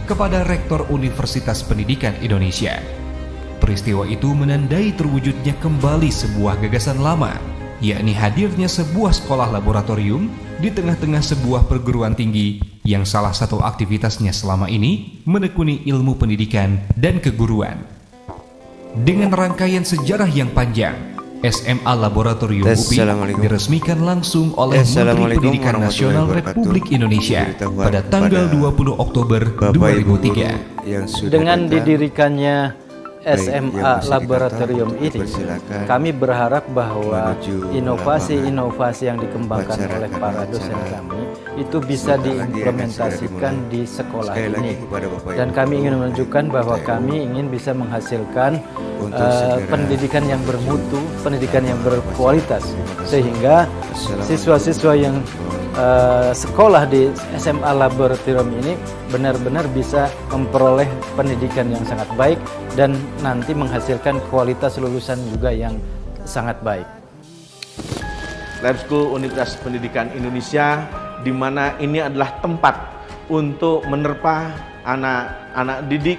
kepada Rektor Universitas Pendidikan Indonesia. Peristiwa itu menandai terwujudnya kembali sebuah gagasan lama, yakni hadirnya sebuah sekolah laboratorium di tengah-tengah sebuah perguruan tinggi yang salah satu aktivitasnya selama ini menekuni ilmu pendidikan dan keguruan. Dengan rangkaian sejarah yang panjang, SMA Laboratorium UPI diresmikan langsung oleh Menteri Pendidikan Nasional Republik Indonesia pada tanggal 20 Oktober 2003. Dengan didirikannya SMA Laboratorium ini, kami berharap bahwa inovasi-inovasi yang dikembangkan oleh para dosen kami itu bisa diimplementasikan di sekolah ini. Dan kami ingin menunjukkan bahwa kami ingin bisa menghasilkan pendidikan yang bermutu, pendidikan yang berkualitas, sehingga siswa-siswa yang sekolah di SMA Laboratorium ini benar-benar bisa memperoleh pendidikan yang sangat baik dan nanti menghasilkan kualitas lulusan juga yang sangat baik. LABSCHOOL Universitas Pendidikan Indonesia, di mana ini adalah tempat untuk menerpa anak-anak didik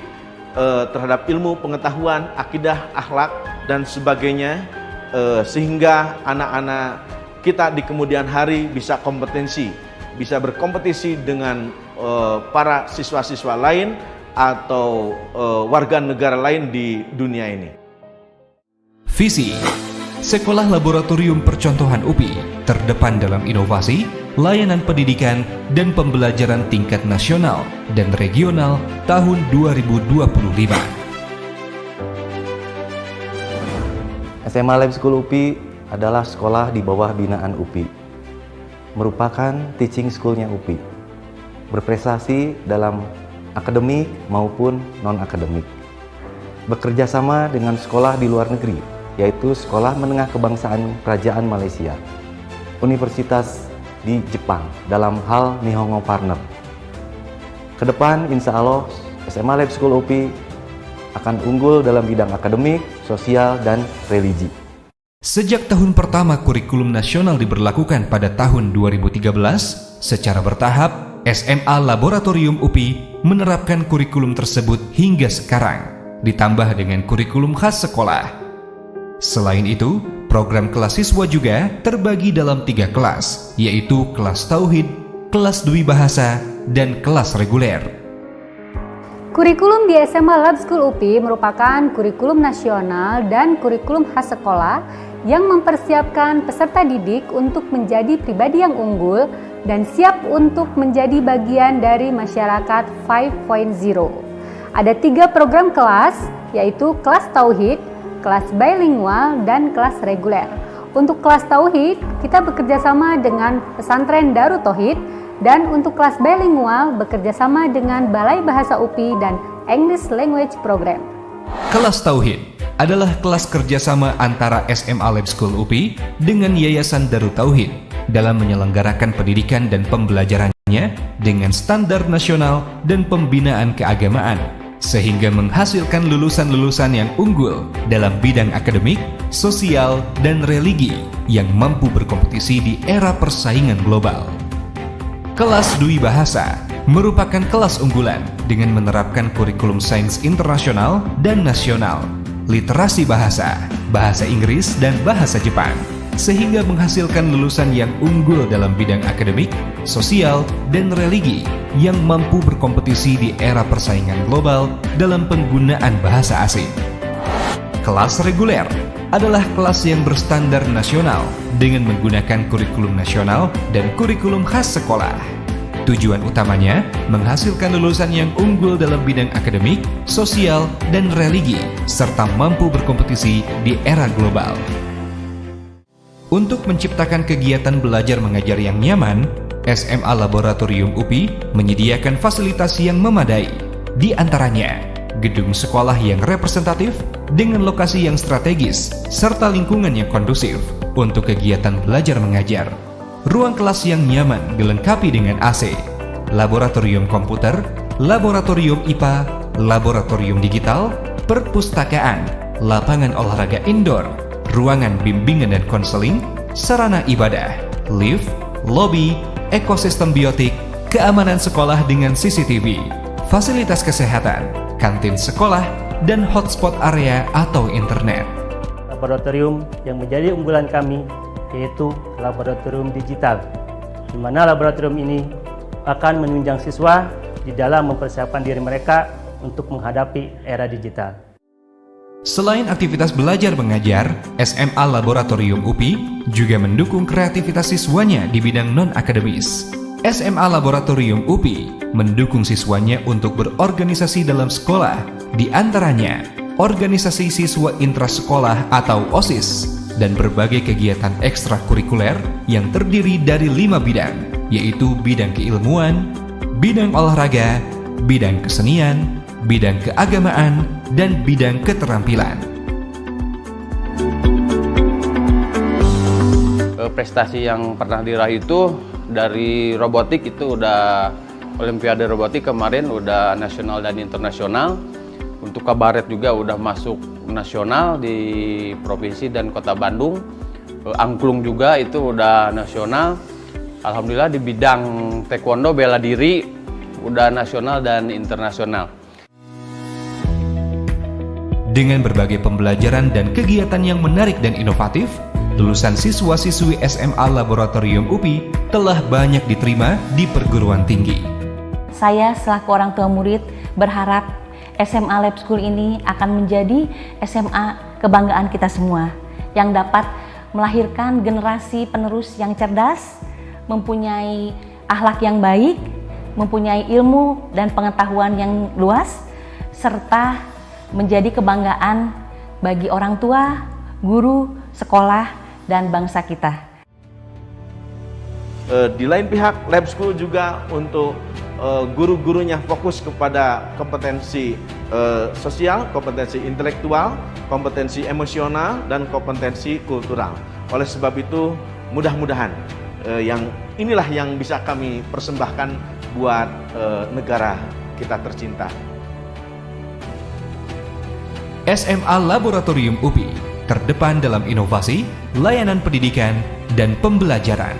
terhadap ilmu pengetahuan, akidah, akhlak, dan sebagainya, sehingga anak-anak kita di kemudian hari bisa berkompetisi dengan para siswa-siswa lain atau warga negara lain di dunia ini. Visi Sekolah Laboratorium Percontohan UPI terdepan dalam inovasi, layanan pendidikan, dan pembelajaran tingkat nasional dan regional tahun 2025. SMA LABSCHOOL UPI adalah sekolah di bawah binaan UPI, merupakan teaching school-nya UPI, berprestasi dalam akademik maupun non-akademik, bekerja sama dengan sekolah di luar negeri, yaitu Sekolah Menengah Kebangsaan Kerajaan Malaysia, Universitas di Jepang dalam hal Nihongo Partner. Kedepan insya Allah SMA LABSCHOOL UPI akan unggul dalam bidang akademik, sosial, dan religi. Sejak tahun pertama kurikulum nasional diberlakukan pada tahun 2013, secara bertahap SMA Laboratorium UPI menerapkan kurikulum tersebut hingga sekarang, ditambah dengan kurikulum khas sekolah. Selain itu, program kelas siswa juga terbagi dalam 3 kelas, yaitu kelas Tauhid, kelas Dwi Bahasa, dan kelas reguler. Kurikulum di SMA LABSCHOOL UPI merupakan kurikulum nasional dan kurikulum khas sekolah yang mempersiapkan peserta didik untuk menjadi pribadi yang unggul dan siap untuk menjadi bagian dari masyarakat 5.0. Ada 3 program kelas, yaitu kelas Tauhid, kelas bilingual, dan kelas reguler. Untuk kelas Tauhid, kita bekerja sama dengan Pesantren Darut Tauhid, dan untuk kelas bilingual bekerja sama dengan Balai Bahasa UPI dan English Language Program. Kelas Tauhid adalah kelas kerjasama antara SMA LABSCHOOL UPI dengan Yayasan Darut Tauhid dalam menyelenggarakan pendidikan dan pembelajarannya dengan standar nasional dan pembinaan keagamaan, sehingga menghasilkan lulusan-lulusan yang unggul dalam bidang akademik, sosial, dan religi yang mampu berkompetisi di era persaingan global. Kelas Dwi Bahasa merupakan kelas unggulan dengan menerapkan kurikulum sains internasional dan nasional, literasi bahasa, bahasa Inggris, dan bahasa Jepang, sehingga menghasilkan lulusan yang unggul dalam bidang akademik, sosial, dan religi yang mampu berkompetisi di era persaingan global dalam penggunaan bahasa asing. Kelas reguler adalah kelas yang berstandar nasional dengan menggunakan kurikulum nasional dan kurikulum khas sekolah. Tujuan utamanya menghasilkan lulusan yang unggul dalam bidang akademik, sosial, dan religi, serta mampu berkompetisi di era global. Untuk menciptakan kegiatan belajar mengajar yang nyaman, SMA Laboratorium UPI menyediakan fasilitas yang memadai, di antaranya gedung sekolah yang representatif dengan lokasi yang strategis serta lingkungan yang kondusif untuk kegiatan belajar mengajar, ruang kelas yang nyaman dilengkapi dengan AC, laboratorium komputer, laboratorium IPA, laboratorium digital, perpustakaan, lapangan olahraga indoor, ruangan bimbingan dan konseling, sarana ibadah, lift, lobi, ekosistem biotik, keamanan sekolah dengan CCTV, fasilitas kesehatan, kantin sekolah, dan hotspot area atau internet. Laboratorium yang menjadi unggulan kami yaitu laboratorium digital, di mana laboratorium ini akan menunjang siswa di dalam mempersiapkan diri mereka untuk menghadapi era digital. Selain aktivitas belajar mengajar, SMA Laboratorium UPI juga mendukung kreativitas siswanya di bidang non-akademis. SMA Laboratorium UPI mendukung siswanya untuk berorganisasi dalam sekolah, di antaranya organisasi siswa intrasekolah atau OSIS, dan berbagai kegiatan ekstrakurikuler yang terdiri dari 5 bidang, yaitu bidang keilmuan, bidang olahraga, bidang kesenian, bidang keagamaan, dan bidang keterampilan. Prestasi yang pernah diraih itu dari robotik itu udah Olimpiade robotik kemarin udah nasional dan internasional. Untuk kabaret juga udah masuk nasional di provinsi dan kota Bandung. Angklung juga itu udah nasional. Alhamdulillah di bidang taekwondo bela diri udah nasional dan internasional. Dengan berbagai pembelajaran dan kegiatan yang menarik dan inovatif, lulusan siswa-siswi SMA Laboratorium UPI telah banyak diterima di perguruan tinggi. Saya selaku orang tua murid berharap SMA Lab School ini akan menjadi SMA kebanggaan kita semua yang dapat melahirkan generasi penerus yang cerdas, mempunyai akhlak yang baik, mempunyai ilmu dan pengetahuan yang luas, serta menjadi kebanggaan bagi orang tua, guru, sekolah, dan bangsa kita. Di lain pihak, Lab School juga untuk guru-gurunya fokus kepada kompetensi sosial, kompetensi intelektual, kompetensi emosional, dan kompetensi kultural. Oleh sebab itu, mudah-mudahan inilah yang bisa kami persembahkan buat negara kita tercinta. SMA Laboratorium UPI terdepan dalam inovasi, layanan pendidikan, dan pembelajaran.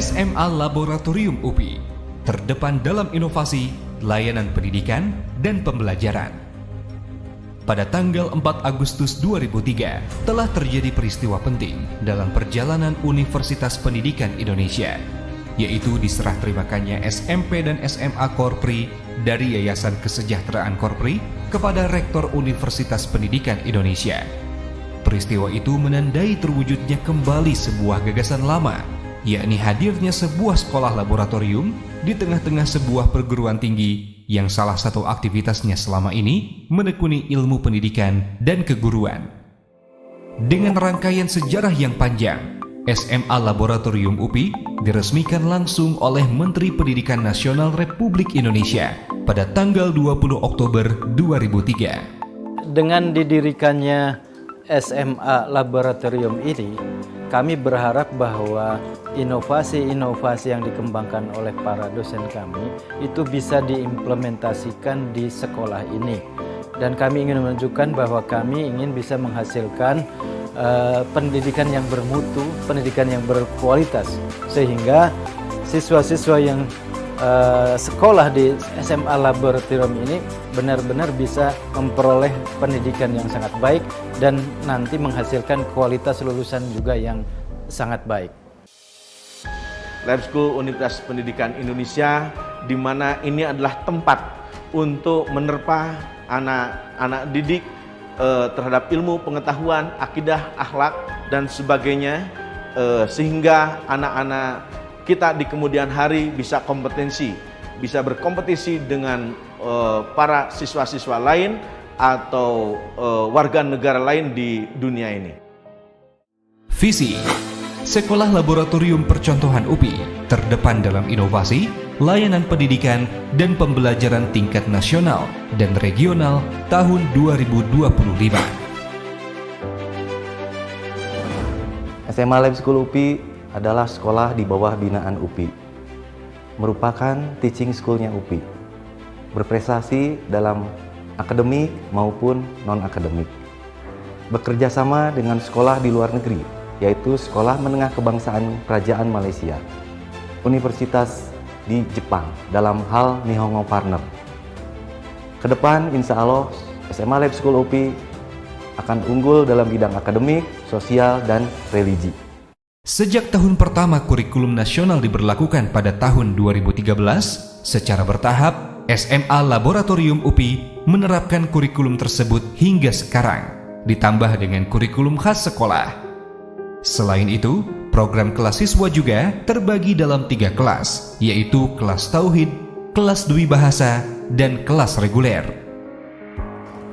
SMA Laboratorium UPI terdepan dalam inovasi, layanan pendidikan, dan pembelajaran. Pada tanggal 4 Agustus 2003 telah terjadi peristiwa penting dalam perjalanan Universitas Pendidikan Indonesia, yaitu diserah terimakannya SMP dan SMA Korpri dari Yayasan Kesejahteraan Korpri kepada Rektor Universitas Pendidikan Indonesia. Peristiwa itu menandai terwujudnya kembali sebuah gagasan lama, yakni hadirnya sebuah sekolah laboratorium di tengah-tengah sebuah perguruan tinggi yang salah satu aktivitasnya selama ini menekuni ilmu pendidikan dan keguruan. Dengan rangkaian sejarah yang panjang, SMA Laboratorium UPI diresmikan langsung oleh Menteri Pendidikan Nasional Republik Indonesia pada tanggal 20 Oktober 2003. Dengan didirikannya SMA Laboratorium ini, kami berharap bahwa inovasi-inovasi yang dikembangkan oleh para dosen kami itu bisa diimplementasikan di sekolah ini. Dan kami ingin menunjukkan bahwa kami ingin bisa menghasilkan pendidikan yang bermutu, pendidikan yang berkualitas, sehingga siswa-siswa yang sekolah di SMA Laboratorium ini benar-benar bisa memperoleh pendidikan yang sangat baik dan nanti menghasilkan kualitas lulusan juga yang sangat baik. LABSCHOOL Universitas Pendidikan Indonesia, di mana ini adalah tempat untuk menerpa anak-anak didik terhadap ilmu pengetahuan, akidah, akhlak, dan sebagainya, sehingga anak-anak kita di kemudian hari bisa berkompetisi dengan para siswa-siswa lain atau warga negara lain di dunia ini. Visi Sekolah Laboratorium Percontohan UPI terdepan dalam inovasi, layanan pendidikan, dan pembelajaran tingkat nasional dan regional tahun 2025. SMA LABSCHOOL UPI adalah sekolah di bawah binaan UPI, merupakan teaching schoolnya UPI, berprestasi dalam akademik maupun non-akademik, bekerja sama dengan sekolah di luar negeri, yaitu Sekolah Menengah Kebangsaan Kerajaan Malaysia, Universitas di Jepang dalam hal Nihongo Partner. Kedepan insya Allah SMA LABSCHOOL UPI akan unggul dalam bidang akademik, sosial, dan religi. Sejak tahun pertama kurikulum nasional diberlakukan pada tahun 2013, secara bertahap SMA Laboratorium UPI menerapkan kurikulum tersebut hingga sekarang, ditambah dengan kurikulum khas sekolah. Selain itu, program kelas siswa juga terbagi dalam 3 kelas, yaitu kelas tauhid, kelas dwi bahasa, dan kelas reguler.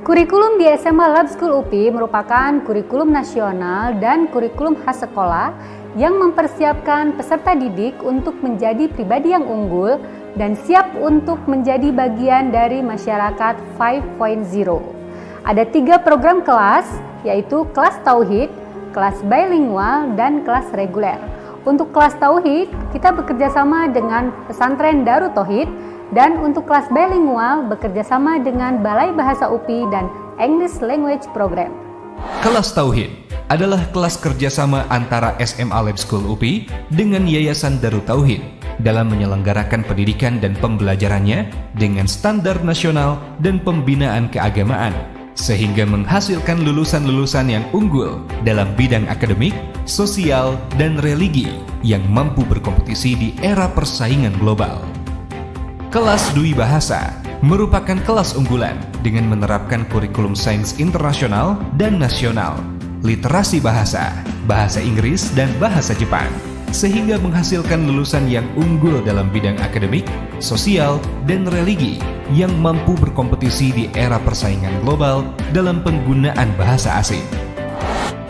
Kurikulum di SMA LABSCHOOL UPI merupakan kurikulum nasional dan kurikulum khas sekolah yang mempersiapkan peserta didik untuk menjadi pribadi yang unggul dan siap untuk menjadi bagian dari masyarakat 5.0. Ada 3 program kelas, yaitu kelas tauhid, kelas bilingual, dan kelas reguler. Untuk kelas tauhid, kita bekerja sama dengan pesantren Darut Tauhid, dan untuk kelas bilingual bekerja sama dengan Balai Bahasa UPI dan English Language Program. Kelas tauhid adalah kelas kerjasama antara SMA LABSCHOOL UPI dengan Yayasan Darut Tauhid dalam menyelenggarakan pendidikan dan pembelajarannya dengan standar nasional dan pembinaan keagamaan, sehingga menghasilkan lulusan-lulusan yang unggul dalam bidang akademik, sosial, dan religi yang mampu berkompetisi di era persaingan global. Kelas Dwi Bahasa merupakan kelas unggulan dengan menerapkan kurikulum sains internasional dan nasional, literasi bahasa, bahasa Inggris, dan bahasa Jepang, sehingga menghasilkan lulusan yang unggul dalam bidang akademik, sosial, dan religi yang mampu berkompetisi di era persaingan global dalam penggunaan bahasa asing.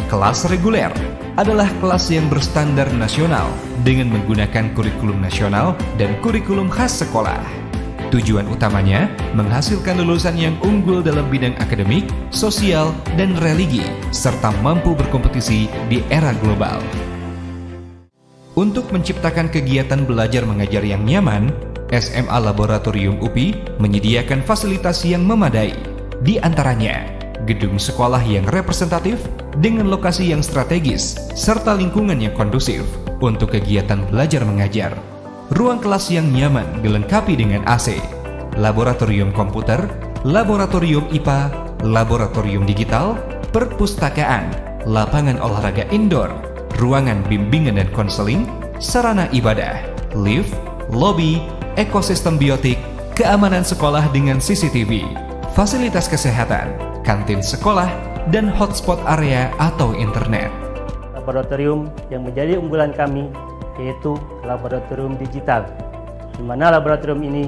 Kelas reguler adalah kelas yang berstandar nasional dengan menggunakan kurikulum nasional dan kurikulum khas sekolah. Tujuan utamanya menghasilkan lulusan yang unggul dalam bidang akademik, sosial, dan religi, serta mampu berkompetisi di era global. Untuk menciptakan kegiatan belajar mengajar yang nyaman, SMA Laboratorium UPI menyediakan fasilitas yang memadai, di antaranya gedung sekolah yang representatif dengan lokasi yang strategis serta lingkungan yang kondusif untuk kegiatan belajar mengajar, ruang kelas yang nyaman dilengkapi dengan AC, laboratorium komputer, laboratorium IPA, laboratorium digital, perpustakaan, lapangan olahraga indoor, ruangan bimbingan dan konseling, sarana ibadah, lift, lobi, ekosistem biotik, keamanan sekolah dengan CCTV, fasilitas kesehatan, kantin sekolah, dan hotspot area atau internet. Laboratorium yang menjadi unggulan kami yaitu laboratorium digital, di mana laboratorium ini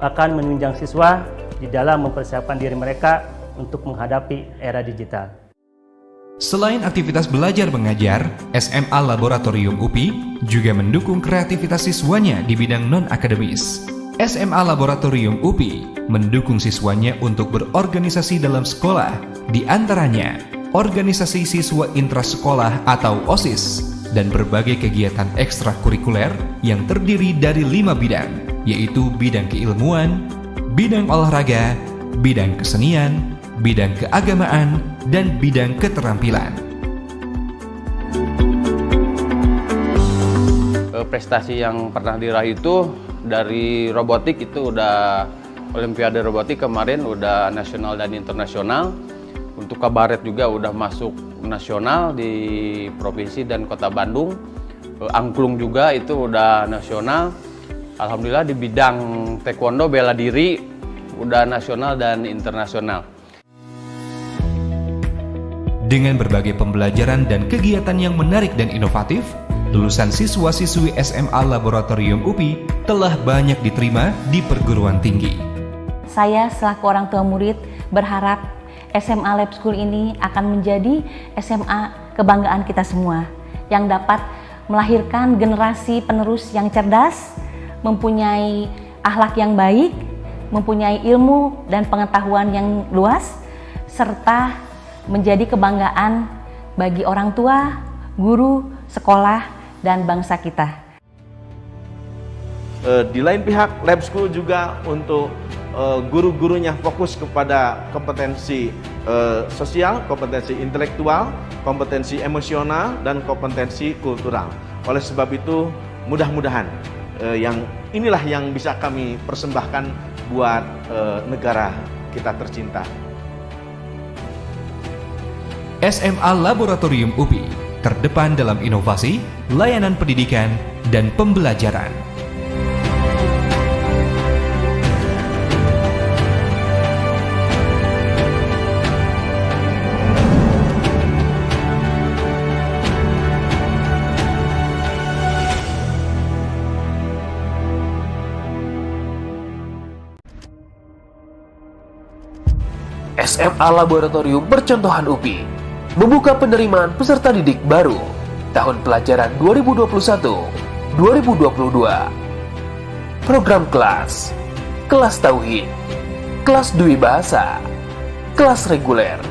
akan menunjang siswa di dalam mempersiapkan diri mereka untuk menghadapi era digital. Selain aktivitas belajar mengajar, SMA Laboratorium UPI juga mendukung kreativitas siswanya di bidang non-akademis. SMA Laboratorium UPI mendukung siswanya untuk berorganisasi dalam sekolah, di antaranya organisasi siswa intrasekolah atau OSIS, dan berbagai kegiatan ekstrakurikuler yang terdiri dari 5 bidang, yaitu bidang keilmuan, bidang olahraga, bidang kesenian, bidang keagamaan, dan bidang keterampilan. Prestasi yang pernah diraih itu dari robotik itu udah Olimpiade robotik kemarin udah nasional dan internasional. Untuk kabaret juga udah masuk nasional di provinsi dan kota Bandung. Angklung juga itu udah nasional. Alhamdulillah di bidang taekwondo bela diri udah nasional dan internasional. Dengan berbagai pembelajaran dan kegiatan yang menarik dan inovatif, lulusan siswa-siswi SMA Laboratorium UPI telah banyak diterima di perguruan tinggi. Saya selaku orang tua murid berharap SMA Lab School ini akan menjadi SMA kebanggaan kita semua yang dapat melahirkan generasi penerus yang cerdas, mempunyai akhlak yang baik, mempunyai ilmu dan pengetahuan yang luas, serta menjadi kebanggaan bagi orang tua, guru, sekolah, dan bangsa kita. Di lain pihak, Lab School juga untuk guru-gurunya fokus kepada kompetensi sosial, kompetensi intelektual, kompetensi emosional, dan kompetensi kultural. Oleh sebab itu, mudah-mudahan inilah yang bisa kami persembahkan buat negara kita tercinta. SMA Laboratorium UPI terdepan dalam inovasi, layanan pendidikan, dan pembelajaran. SMA Laboratorium Percontohan UPI membuka penerimaan peserta didik baru tahun pelajaran 2021-2022. Program kelas, kelas tauhid, kelas dwi bahasa, kelas reguler.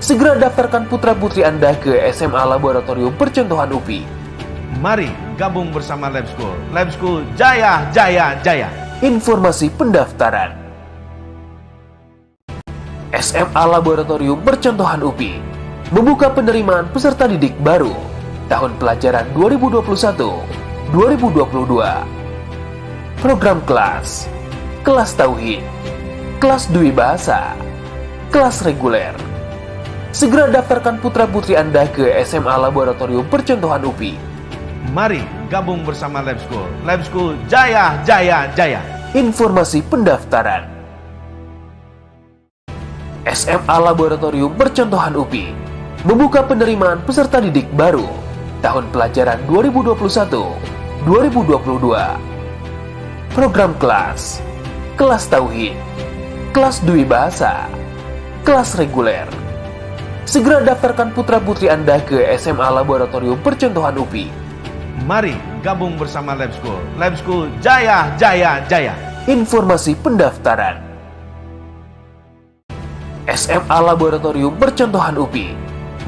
Segera daftarkan putra-putri Anda ke SMA Laboratorium Percontohan UPI. Mari gabung bersama Lab School. Lab School jaya, jaya, jaya. Informasi pendaftaran. SMA Laboratorium Percontohan UPI membuka penerimaan peserta didik baru tahun pelajaran 2021-2022. Program kelas, kelas tauhid, kelas dwi bahasa, kelas reguler. Segera daftarkan putra-putri Anda ke SMA Laboratorium Percontohan UPI. Mari gabung bersama Lab School. Lab School jaya, jaya, jaya. Informasi pendaftaran. SMA Laboratorium Percontohan UPI membuka penerimaan peserta didik baru tahun pelajaran 2021-2022. Program kelas, kelas tauhid, kelas dwi bahasa, kelas reguler. Segera daftarkan putra-putri Anda ke SMA Laboratorium Percontohan UPI. Mari gabung bersama Lab School. Lab School jaya, jaya, jaya. Informasi pendaftaran. SMA Laboratorium Percontohan UPI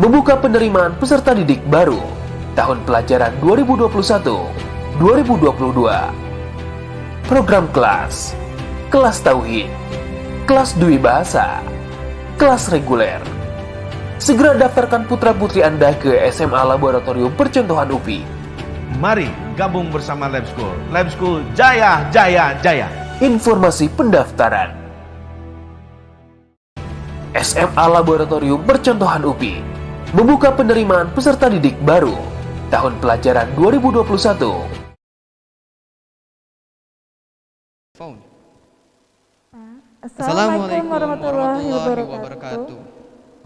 membuka penerimaan peserta didik baru tahun pelajaran 2021-2022. Program kelas, kelas tauhid, kelas dwi bahasa, kelas reguler. Segera daftarkan putra-putri Anda ke SMA Laboratorium Percontohan UPI. Mari gabung bersama Lab School. Lab School jaya, jaya, jaya. Informasi pendaftaran. SMA Laboratorium Percontohan UPI membuka penerimaan peserta didik baru tahun pelajaran 2021. Assalamualaikum warahmatullahi wabarakatuh.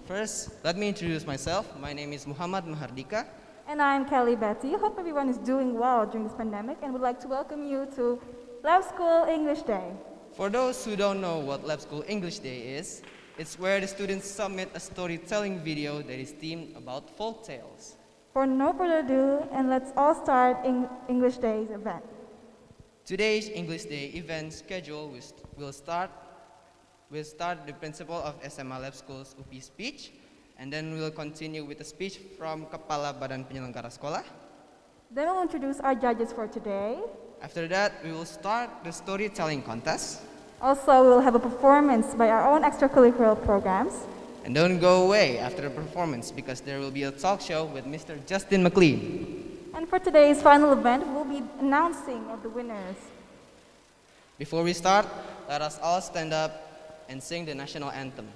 First, let me introduce myself. My name is Muhammad Mahardika. And I'm Kelly Betty. Hope everyone is doing well during this pandemic and would like to welcome you to Lab School English Day. For those who don't know what Lab School English Day is, it's where the students submit a storytelling video that is themed about folk tales. For no further ado, and let's all start English Day's event. Today's English Day event schedule will start the principal of SMA Lab School's UP speech, And then we will continue with a speech from Kepala Badan Penyelenggara Sekolah. Then we'll introduce our judges for today. After that, we will start the storytelling contest. Also, we will have a performance by our own extracurricular programs. And don't go away after the performance because there will be a talk show with Mr. Justin Mclean. And for today's final event, we'll be announcing of the winners. Before we start, let us all stand up and sing the national anthem.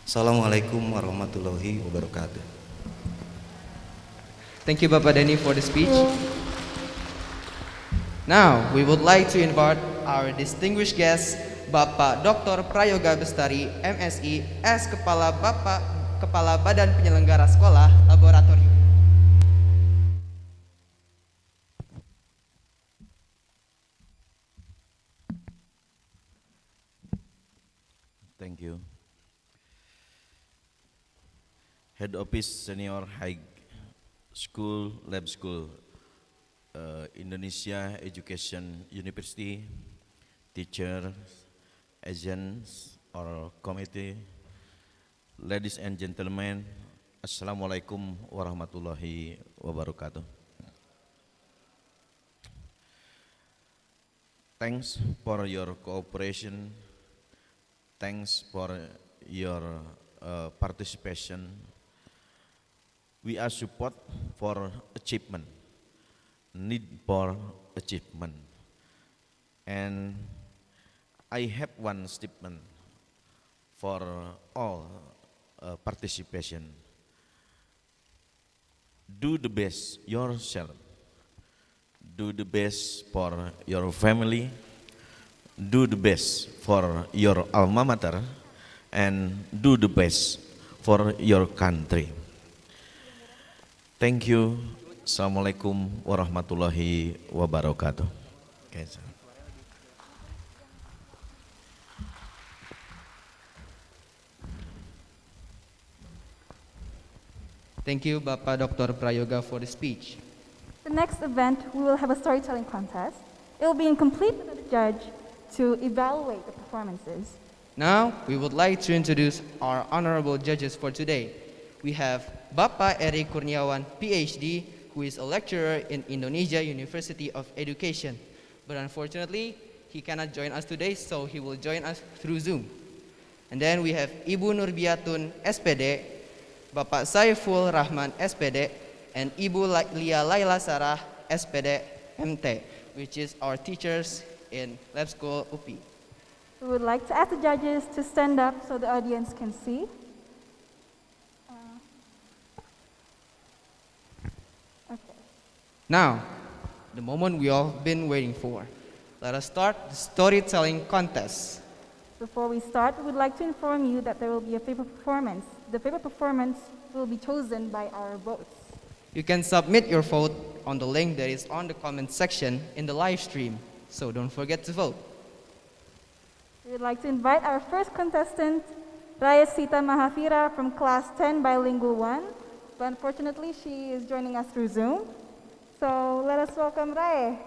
Assalamualaikum warahmatullahi wabarakatuh. Thank you, Bapak Denny, for the speech. Now, we would like to invite our distinguished guest, Bapak Dr. Prayoga Bestari, MSI, as Kepala Badan Penyelenggara Sekolah Laboratorium. Thank you. Head Office Senior High School, Lab School, Indonesia Education University, teachers, agents or committee, ladies and gentlemen, Assalamualaikum warahmatullahi wabarakatuh. Thanks for your cooperation. Thanks for your participation. We are support for achievement, need for achievement. And I have one statement for all participation. Do the best yourself. Do the best for your family. Do the best for your alma mater. And do the best for your country. Thank you. Assalamualaikum warahmatullahi wabarakatuh. Okay, sir. Thank you, Bapak Dr. Prayoga, for the speech. The next event, we will have a storytelling contest. It will be incomplete without a judge to evaluate the performances. Now, we would like to introduce our honorable judges for today. We have Bapak Eri Kurniawan, PhD, who is a lecturer in Indonesia University of Education. But unfortunately, he cannot join us today, so he will join us through Zoom. And then we have Ibu Nurbiatun, SPD, Bapak Saiful Rahman, SPD, and Ibu Lia Laila Sarah, SPD, MT, which is our teachers in Lab School UPI. We would like to ask the judges to stand up so the audience can see. Okay. Now, the moment we all been waiting for. Let us start the storytelling contest. Before we start, we would like to inform you that there will be a paper performance. The paper performance will be chosen by our votes. You can submit your vote on the link that is on the comment section in the live stream, so don't forget to vote. We would like to invite our first contestant, Raya Sita Mahavira from Class 10 Bilingual 1, but unfortunately she is joining us through Zoom. So let us welcome Raya.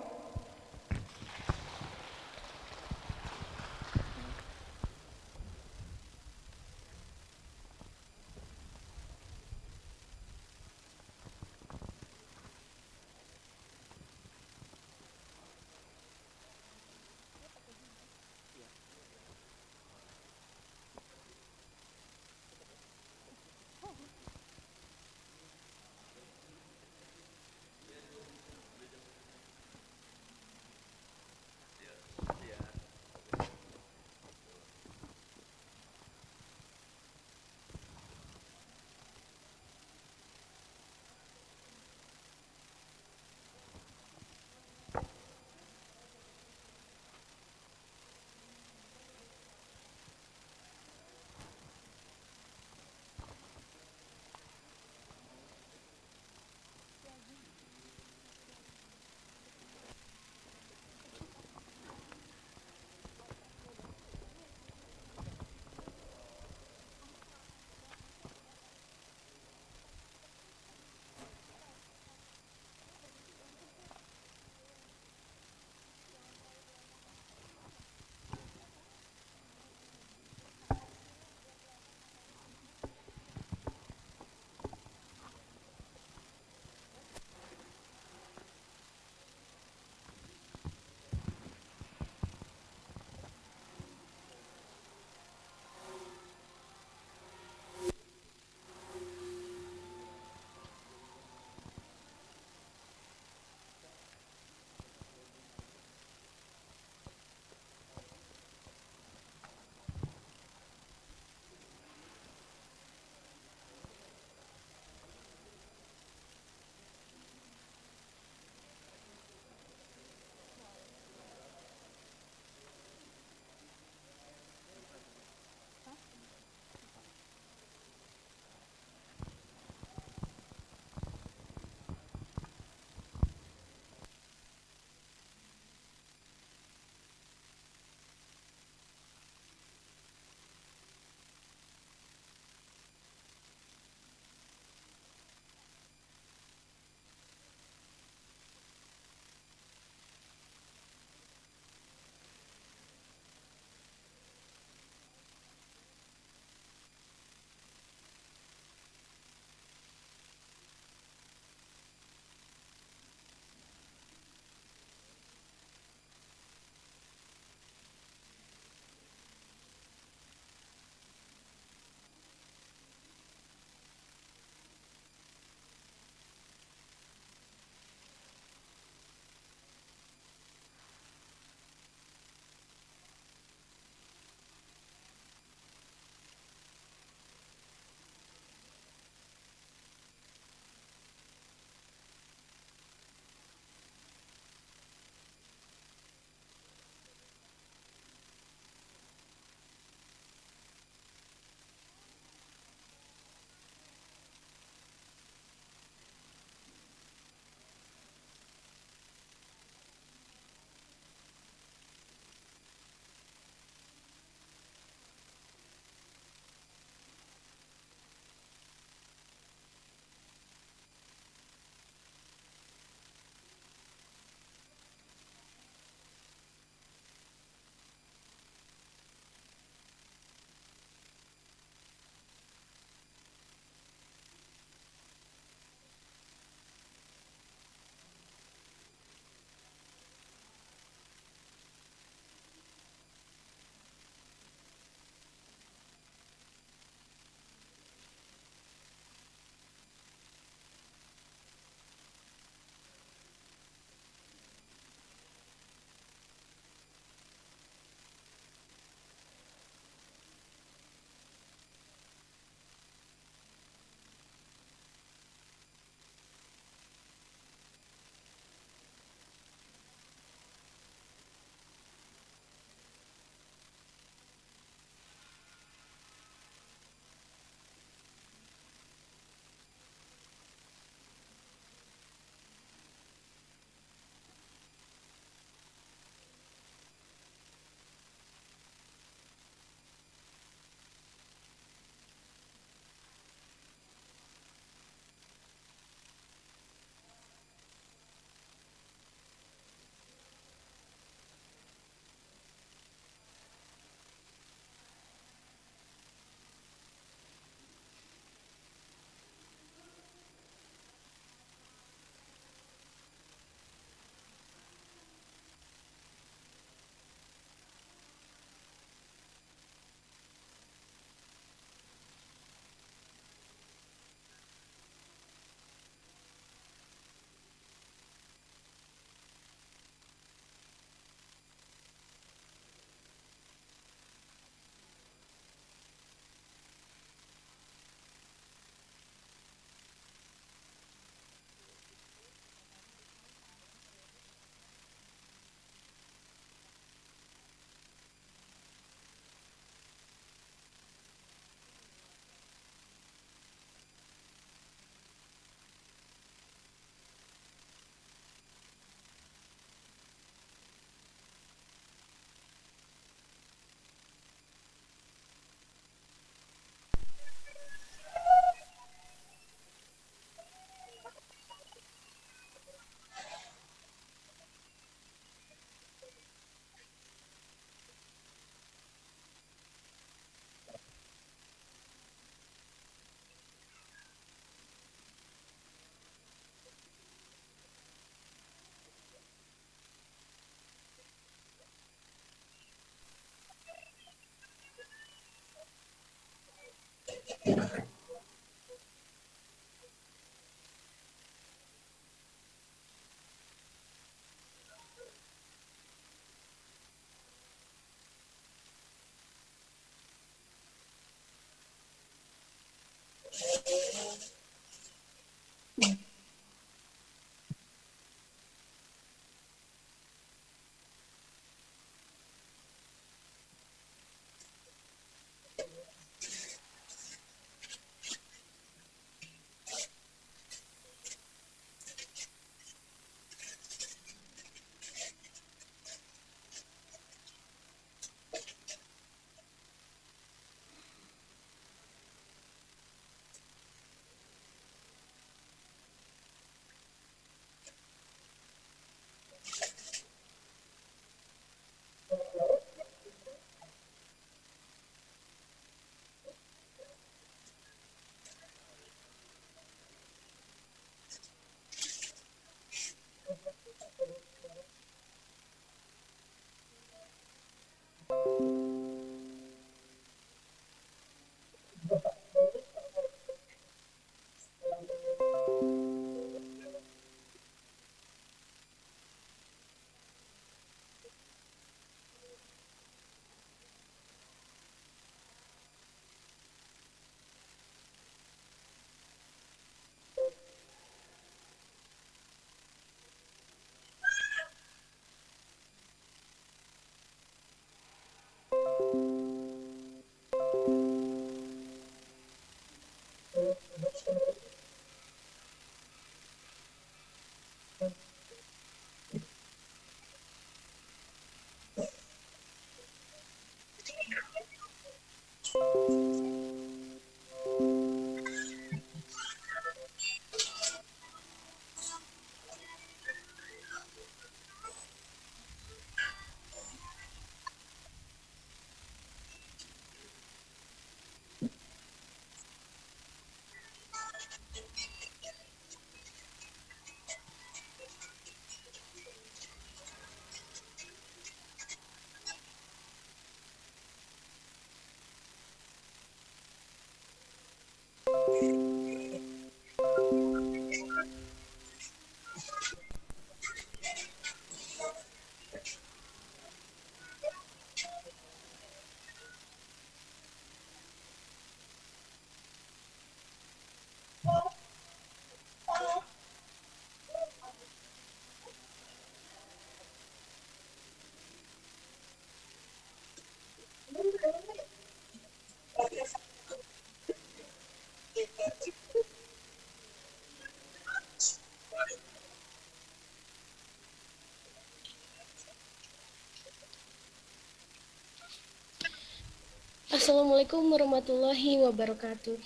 Assalamualaikum warahmatullahi wabarakatuh.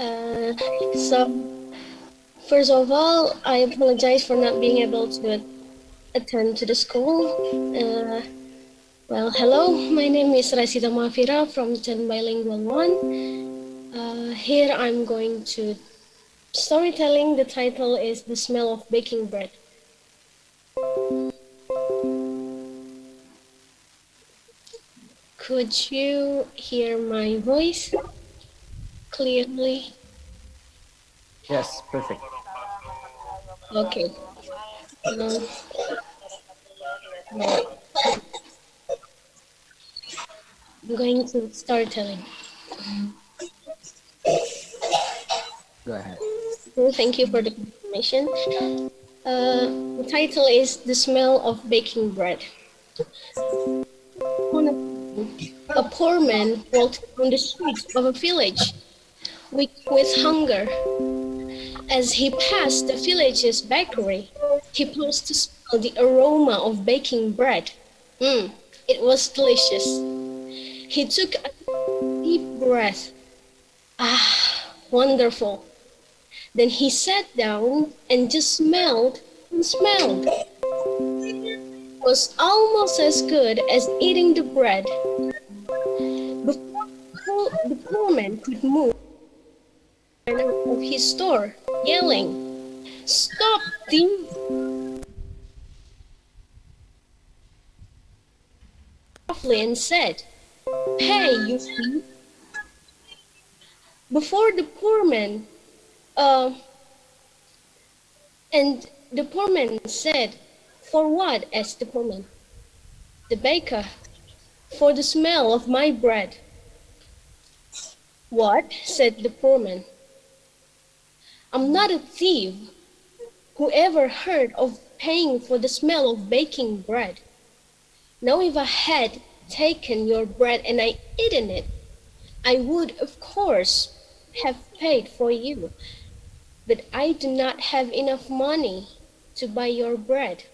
Uh, so, first of all, I apologize for not being able to attend to the school. Well, hello, my name is Rasita Mafira from 10 Bilingual 1. Here I'm going to storytelling. The title is The Smell of Baking Bread. Could you hear my voice clearly? Yes, perfect. Okay. I'm going to start telling. Go ahead. Thank you for the information. The title is The Smell of Baking Bread. A poor man walked down the streets of a village, weak with hunger. As he passed the village's bakery, he paused to smell the aroma of baking bread. It was delicious. He took a deep breath. Ah, wonderful. Then he sat down and just smelled and smelled. It was almost as good as eating the bread. Before the poor man could move of his store, yelling, "Stop thief!" and said, pay, you see. Before the poor man, and the poor man said, "For what?" asked the poor man. The baker, "For the smell of my bread." "What?" said the poor man. "I'm not a thief. Who ever heard of paying for the smell of baking bread? Now if I had taken your bread and I eaten it, I would, of course, have paid for you. But I do not have enough money to buy your bread.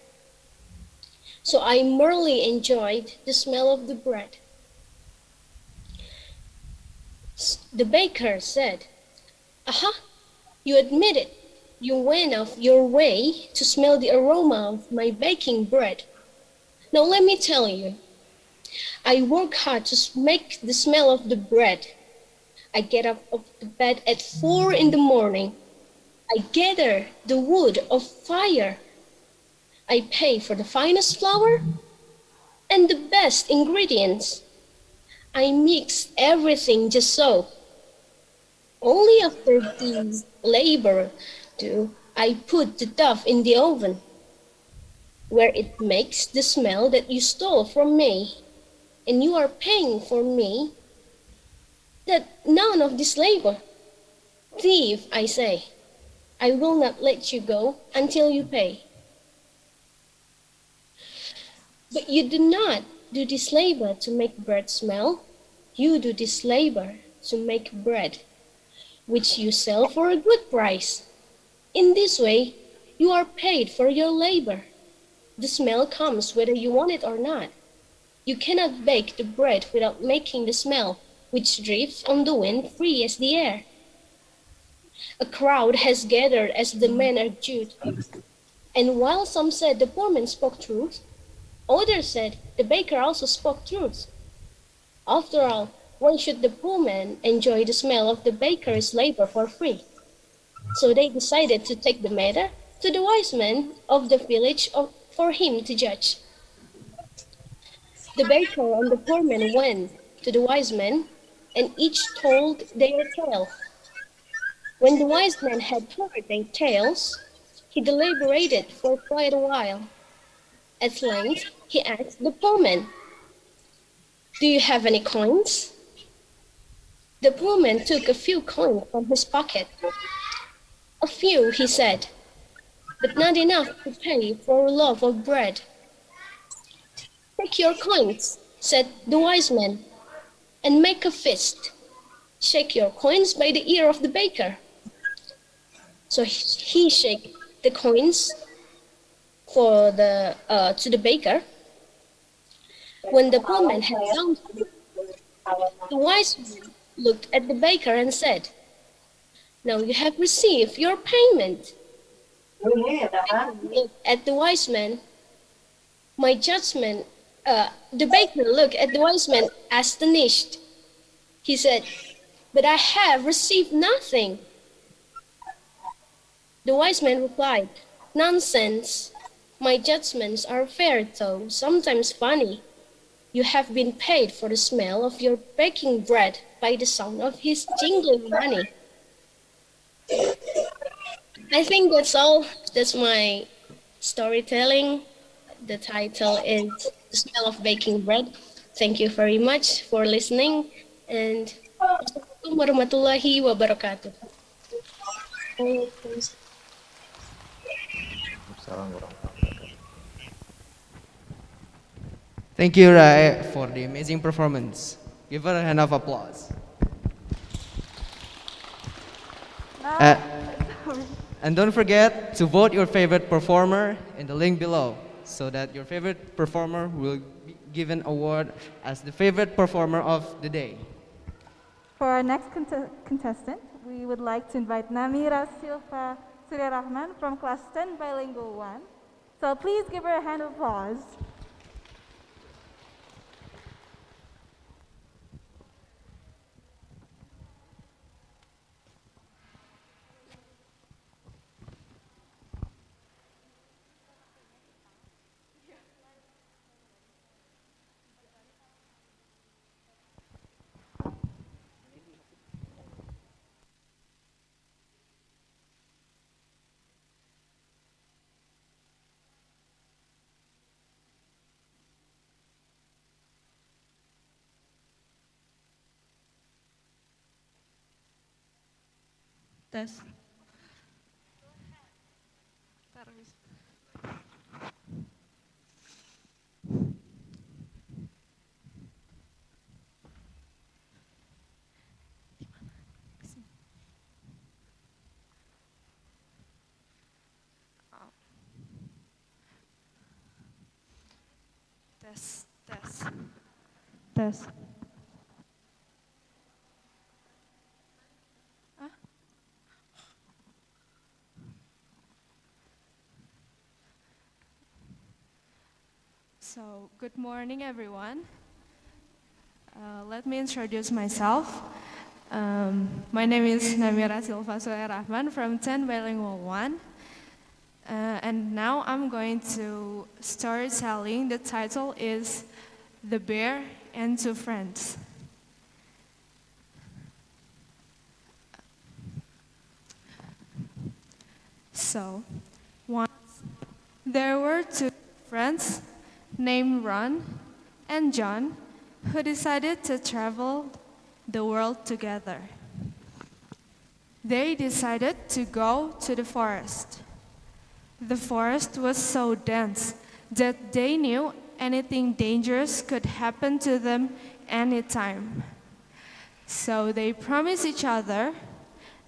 So I merely enjoyed the smell of the bread." The baker said, "Aha, you admit it. You went out of your way to smell the aroma of my baking bread. Now let me tell you, I work hard to make the smell of the bread. I get up of the bed at 4 in the morning. I gather the wood of fire. I pay for the finest flour and the best ingredients. I mix everything just so. Only after this labor do I put the dough in the oven, where it makes the smell that you stole from me, and you are paying for me that none of this labor. Thief, I say, I will not let you go until you pay." "But you do not do this labor to make bread smell. You do this labor to make bread, which you sell for a good price. In this way, you are paid for your labor. The smell comes whether you want it or not. You cannot bake the bread without making the smell, which drifts on the wind free as the air." A crowd has gathered as the men argued, and while some said the poor man spoke truth, others said the baker also spoke truth. After all, why should the poor man enjoy the smell of the baker's labor for free? So they decided to take the matter to the wise men of the village for him to judge. The baker and the poor man went to the wise men, and each told their tale. When the wise man had heard their tales, he deliberated for quite a while. At length, he asked the poor man, "Do you have any coins?" The poor man took a few coins from his pocket. "A few," he said, "but not enough to pay for a loaf of bread." "Take your coins," said the wise man, "and make a fist. Shake your coins by the ear of the baker." So he shook the coins to the baker. When the poor man had done so, the wise man looked at the baker and said, "Now you have received your payment." The baker looked at the wise man. The baker looked at the wise man astonished. He said, "But I have received nothing." The wise man replied, "Nonsense. My judgments are fair, though sometimes funny. You have been paid for the smell of your baking bread by the sound of his jingling money." I think that's all. That's my storytelling. The title is "The Smell of Baking Bread." Thank you very much for listening, and Assalamualaikum warahmatullahi wabarakatuh. Thank you, Rai, for the amazing performance. Give her a hand of applause. And don't forget to vote your favorite performer in the link below, so that your favorite performer will be given award as the favorite performer of the day. For our next contestant, we would like to invite Namira Silva Surya Rahman from class 10 bilingual 1. So please give her a hand of applause. tes. Tes, tes. Tes. Hah? So, good morning everyone. Let me introduce myself. My name is Namira Silva Rahman from 10 Bilingual 1. And now I'm going to start telling. The title is The Bear and Two Friends. So, once there were two friends named Ron and John who decided to travel the world together. They decided to go to the forest. The forest was so dense that they knew anything dangerous could happen to them anytime. So they promised each other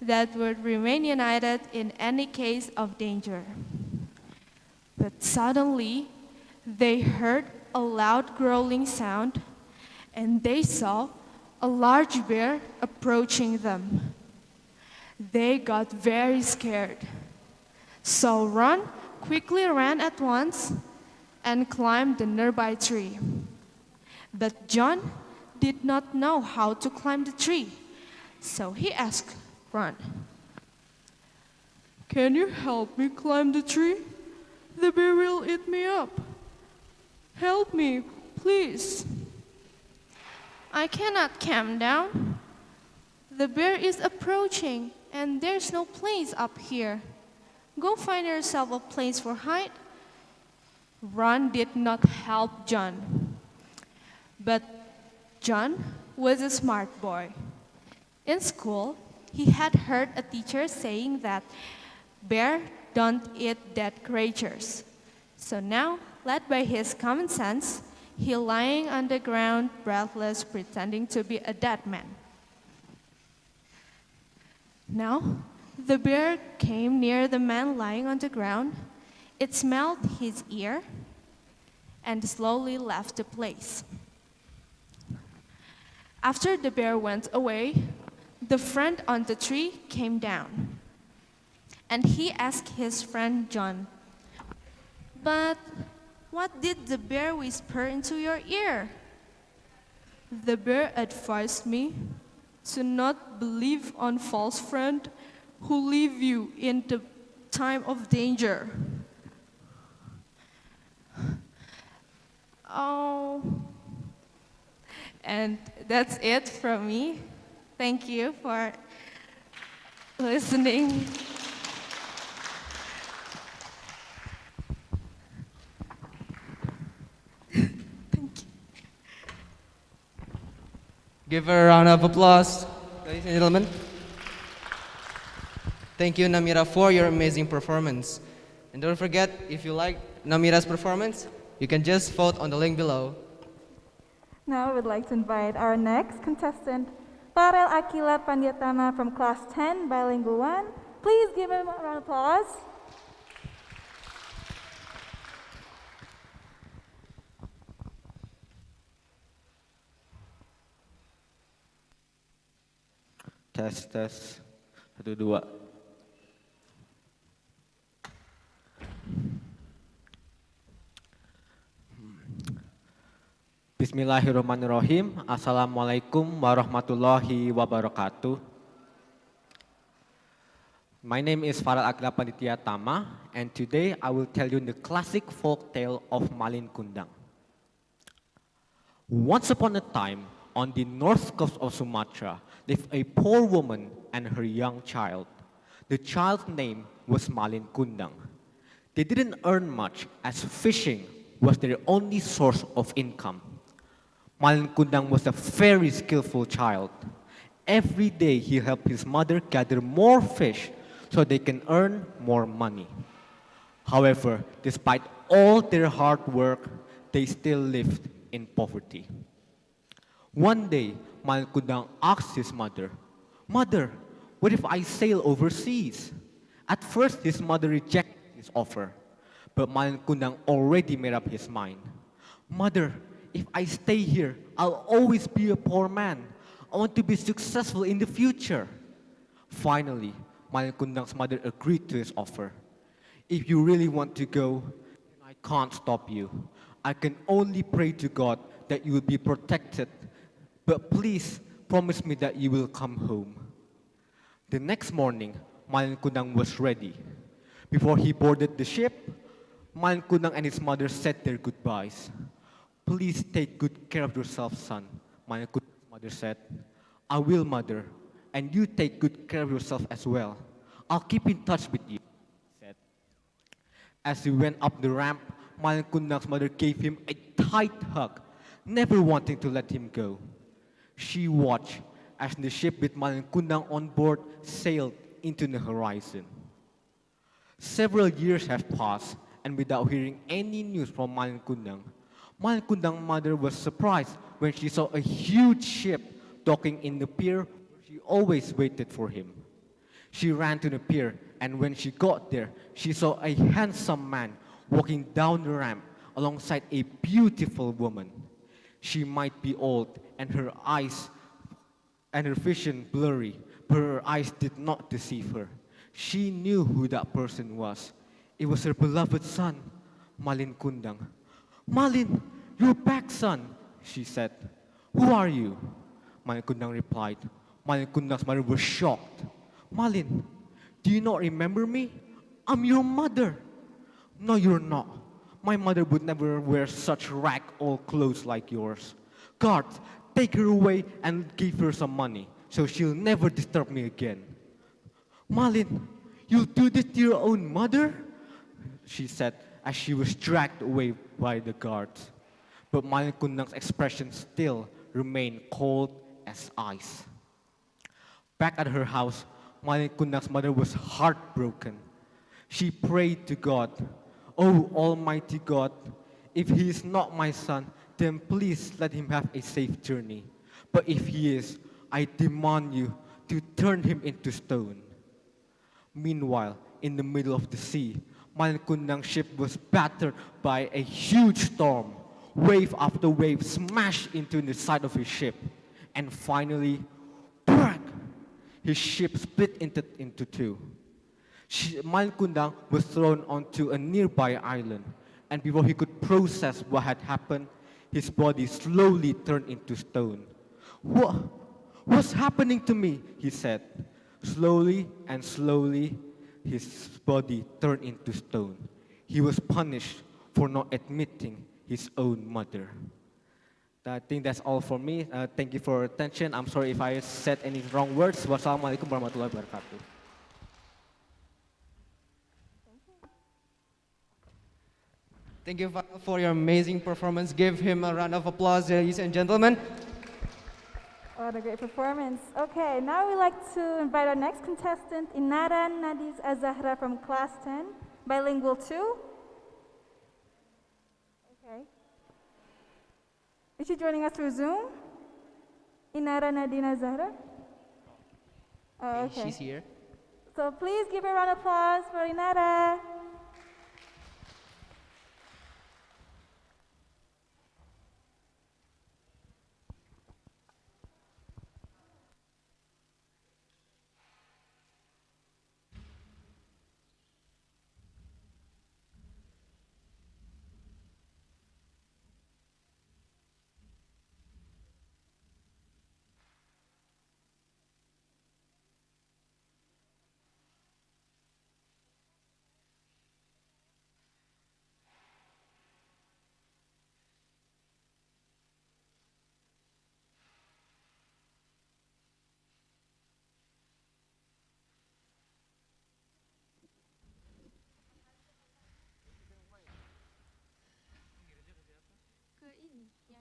that would remain united in any case of danger. But suddenly, they heard a loud growling sound, and they saw a large bear approaching them. They got very scared. So Ron quickly ran at once and climbed the nearby tree. But John did not know how to climb the tree, so he asked Ron, "Can you help me climb the tree? The bear will eat me up. Help me, please." "I cannot come down. The bear is approaching and there's no place up here. Go find yourself a place for hide." Ron did not help John. But John was a smart boy. In school, he had heard a teacher saying that bears don't eat dead creatures. So now, led by his common sense, he lying on the ground, breathless, pretending to be a dead man. Now, the bear came near the man lying on the ground. It smelled his ear and slowly left the place. After the bear went away, the friend on the tree came down. And he asked his friend John, "But what did the bear whisper into your ear?" "The bear advised me to not believe on false friend who leave you in the time of danger." Oh, and that's it from me. Thank you for listening. Give her a round of applause, ladies and gentlemen. Thank you, Namira, for your amazing performance. And don't forget, if you like Namira's performance, you can just vote on the link below. Now I would like to invite our next contestant, Farel Akila Pandiatama from class 10, Bilingual 1. Please give him a round of applause. Tes, tes. 1, 2. Bismillahirrahmanirrahim. Assalamualaikum warahmatullahi wabarakatuh. My name is Farel Akila Pandiatama, and today I will tell you the classic folk tale of Malin Kundang. Once upon a time, on the north coast of Sumatra, lived a poor woman and her young child. The child's name was Malin Kundang. They didn't earn much, as fishing was their only source of income. Malin Kundang was a very skillful child. every day he helped his mother gather more fish so they can earn more money. However, despite all their hard work, they still lived in poverty. One day, Malkundang asked his mother, "Mother, what if I sail overseas?" At first, his mother rejected his offer, but Malkundang already made up his mind. "Mother, if I stay here, I'll always be a poor man. I want to be successful in the future." Finally, Malkundang's mother agreed to his offer. "If you really want to go, then I can't stop you. I can only pray to God that you will be protected. But please promise me that you will come home." The next morning, Malkundang was ready. Before he boarded the ship, Malkundang and his mother said their goodbyes. "Please take good care of yourself, son," Malkundang's mother said. "I will, mother, and you take good care of yourself as well. I'll keep in touch with you," he said. As he went up the ramp, Malkundang's mother gave him a tight hug, never wanting to let him go. She watched as the ship with Malkundang on board sailed into the horizon. Several years have passed, and without hearing any news from Malkundang, Malkundang's mother was surprised when she saw a huge ship docking in the pier where she always waited for him. She ran to the pier, and when she got there, she saw a handsome man walking down the ramp alongside a beautiful woman. She might be old, and her vision blurry, but her eyes did not deceive her. She knew who that person was. It was her beloved son, Malin Kundang. "Malin, you're back, son," she said. "Who are you?" Malin Kundang replied. Malin Kundang's mother was shocked. "Malin, do you not remember me? I'm your mother." "No, you're not. My mother would never wear such rag old clothes like yours. Guards, take her away and give her some money so she'll never disturb me again." "Malin, you'll do this to your own mother?" she said as she was dragged away by the guards. But Malin Kundang's expression still remained cold as ice. Back at her house, Malin Kundang's mother was heartbroken. She prayed to God, "Oh, Almighty God, if he is not my son, then please let him have a safe journey. But if he is, I demand you to turn him into stone." Meanwhile, in the middle of the sea, Malin Kundang's ship was battered by a huge storm. Wave after wave smashed into the side of his ship. And finally, crack! His ship split into two. Malin Kundang was thrown onto a nearby island, and before he could process what had happened, his body slowly turned into stone. What's happening to me?" he said. Slowly and slowly, his body turned into stone. He was punished for not admitting his own mother. I think that's all for me. Thank you for your attention. I'm sorry if I said any wrong words. Wassalamualaikum warahmatullahi wabarakatuh. Thank you for your amazing performance. Give him a round of applause, ladies and gentlemen. What a great performance. Okay, now we'd like to invite our next contestant, Inara Nadiz Azahra from Class 10, Bilingual 2. Okay. Is she joining us through Zoom? Inara Nadina Zahra? Oh, okay. She's here. So please give a round of applause for Inara.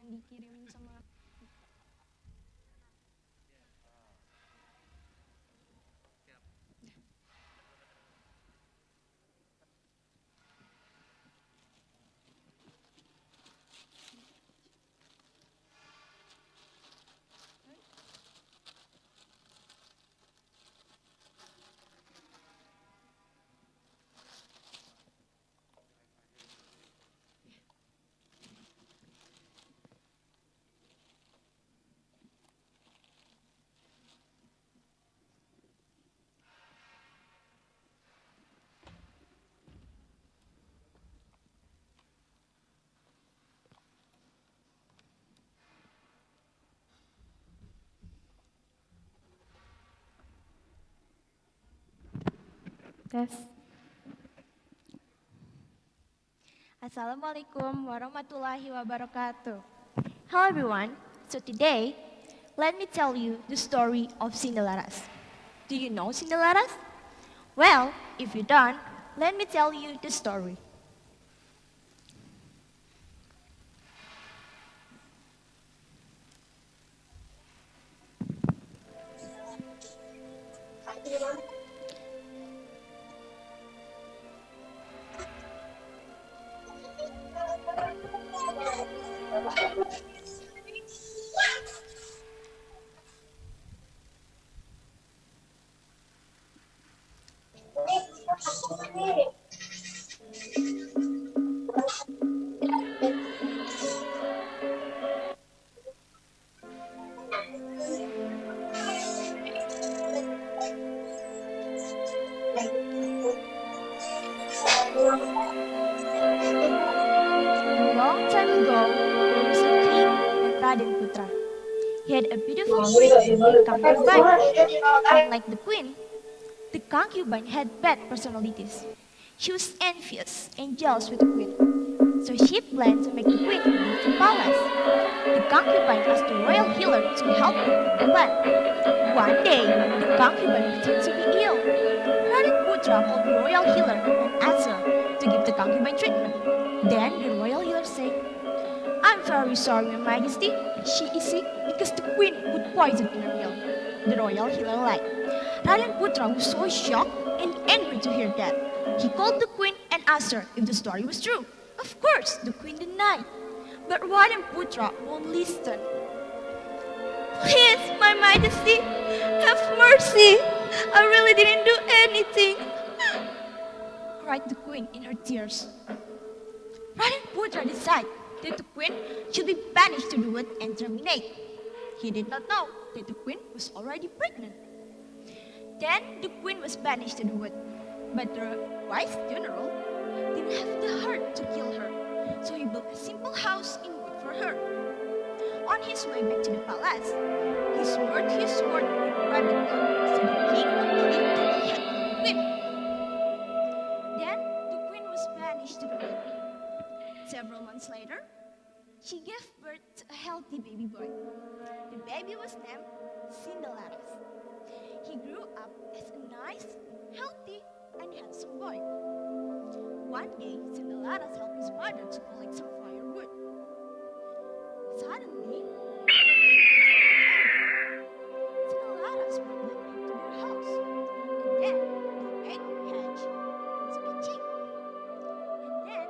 Dikirim sama Tes. Assalamualaikum warahmatullahi wabarakatuh. Hello everyone. So today, let me tell you the story of Cinderella's. Do you know Cinderella's? Well, if you don't, let me tell you the story. Long time ago, there was a king named Raden Putra. He had a beautiful queen named concubine. Unlike the queen, the concubine had bad personalities. She was envious and jealous with the queen, so she planned to make the queen leave the palace. The concubine asked the royal healer to help her with the plan. One day, the concubine pretended to be ill. Raden Putra called the royal healer and asked her to give the concubine treatment. Then the royal healer said, "I'm very sorry, Your Majesty. She is sick because the queen put poison in her milk." The royal healer lied. Raden Putra was so shocked and angry to hear that. He called the queen and asked her if the story was true. Of course, the queen denied. But Raden Putra won't listen. "Please, My Majesty, have mercy. I really didn't do anything," cried the queen in her tears. Raden Putra decided that the queen should be banished to the wood and terminated. He did not know that the queen was already pregnant. Then the queen was banished to the wood, but the wise general didn't have the heart to kill her, so he built a simple house in wood for her. On his way back to the palace, he smote his sword with rabbit blood so the king would believe that he had killed the queen. Then the queen was banished to the wood. Several months later, she gave birth to a healthy baby boy. The baby was named Cinderella. He grew up as a nice, healthy, and handsome boy. One day, Cinderella helped his mother to collect some firewood. Suddenly, Cinderella brought them into their house, and then they ate hatch into a chick. And then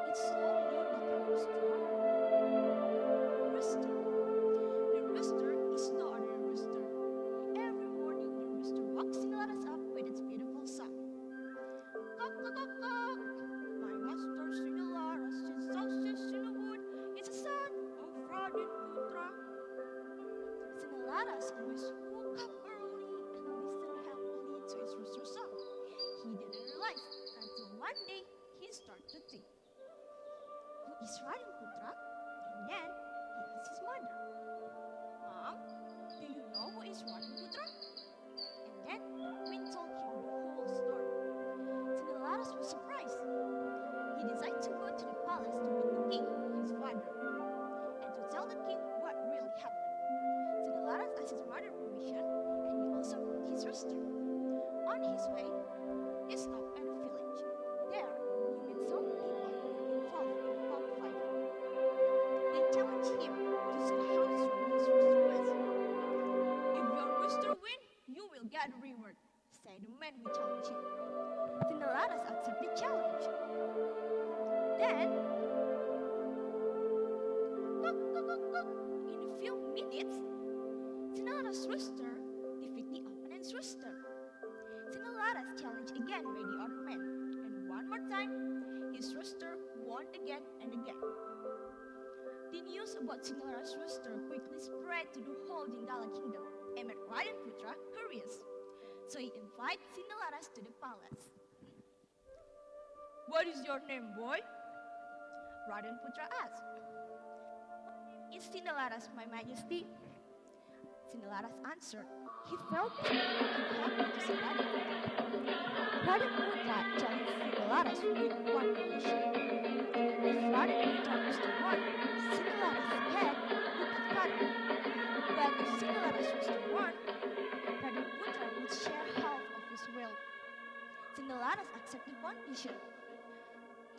it slowly became a strong rooster. The rooster is no other rooster. Every morning, the rooster wakes Cinderella up with its beautiful song. Cock, cock, cock, cock. My master Cinderella sits sausage in the wood. It's a son of Raden Putra. Cinderella always woke up early and listened happily to his rooster song. He didn't realize until one day he started to think, "Who is Raden Putra?" And then he asked his mother, "Mom, do you know who is Raden Putra?" And then the queen told him the whole story. Cinderella was surprised. He decided to go to the palace to meet the king, his father, and to tell the king what really happened. Cinderella asked his mother permission, and he also brought his rooster. On his way, he stopped at a village. There, he met some people who were involved in a cockfighting. They challenged him to see how strong his rooster was. "If your rooster wins, you will get a reward," said the man who challenged him. Cinderella accepted the challenge. Then, cock, cock, cock, cock. In a few minutes, Cinderella's rooster defeated the opponent's rooster. Cinderella's challenged again by the other man, and one more time, his rooster won again and again. The news about Cinderella's rooster quickly spread to the whole Jindala kingdom and made Raden Putra curious. So he invited Cinderella to the palace. "What is your name, boy?" Raden Putra asked. "It's Cinderella, My Majesty." Sindelaras answered. He felt too unhappy to see Raden Putra. Raden Putra challenged Sindelaras with one condition. If Raden Putra was to won, Sindelaras' head would be cut off. But if Sindelaras was to won, Raden Putra would share half of his wealth. Sindelaras accepted the condition.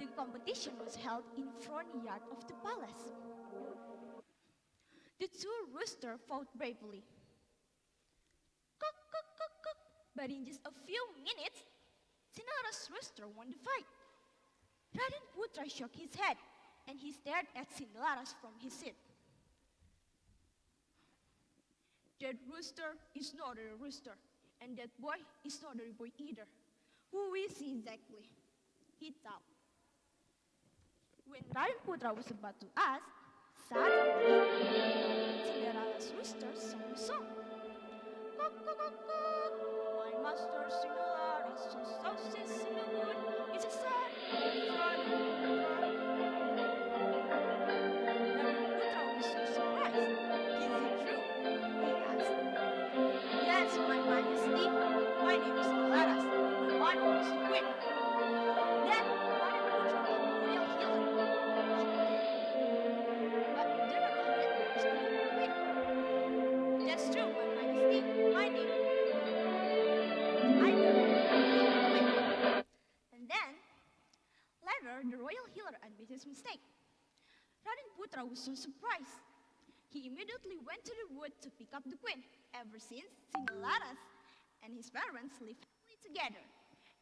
The competition was held in front yard of the palace. The two roosters fought bravely. Cock, cock, cock, cock. But in just a few minutes, Sindelaras' rooster won the fight. Raden Putra shook his head, and he stared at Sindelaras from his seat. That rooster is not a rooster, and that boy is not a boy either. Who is he exactly? He thought. When Raden Putra was about to ask, suddenly, Cinderella's rooster sang a song. Cock, cock, cock, cock. My master Cinderella's so sauces in the wood. It's a son of Raden Putra. Raden Putra was so surprised. Is it true? He asked. Yes, my majesty. My name is Cinderella's. My mother is the queen. Then Raden Putra told the royal healer. But General Red is the queen. That's true, my majesty. My name is And then, later, the royal healer admitted his mistake. Raden Putra was so surprised. He immediately went to the wood to pick up the queen. Ever since, Sindelaras and his parents lived happily together.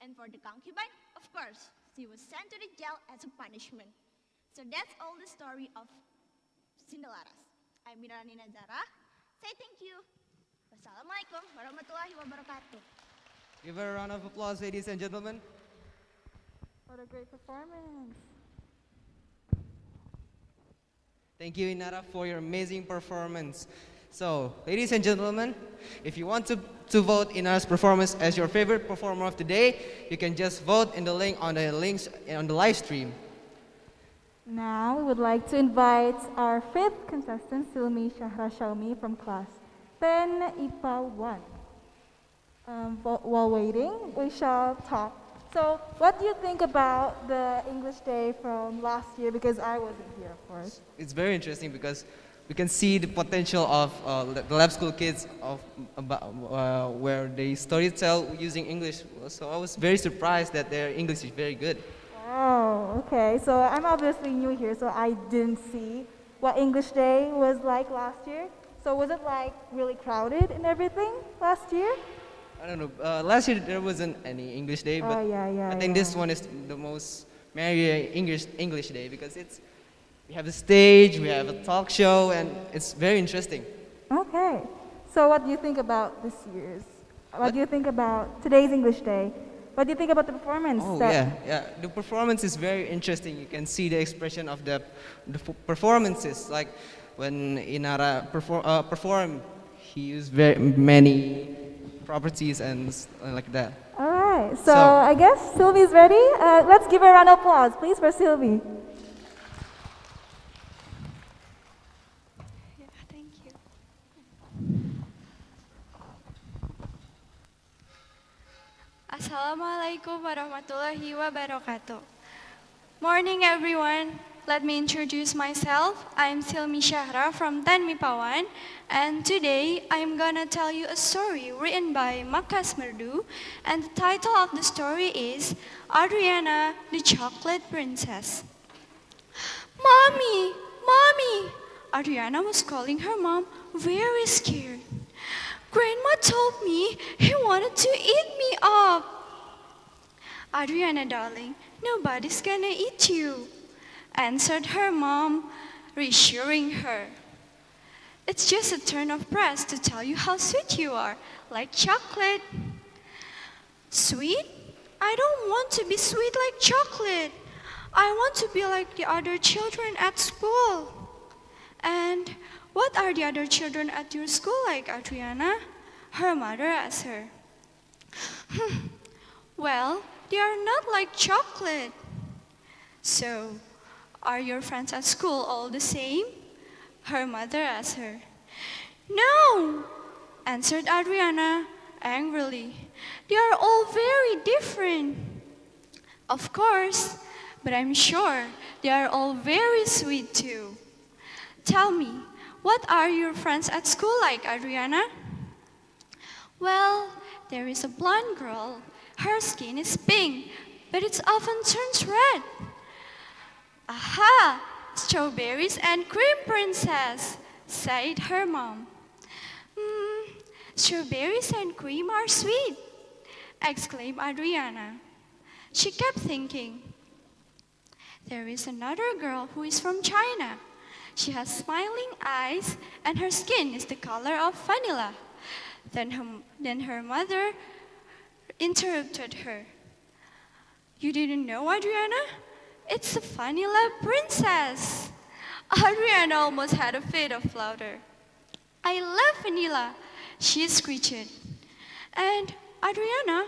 And for the concubine, of course, she was sent to the jail as a punishment. So that's all the story of Sindelaras. I'm Mirani Nazara. Say thank you. Wassalamualaikum warahmatullahi wabarakatuh. Give her a round of applause, ladies and gentlemen. What a great performance. Thank you, Inara, for your amazing performance. So, ladies and gentlemen, if you want to vote Inara's performance as your favorite performer of the day, you can just vote in the link on the links on the live stream. Now we would like to invite our fifth contestant, Silmi Shahra Shaumi from class 10 IPA 1. While waiting, we shall talk. So, what do you think about the English Day from last year? Because I wasn't here, of course. It's very interesting because we can see the potential of the lab school kids where they storytell using English. So I was very surprised that their English is very good. Oh, okay. So I'm obviously new here, so I didn't see what English Day was like last year. So was it like really crowded and everything last year? I don't know. Last year there wasn't any English Day, but I think this one is the most merry English Day because we have a stage, we have a talk show, and it's very interesting. Okay. So what do you think about this year's? What do you think about today's English Day? What do you think about the performance? Oh yeah. The performance is very interesting. You can see the expression of the performances. Like when Inara performed, he used very many properties and like that. All right. So I guess Sylvie's ready. Let's give her a round of applause, please, for Sylvie. Assalamualaikum warahmatullahi wabarakatuh. Morning everyone. Let me introduce myself. I'm Silmi Shahra from 10 MIPA 1 and today I'm gonna tell you a story written by Makas Merdu and the title of the story is Adriana the Chocolate Princess. Mommy! Mommy! Adriana was calling her mom very scared. Grandma told me he wanted to eat me up. Adriana, darling, nobody's gonna eat you, answered her mom, reassuring her. It's just a turn of breath to tell you how sweet you are, like chocolate. Sweet? I don't want to be sweet like chocolate. I want to be like the other children at school. And what are the other children at your school like, Adriana? Her mother asked her. Well, they are not like chocolate. So, are your friends at school all the same? Her mother asked her. No, answered Adriana angrily. They are all very different. Of course, but I'm sure they are all very sweet too. Tell me, what are your friends at school like, Adriana? Well, there is a blonde girl. Her skin is pink, but it often turns red. Aha! Strawberries and cream princess, said her mom. Strawberries and cream are sweet, exclaimed Adriana. She kept thinking. There is another girl who is from China. She has smiling eyes and her skin is the color of vanilla. Then her mother interrupted her. You didn't know, Adriana? It's the vanilla princess. Adriana almost had a fit of laughter. I love vanilla, she screeched. And Adriana,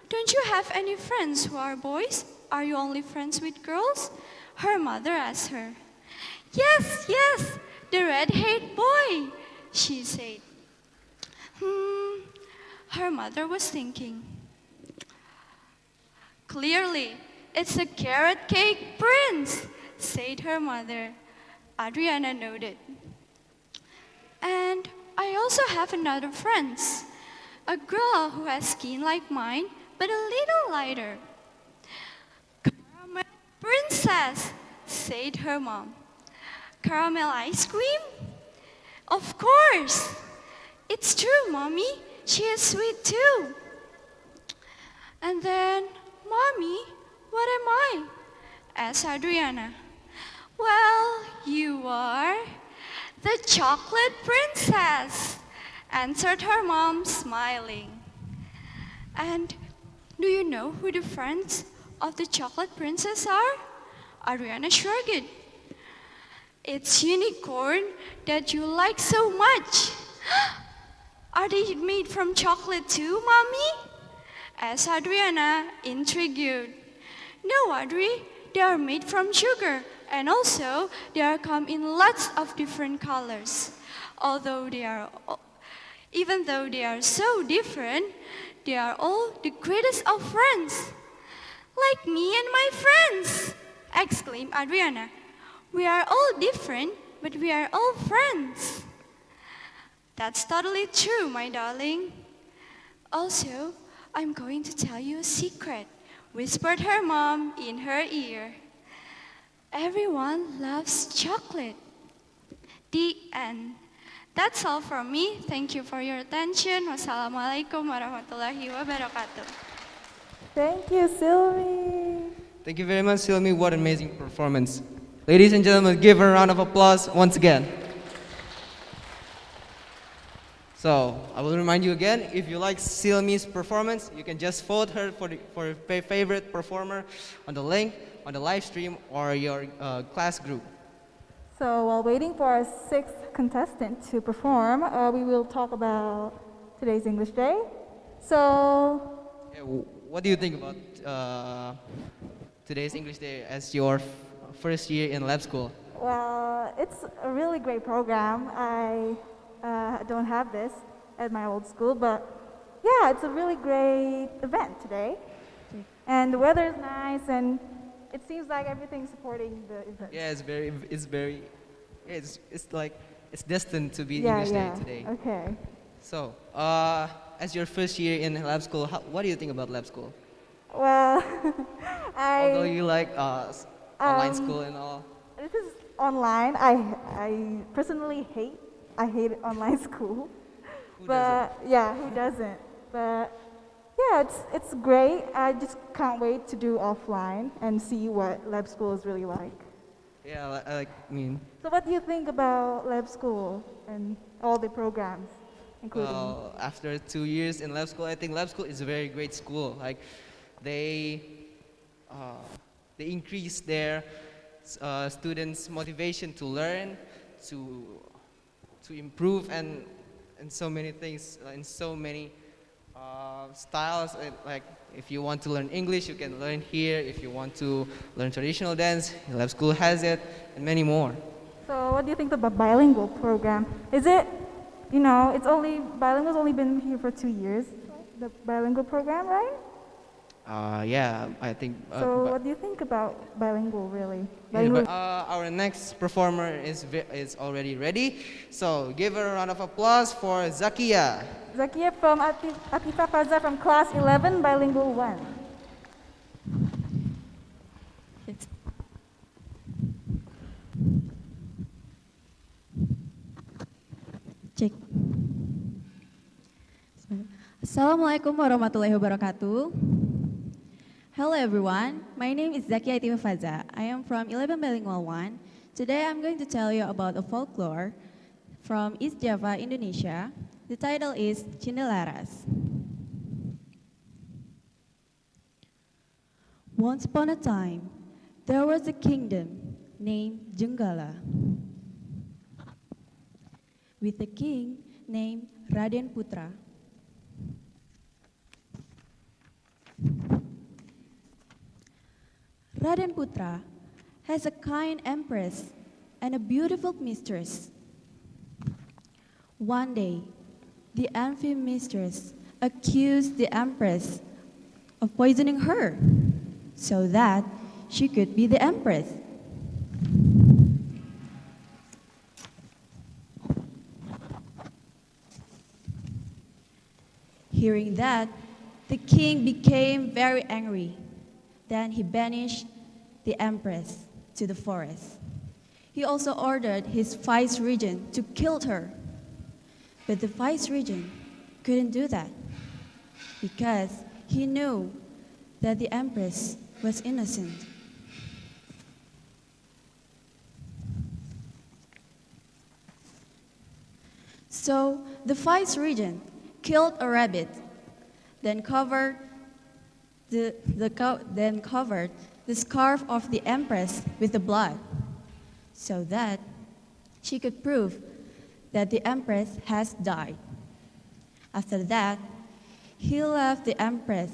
don't you have any friends who are boys? Are you only friends with girls? Her mother asked her. Yes, the red-haired boy, she said. Her mother was thinking. Clearly, it's a carrot cake prince, said her mother. Adriana nodded. And I also have another friend, a girl who has skin like mine, but a little lighter. Caramel princess, said her mom. Caramel ice cream? Of course. It's true, Mommy. She is sweet too. And then, Mommy, what am I? Asked Adriana. Well, you are the chocolate princess, answered her mom, smiling. And do you know who the friends of the chocolate princess are? Adriana shrugged. It's unicorn that you like so much. Are they made from chocolate too, Mommy? Asked Adriana, intrigued. No, Adri, they are made from sugar, and also they come in lots of different colors. Even though they are so different, they are all the greatest of friends. Like me and my friends, exclaimed Adriana. We are all different, but we are all friends. That's totally true, my darling. Also, I'm going to tell you a secret, whispered her mom in her ear. Everyone loves chocolate. The end. That's all from me. Thank you for your attention. Wassalamualaikum warahmatullahi wabarakatuh. Thank you, Sylvie. Thank you very much, Silmi. What an amazing performance. Ladies and gentlemen, give her a round of applause once again. So, I will remind you again, if you like Silmi's performance, you can just vote her for your favorite performer on the link, on the live stream, or your class group. So, while waiting for our sixth contestant to perform, we will talk about today's English Day. So, what do you think about today's English Day as your first year in lab school? Well, it's a really great program. I don't have this at my old school, but yeah, it's a really great event today. And the weather is nice, and it seems like everything's supporting the event. Yeah, it's destined to be English Day today. Okay. So, as your first year in lab school, what do you think about lab school? Well, although you like online school and all. This is online. I personally hate online school. Who doesn't? But yeah, it's great. I just can't wait to do offline and see what lab school is really like. Yeah, So what do you think about lab school and all the programs, including? Well, after 2 years in lab school, I think lab school is a very great school. Like, they increase their students' motivation to learn, to improve, and so many things, in so many styles. Like, if you want to learn English, you can learn here. If you want to learn traditional dance, lab school has it, and many more. So what do you think about bilingual program? Is it you know, bilingual's only been here for 2 years, the bilingual program, right? Yeah, I think. So what do you think about bilingual, really? Yeah, Bilingual. our next performer is already ready. So give her a round of applause for Zakia. Zakia from Atifa Faza from class 11, bilingual 1. Cek. Assalamualaikum warahmatullahi wabarakatuh. Hello everyone, my name is Zakia Atifa Faza. I am from 11 Bilingual 1. Today I'm going to tell you about a folklore from East Java, Indonesia. The title is Cindelaras. Once upon a time, there was a kingdom named Jenggala, with a king named Raden Putra. Raden Putra has a kind empress and a beautiful mistress. One day, the envy mistress accused the empress of poisoning her so that she could be the empress. Hearing that, the king became very angry. Then he banished the empress to the forest. He also ordered his vice-regent to kill her. But the vice-regent couldn't do that because he knew that the empress was innocent. So the vice-regent killed a rabbit, then covered the scarf of the empress with the blood, so that she could prove that the empress has died. After that, he left the empress,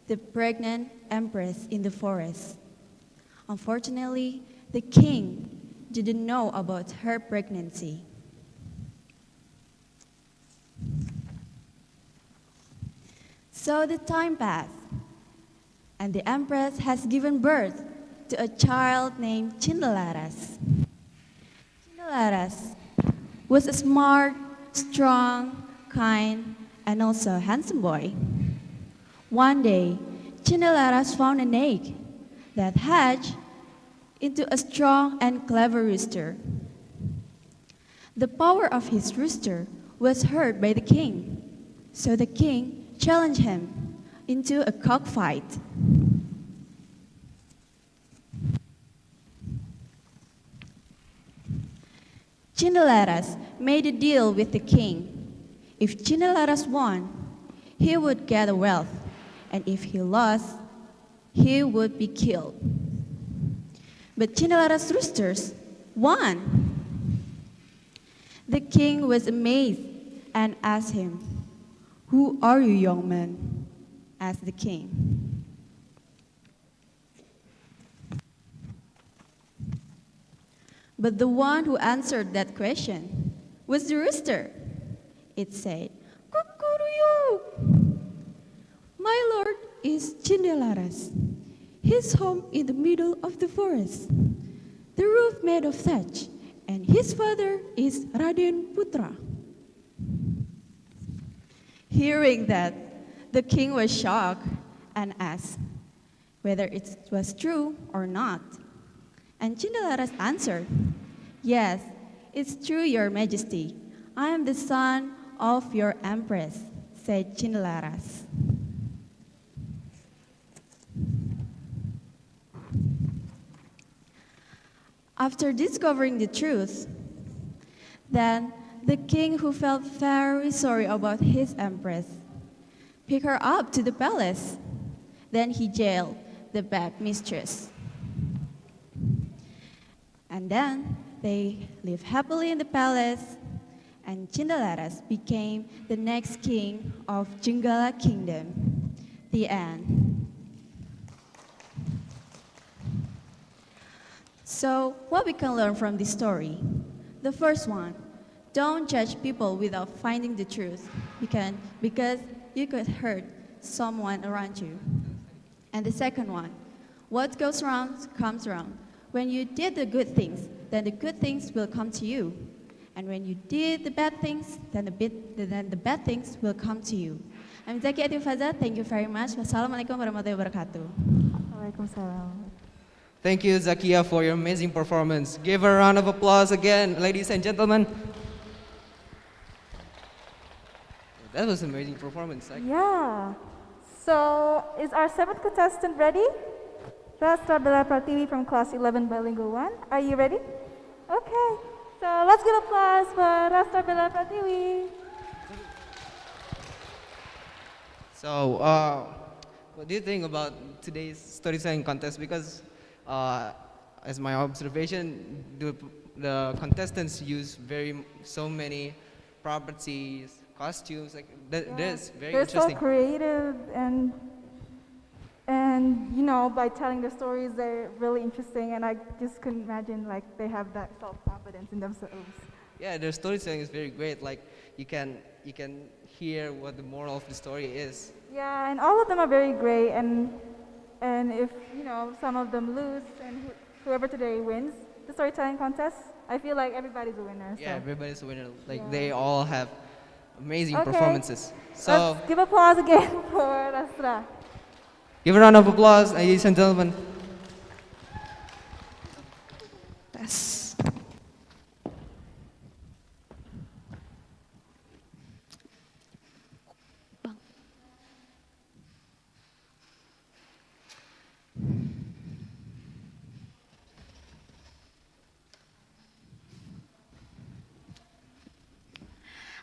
the pregnant empress, in the forest. Unfortunately, the king didn't know about her pregnancy. So the time passed, and the empress has given birth to a child named Cindelaras. Cindelaras was a smart, strong, kind, and also handsome boy. One day, Cindelaras found an egg that hatched into a strong and clever rooster. The power of his rooster was heard by the king, so the king challenged him into a cockfight. Cindelaras made a deal with the king. If Cindelaras won, he would get wealth, and if he lost, he would be killed. But Cindelaras' roosters won. The king was amazed and asked him, "Who are you, young man?" asked the king. But the one who answered that question was the rooster. It said, "Kukuruyo! My lord is Cindelaras. His home in the middle of the forest, the roof made of thatch, and his father is Raden Putra." Hearing that, the king was shocked and asked whether it was true or not. And Cindelaras answered, "Yes, it's true, your majesty. I am the son of your empress," said Cindelaras. After discovering the truth, then the king, who felt very sorry about his empress, picked her up to the palace. Then he jailed the bad mistress. And then they lived happily in the palace, and Cindelaras became the next king of Jenggala Kingdom. The end. So, what we can learn from this story? The first one, Don't judge people without finding the truth, because you could hurt someone around you. And the second one, what goes around comes around. When you did the good things, then the good things will come to you. And when you did the bad things, then the bad things will come to you. I'm Zaki Atifaza. Thank you very much. Wassalamualaikum warahmatullahi wabarakatuh. Waalaikumsalam. Thank you, Zakia, for your amazing performance. Give her a round of applause again, ladies and gentlemen. That was an amazing performance. Yeah. So, is our seventh contestant ready? Rastra Bella Prativi from class 11 bilingual 1. Are you ready? Okay. So, let's give applause for Rastra Bella Prativi. So, what do you think about today's storytelling contest? Because, as my observation, the contestants use so many properties, costumes. Like that's very They're interesting. so creative and you know, by telling their stories, they're really interesting. And I just couldn't imagine like they have that self-confidence in themselves. Yeah, their storytelling is very great. Like you can hear what the moral of the story is. Yeah, and all of them are very great. And if you know some of them lose, and whoever today wins the storytelling contest, I feel like everybody's a winner. Yeah, so. everybody's a winner. Like Yeah. they all have amazing Okay. performances. So Let's give applause again for Rastra. give a round of applause, ladies and gentlemen. Yes.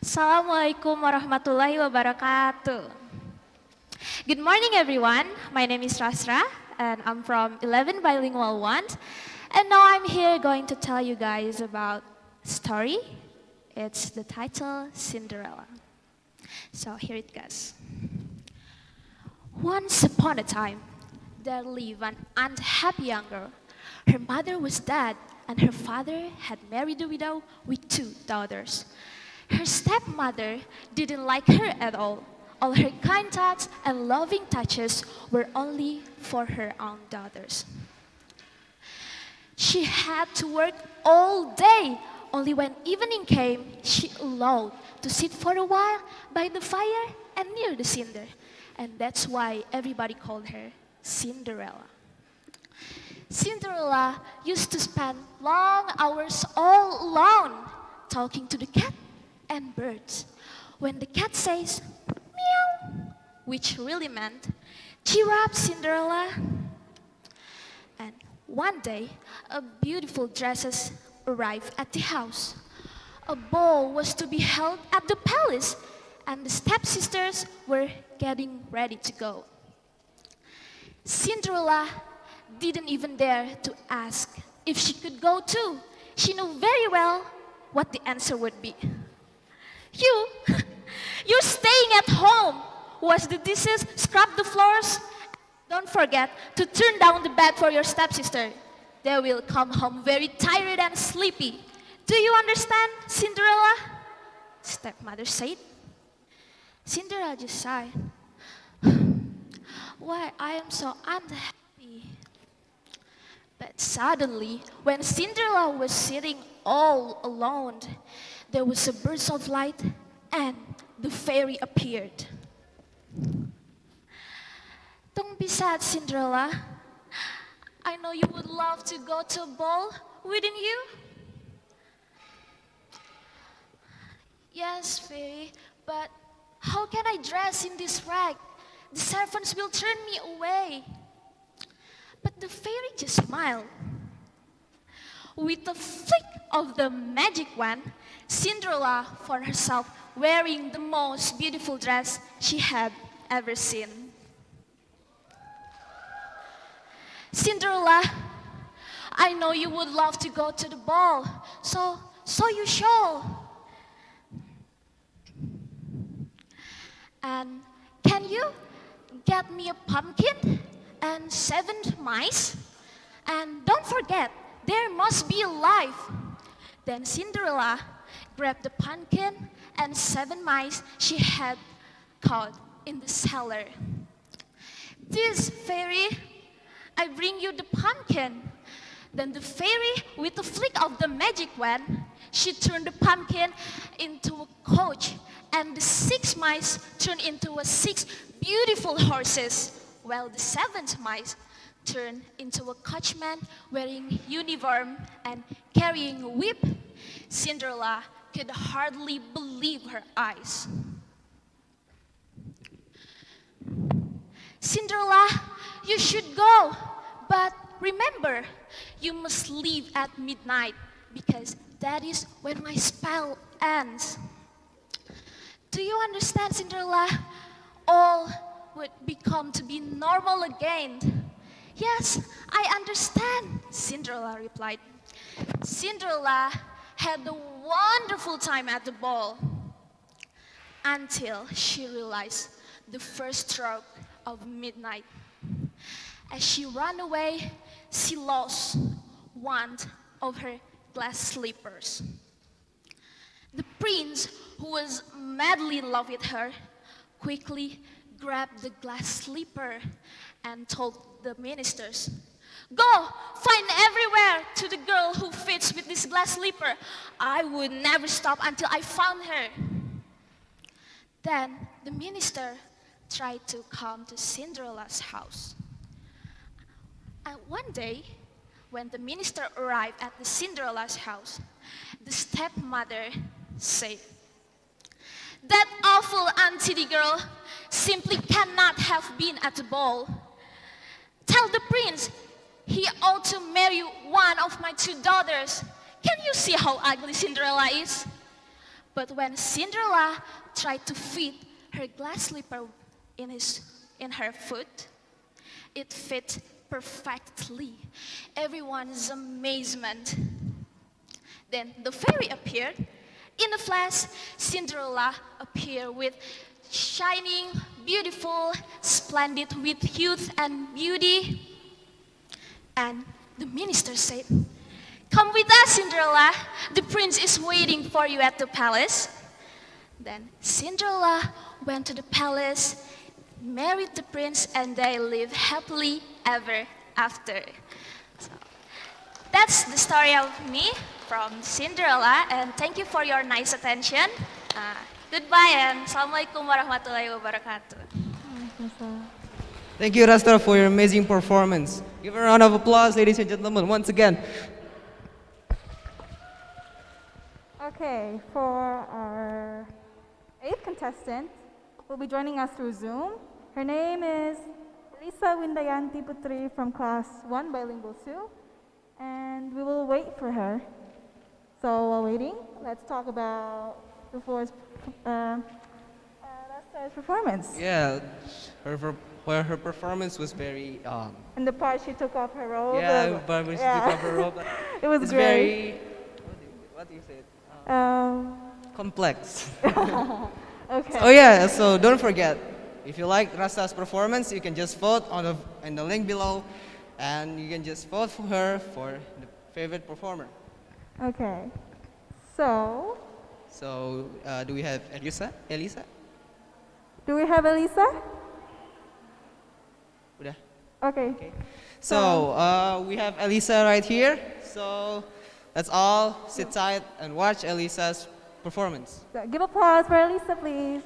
Assalamualaikum warahmatullahi wabarakatuh. Good morning everyone, my name is Rasra and I'm from 11 Bilingual 1 and now I'm here going to tell you guys about story. It's the title Cinderella. So here it goes. Once upon a time, there lived an unhappy young girl. Her mother was dead and her father had married a widow with 2 daughters. Her stepmother didn't like her at all. All her kind thoughts and loving touches were only for her own daughters. She had to work all day. Only when evening came, she allowed to sit for a while by the fire and near the cinder. And that's why everybody called her Cinderella. Cinderella used to spend long hours all alone talking to the cat and birds. When the cat says, meow, which really meant, cheer up, Cinderella. And one day, a beautiful dress arrived at the house. A ball was to be held at the palace, and the stepsisters were getting ready to go. Cinderella didn't even dare to ask if she could go too. She knew very well what the answer would be. You're staying at home. Wash the dishes, scrub the floors. Don't forget to turn down the bed for your stepsister. They will come home very tired and sleepy. Do you understand, Cinderella? Stepmother said. Cinderella just sighed. Why, I am so unhappy. But suddenly, when Cinderella was sitting all alone, there was a burst of light and the fairy appeared. Don't be sad, Cinderella. I know you would love to go to a ball, wouldn't you? Yes, fairy, but how can I dress in this rag? The servants will turn me away. But the fairy just smiled. With a flick of the magic wand, Cinderella found herself wearing the most beautiful dress she had ever seen. Cinderella, I know you would love to go to the ball, so you shall. And can you get me a pumpkin and 7 mice? And don't forget, there must be a life. Then Cinderella grabbed the pumpkin and 7 mice she had caught in the cellar. "This, fairy, I bring you the pumpkin." Then the fairy, with a flick of the magic wand, she turned the pumpkin into a coach, and the 6 mice turned into 6 beautiful horses, while the 7th mice turned into a coachman wearing uniform and carrying a whip. Cinderella could hardly believe her eyes. "Cinderella, you should go, but remember, you must leave at midnight, because that is when my spell ends." "Do you understand, Cinderella? All would become to be normal again." "Yes, I understand," Cinderella replied. Cinderella had a wonderful time at the ball until she realized the first stroke of midnight. As she ran away, she lost one of her glass slippers. The prince, who was madly in love with her, quickly grabbed the glass slipper and told the ministers, "Go, find everywhere to the girl who fits with this glass slipper. I would never stop until I found her." Then the minister tried to come to Cinderella's house. And one day, when the minister arrived at the Cinderella's house, the stepmother said, "That awful auntie girl simply cannot have been at the ball. Tell the prince he ought to marry one of my 2 daughters. Can you see how ugly Cinderella is?" But when Cinderella tried to fit her glass slipper in her foot, it fit perfectly. Everyone's amazement. Then the fairy appeared. In a flash, Cinderella appeared with shining, beautiful, splendid with youth and beauty. And the minister said, "Come with us, Cinderella. The prince is waiting for you at the palace." Then Cinderella went to the palace, married the prince, and they lived happily ever after. So, that's the story of me from Cinderella, and thank you for your nice attention. Goodbye, and Assalamualaikum warahmatullahi wabarakatuh. Thank you, Rasta, for your amazing performance. Give a round of applause, ladies and gentlemen, once again. Okay, for our 8th contestant, will be joining us through Zoom. Her name is Lisa Windayanti Putri from Class 1 Bilingual 2, and we will wait for her. So while waiting, let's talk about Rasta's performance. Yeah, her performance was very. And the part she took off her robe. Yeah, but when she took off her robe, it was it's great. very. What do you say? Complex. Okay. Oh yeah, so don't forget, if you like Rasta's performance, you can just vote in the link below, and you can just vote for her for the favorite performer. Okay. So. So do we have Elisa? Do we have Elisa? Udah. Okay. So we have Elisa right here. So let's all sit tight and watch Elisa's performance. So give applause for Elisa, please.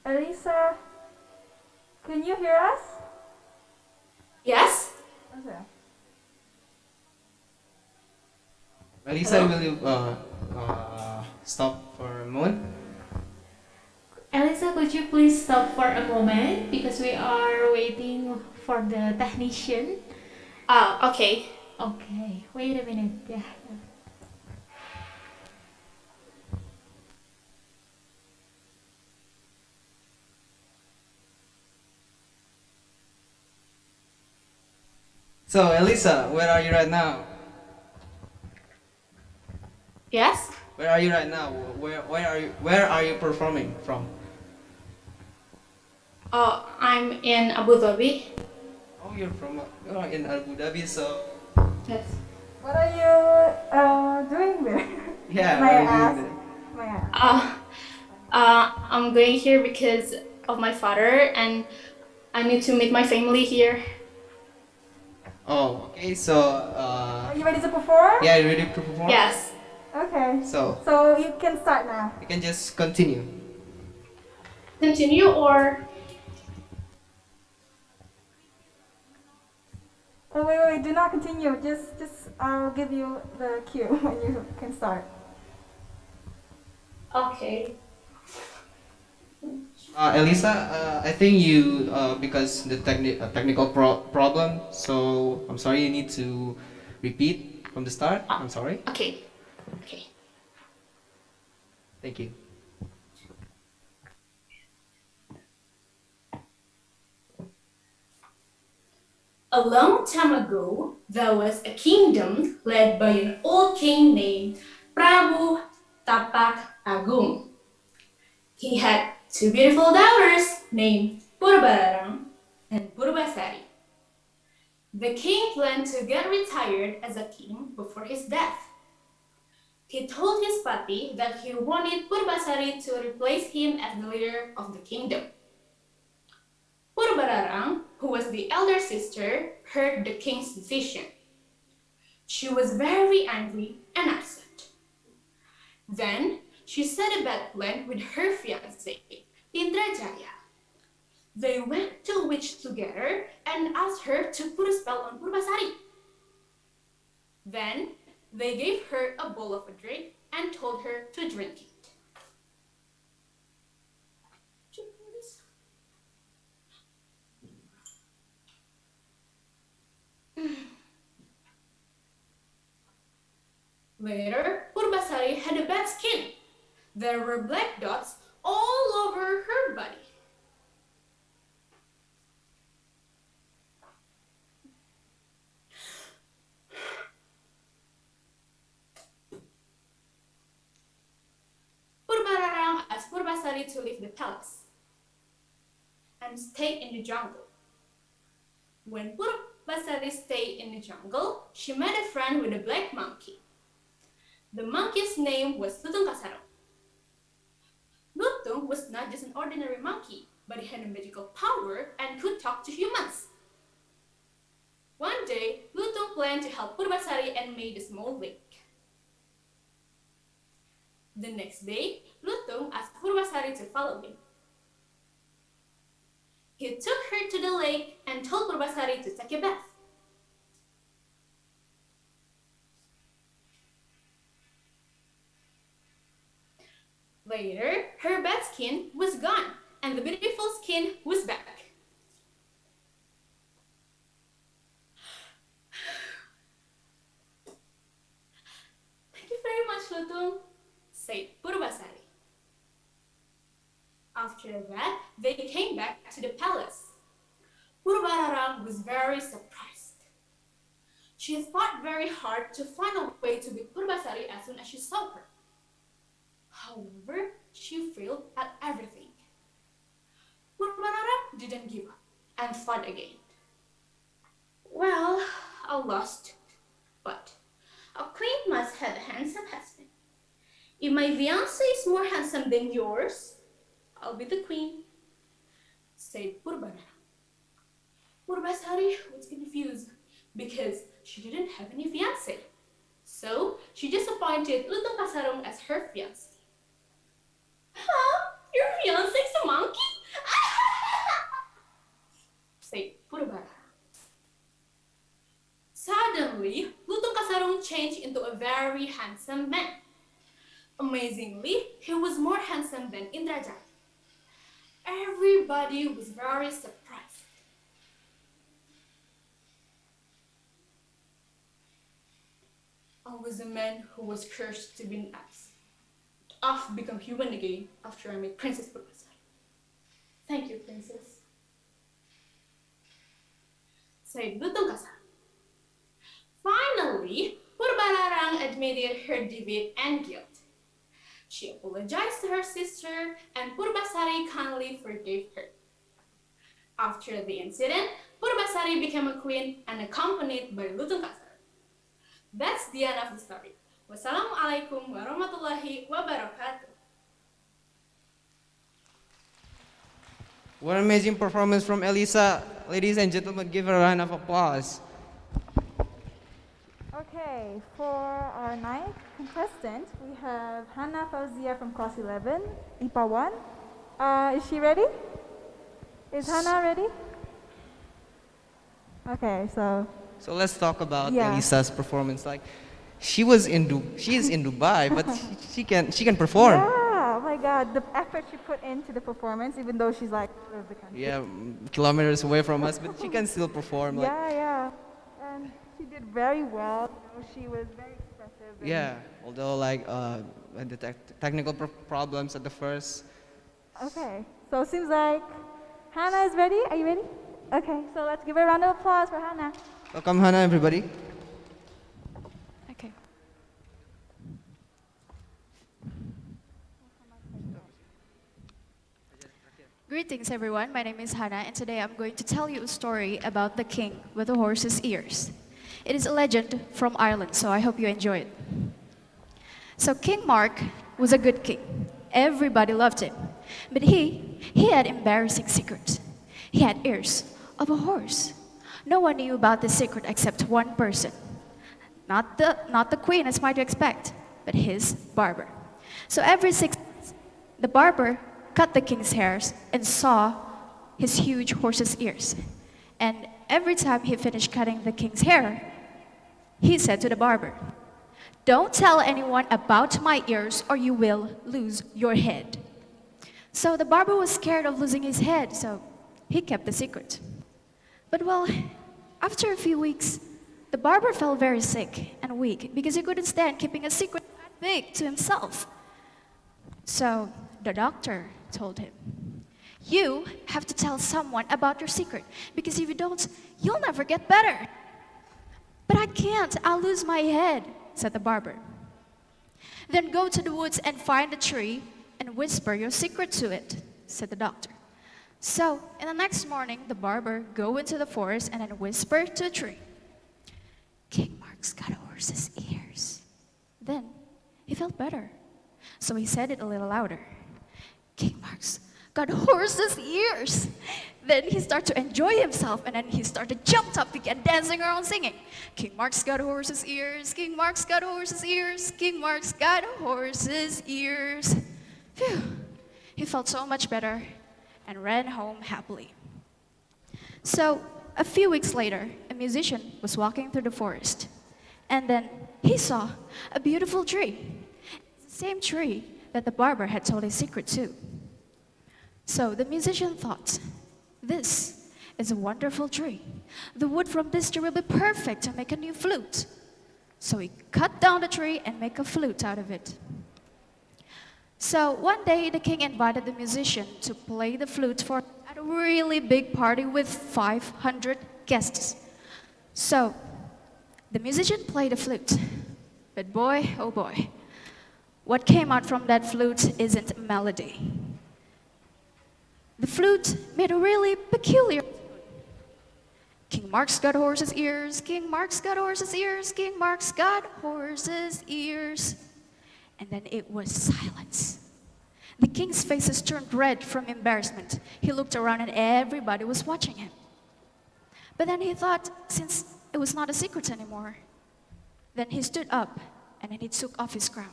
Elisa, can you hear us? Yes? Okay. Elisa, Hello? will you stop for a moment? Elisa, could you please stop for a moment because we are waiting for the technician. Oh, okay. Okay, wait a minute. Yeah. So, Elisa, where are you right now? Yes? Where are you right now? Where are you performing from? Oh, I'm in Abu Dhabi. Oh, you're in Abu Dhabi, so Yes. What are you doing there? yeah, May I what are you ask? doing May I ask? I'm going here because of my father and I need to meet my family here. Oh, okay, so Are you ready to perform? yeah, you ready to perform? Yes. Okay. So So you can start now. you can just continue. Continue or Oh, wait, do not continue. Just I'll give you the cue when you can start. okay. Elisa, I think you because the technical problem, so I'm sorry. You need to repeat from the start. I'm sorry. Okay. Okay. Thank you. A long time ago, there was a kingdom led by an old king named Prabu Tapak Agung. He had two beautiful daughters named Purbararang and Purbasari. The king planned to get retired as a king before his death. He told his party that he wanted Purbasari to replace him as the leader of the kingdom. Purbararang, who was the elder sister, heard the king's decision. She was very angry and upset. Then she set a bad plan with her fiancé, Indrajaya. They went to a witch together and asked her to put a spell on Purbasari. Then they gave her a bowl of a drink and told her to drink it. Later, Purbasari had a bad skin. There were black dots all over her body. Purbararang asked Purbasari to leave the palace and stay in the jungle. When Purbasari stayed in the jungle, she met a friend with a black monkey. The monkey's name was Lutung Kasarong. Lutung was not just an ordinary monkey, but he had a magical power and could talk to humans. One day, Lutung planned to help Purbasari and made a small lake. The next day, Lutung asked Purbasari to follow him. He took her to the lake and told Purbasari to take a bath. Later, her bad skin was gone and the beautiful skin was back. Thank you very much, Lutung, said Purbasari. After that, they came back to the palace. Purbararang was very surprised. She fought very hard to find a way to beat Purbasari as soon as she saw her. However, she failed at everything. Purbararang didn't give up and fought again. Well, I lost, but a queen must have a handsome husband. If my fiancé is more handsome than yours, I'll be the queen, said Purbararang. Purbasari was confused because she didn't have any fiancé. So she just appointed Lutung Kasarong as her fiancé. Huh? Your fiancé is a monkey? very handsome man. Amazingly, he was more handsome than Indrajit. Everybody was very surprised. I was a man who was cursed to be an axe. I've become human again after I met Princess Purbasari. Thank you, Princess. Said Lutung Kasar. Finally, Purbalarang admitted her defeat and guilt. She apologized to her sister, and Purbasari kindly forgave her. After the incident, Purbasari became a queen and accompanied by Lutung Kasar. That's the end of the story. Wassalamualaikum warahmatullahi wabarakatuh. What an amazing performance from Elisa. Ladies and gentlemen, give her a round of applause. Okay, for our ninth contestant, we have Hannah Fauzia from class 11, IPA 1. Is she ready? Is Hannah ready? Okay, so let's talk about Yeah. Elisa's performance. Like, she is in Dubai, but she can perform. Yeah, oh my God, the effort she put into the performance, even though she's like out of the country. Yeah, kilometers away from us, but she can still perform. Like, Yeah, and she did very well. You know, she was very expressive. and- yeah, although like the technical problems at the first. Okay, so it seems like Hannah is ready. Are you ready? Okay, so let's give her a round of applause for Hannah. Welcome, Hannah, everybody. Okay. Greetings, everyone. My name is Hannah, and today I'm going to tell you a story about the king with the horse's ears. It is a legend from Ireland, so I hope you enjoy it. So King Mark was a good king. Everybody loved him. But he had embarrassing secrets. He had ears of a horse. No one knew about this secret except one person. Not the queen, as might expect, but his barber. So every 6 months, the barber cut the king's hairs and saw his huge horse's ears. And every time he finished cutting the king's hair, he said to the barber, "Don't tell anyone about my ears or you will lose your head." So the barber was scared of losing his head, so he kept the secret. But well, after a few weeks, the barber felt very sick and weak because he couldn't stand keeping a secret that big to himself. So the doctor told him, "You have to tell someone about your secret because if you don't, you'll never get better." "But I can't, I'll lose my head," said the barber. "Then go to the woods and find a tree and whisper your secret to it," said the doctor. So, in the next morning, the barber go into the forest and then whisper to a tree, "King Mark's got a horse's ears." Then, he felt better. So he said it a little louder. "King Mark's got horse's ears." Then he started to enjoy himself and then he started jumped up, began dancing around singing, "King Mark's got horse's ears, King Mark's got horse's ears, King Mark's got horse's ears." Phew. He felt so much better and ran home happily. So, a few weeks later, a musician was walking through the forest. And then he saw a beautiful tree. It's the same tree that the barber had told his secret to. So the musician thought, "This is a wonderful tree. The wood from this tree will be perfect to make a new flute." So he cut down the tree and made a flute out of it. So one day the king invited the musician to play the flute at a really big party with 500 guests. So the musician played the flute, but boy, oh boy, what came out from that flute isn't a melody. The flute made a really peculiar tune. "King Mark's got horse's ears, King Mark's got horse's ears, King Mark's got horse's ears." And then it was silence. The king's faces turned red from embarrassment. He looked around and everybody was watching him. But then he thought, since it was not a secret anymore, then he stood up and then he took off his crown.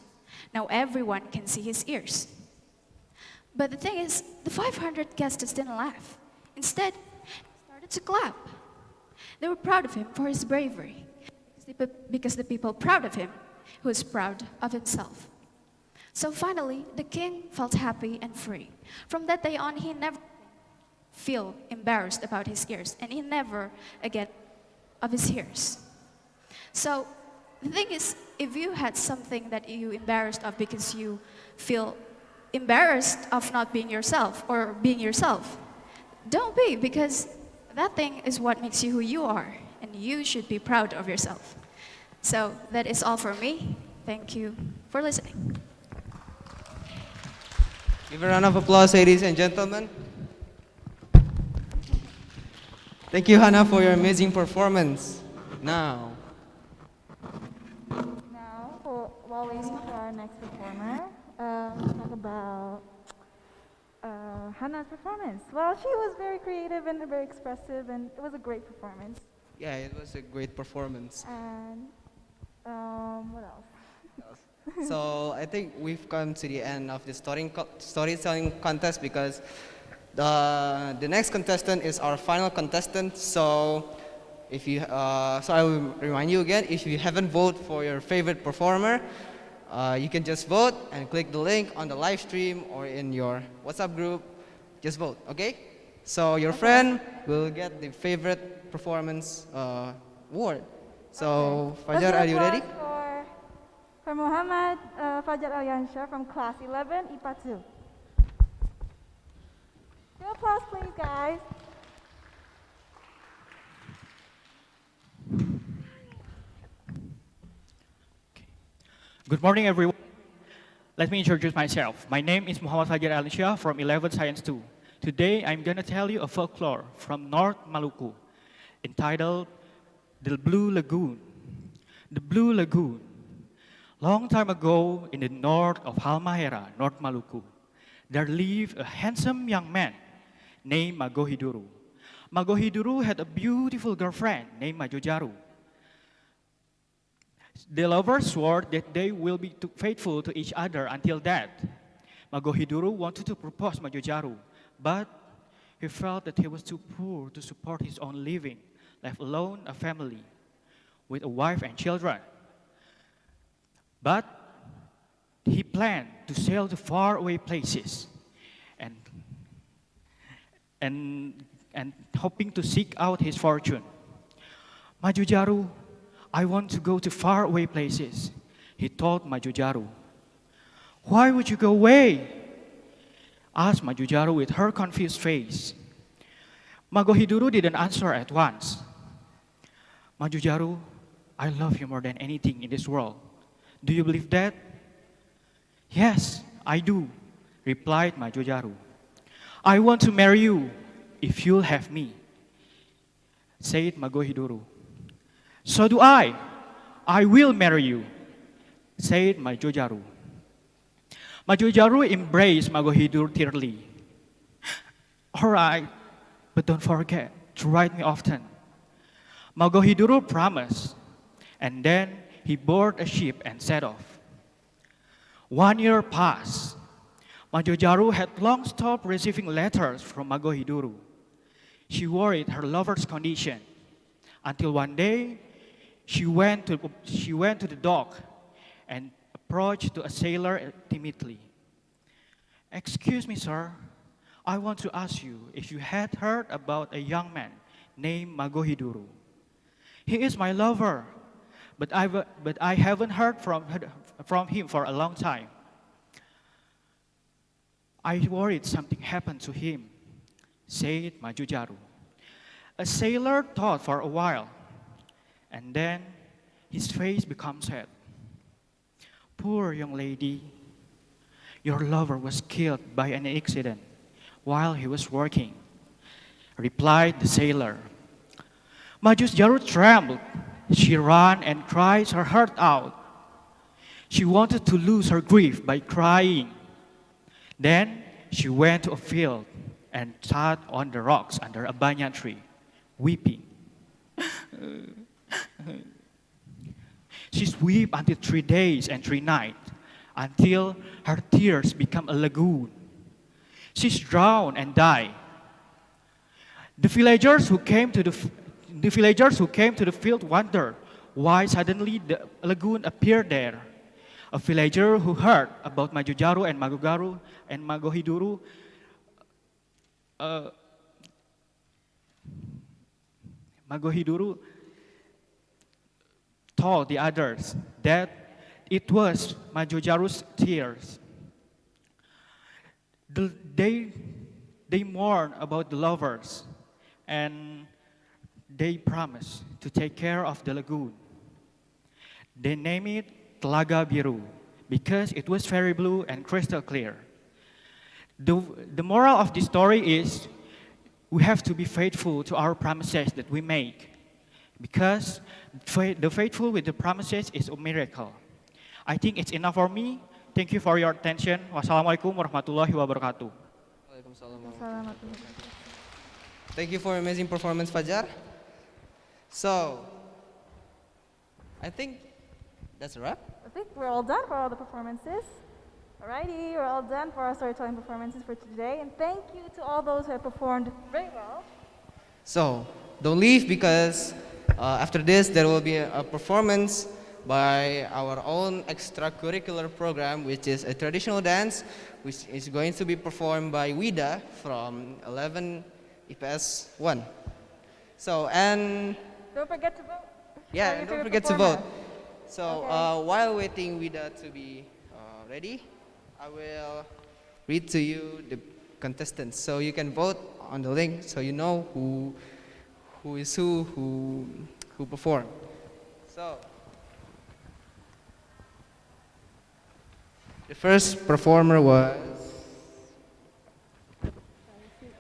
Now everyone can see his ears. But the thing is, the 500 guests didn't laugh. Instead, they started to clap. They were proud of him for his bravery. Because the people proud of him He was proud of himself. So finally, the king felt happy and free. From that day on, he never feel embarrassed about his ears, and he never again of his ears. So the thing is, if you had something that you embarrassed of because you feel embarrassed of not being yourself or being yourself, don't be, because that thing is what makes you who you are, and you should be proud of yourself. So that is all for me. Thank you for listening. Give a round of applause, ladies and gentlemen. Thank you, Hannah, for your amazing performance. Now While waiting for our next performer, talk about Hannah's performance. Well, she was very creative and very expressive, and it was a great performance. yeah, it was a great performance. And what else? So I think we've come to the end of the storytelling contest, because the next contestant is our final contestant. So if you, so I will remind you again, if you haven't voted for your favorite performer, you can just vote and click the link on the live stream or in your WhatsApp group. Just vote, okay? So your friend will get the favorite performance award. So Fajar, are you ready? For Muhammad Fajar Alyansha from class 11, IPA 2. Give applause, please, guys. Good morning, everyone. Let me introduce myself. My name is Muhammad Fajar Alyansha from 11 Science 2. Today, I'm going to tell you a folklore from North Maluku entitled The Blue Lagoon. The Blue Lagoon. Long time ago, in the north of Halmahera, North Maluku, there lived a handsome young man named Magohiduru. Magohiduru had a beautiful girlfriend named Majojaru. The lovers swore that they will be faithful to each other until death. Magohiduru wanted to propose Majojaru, but he felt that he was too poor to support his own living, left alone a family with a wife and children. But he planned to sail to faraway places and hoping to seek out his fortune. Majojaru, I want to go to faraway places, he told Majojaru. Why would you go away? Asked Majojaru with her confused face. Magohiduru didn't answer at once. Majojaru, I love you more than anything in this world. Do you believe that? Yes, I do, replied Majojaru. I want to marry you if you'll have me, said Magohiduru. So do I. I will marry you, said Majojaru. Majojaru embraced Magohiduru tearfully. All right, but don't forget to write me often. Magohiduru promised, and then he boarded a ship and set off. 1 year passed. Majojaru had long stopped receiving letters from Magohiduru. She worried her lover's condition until one day she went to the dock and approached to a sailor timidly. Excuse me, sir. I want to ask you if you had heard about a young man named Magohiduru. He is my lover, but I haven't heard from him for a long time. I worried something happened to him, said Majojaru. A sailor thought for a while, and then his face became sad. Poor young lady, your lover was killed by an accident while he was working, replied the sailor. Majojaru trembled. She ran and cried her heart out. She wanted to lose her grief by crying. Then she went to a field and sat on the rocks under a banyan tree, weeping. She wept until 3 days and 3 nights, until her tears became a lagoon. She drowned and died. The villagers who came to the field wondered why suddenly the lagoon appeared there. A villager who heard about Majojaru and Magogaru and Magohiduru Magohiduru told the others that it was Majojaru's tears. They mourn about the lovers and they promise to take care of the lagoon. They name it Telaga Biru because it was very blue and crystal clear. The moral of this story is we have to be faithful to our promises that we make because the faithful with the promises is a miracle. I think it's enough for me. Thank you for your attention. Wassalamualaikum warahmatullahi wabarakatuh. Thank you for amazing performance, Fajar. So, I think that's a wrap. I think we're all done for all the performances. Alrighty, we're all done for our storytelling performances for today. And thank you to all those who have performed very well. So, don't leave because after this there will be a performance by our own extracurricular program, which is a traditional dance, which is going to be performed by Wida from 11 IPS 1. So, and don't forget to vote. yeah, and don't forget to vote. So, while waiting Wida to be ready, I will read to you the contestants. So you can vote on the link so you know who performed. So, the first performer was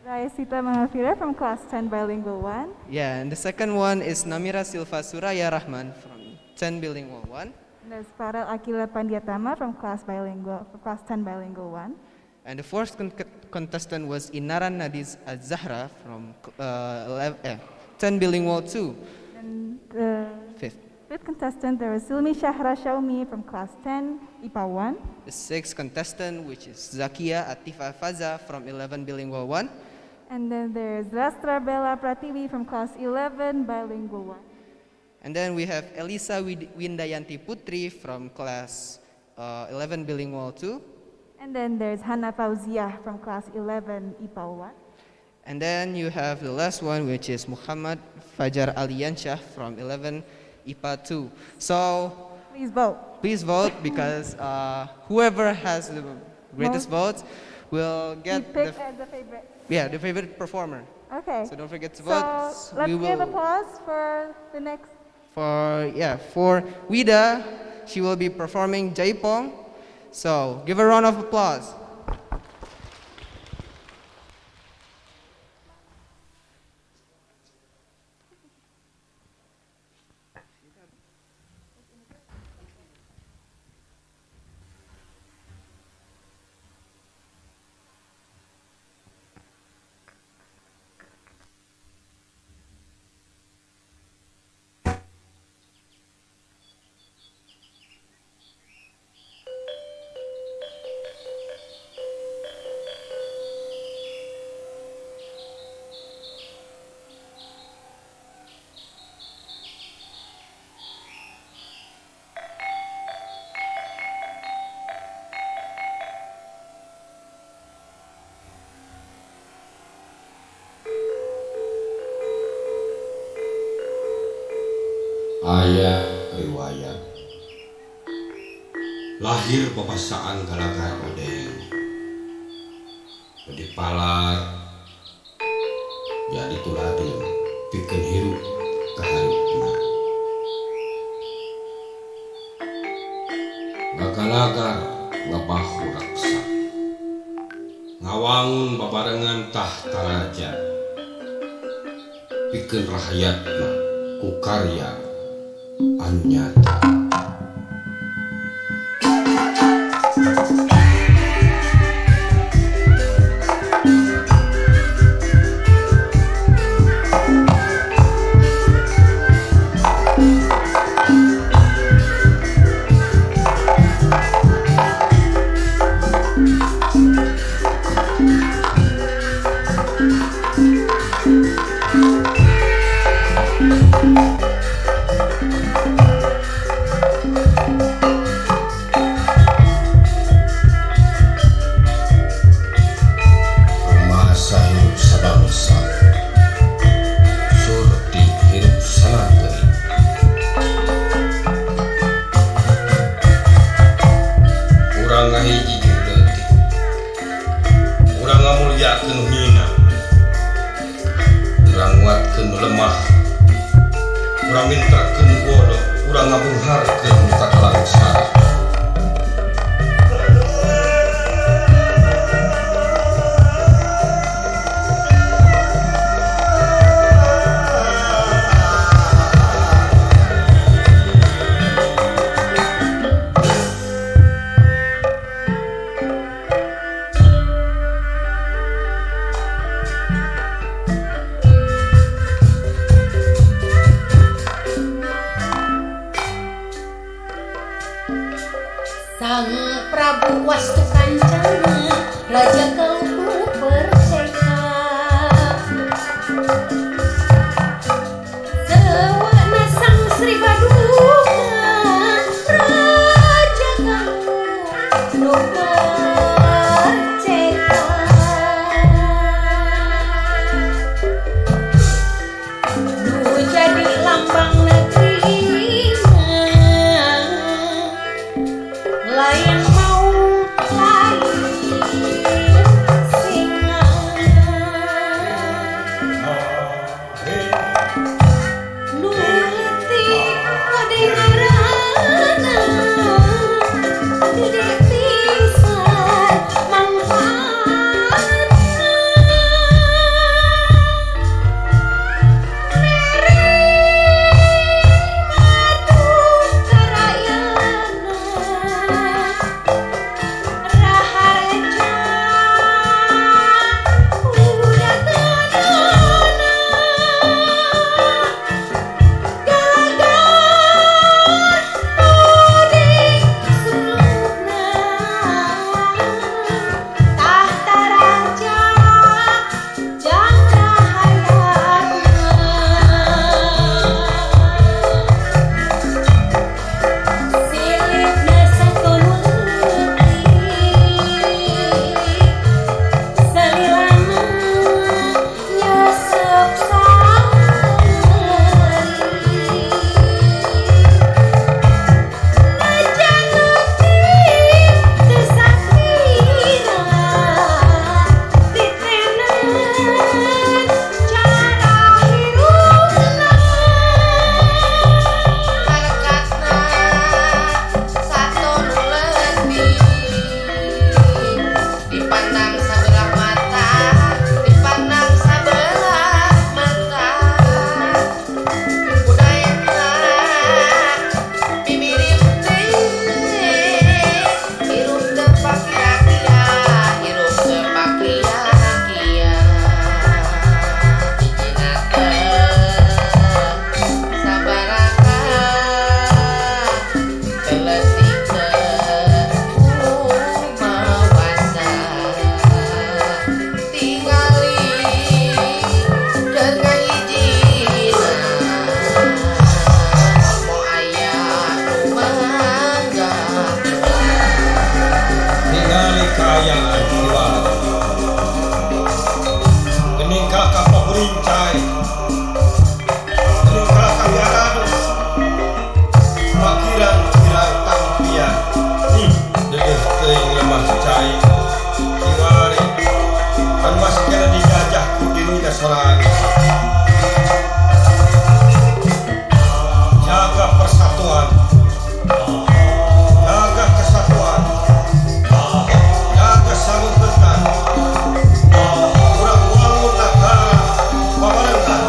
Rayasita Mahafira from class 10 bilingual 1. yeah, and the second one is Namira Silva Suraya Rahman from 10 bilingual 1. And there's Farel Akila Pandiatama from class 10 bilingual 1. And the fourth contestant was Inaran Nadiz Zahra from 10 bilingual 2. And the Fifth contestant, there was Silmi Shahra Shaumi from class 10 IPA 1. The sixth contestant, which is Zakia Atifa Faza from 11 bilingual 1. And then there's Rastra Bella Pratiwi from class 11 bilingual 1. And then we have Elisa Windayanti Putri from class 11 bilingual 2. And then there's Hana Fauzia from class 11 IPA 1. And then you have the last one, which is Muhammad Fajar Aliansyah from 11 IPA 2. So please vote. Please vote because whoever has the greatest votes will get as the favorite. Yeah, the favorite performer. Okay. So don't forget to vote. So let's give applause for the next. For Wida, she will be performing Jaipong. So give a round of applause. Ayah riwayat lahir papasaan Galagar Odeng di palar jadi tuladeun pikeun hirup kaharipna Gagalagar ngabahu raksa ngawangun babarengan tahta raja pikeun rakyatna ku karya anu nyata. ngabungharkeun kakala Usara. Sang Prabu Wastukancana, Raja Kalbu Perseka. Sewana Sang Sri Baduga, Raja Kalbu nu Perseka. Nu jadi lambang negeri layan mau lain singa nu letih padengarana gede pisan manfaatna jaga persatuan, jaga kesatuan, jaga salubetan, urang-urang negara pamarentah.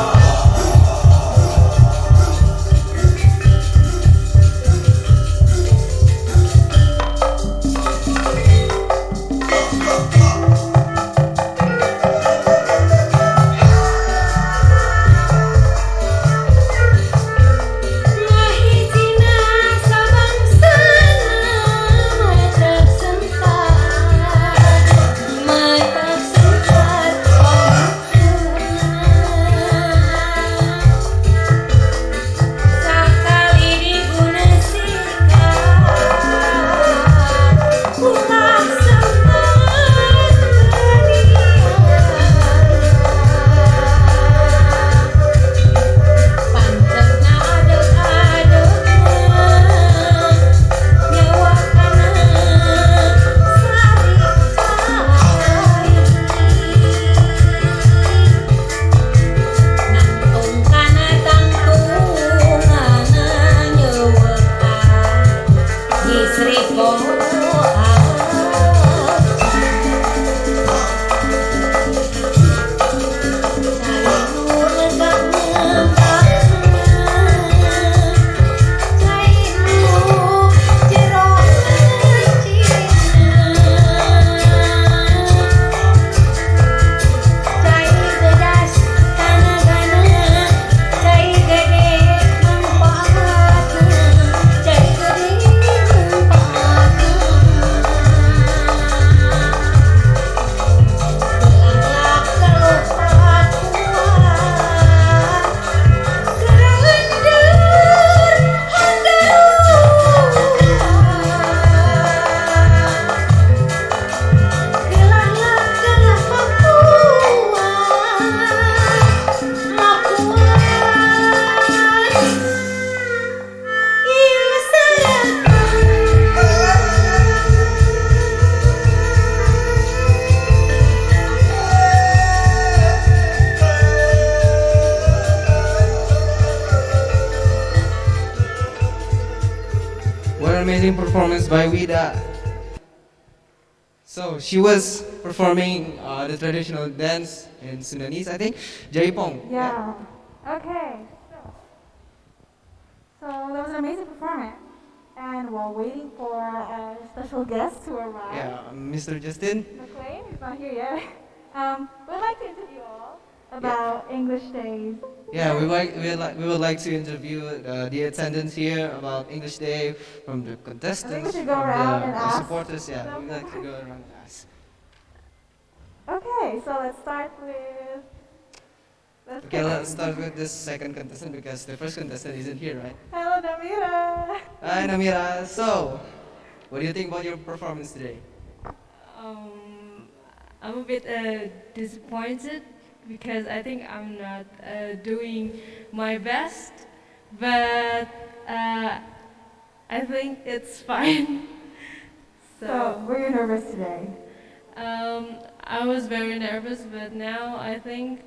amazing performance by Wida. So she was performing the traditional dance in Sundanese, I think, Jaipong. Yeah. Okay. So that was an amazing performance. And while waiting for our special guest to arrive, Yeah, Mr. Justin. Mclean is not here yet. We'd like to interview all about English days. Yeah, we would like to interview the attendants here about English Day from the contestants, should from go around and the ask supporters. Yeah, we'd like to go around and ask. Okay, so let's start with. Okay, let's start with this second contestant because the first contestant isn't here, right? Hello, Namira. Hi, Namira. So, what do you think about your performance today? I'm a bit disappointed because I think I'm not doing my best, but I think it's fine. So, were you nervous today? I was very nervous, but now I think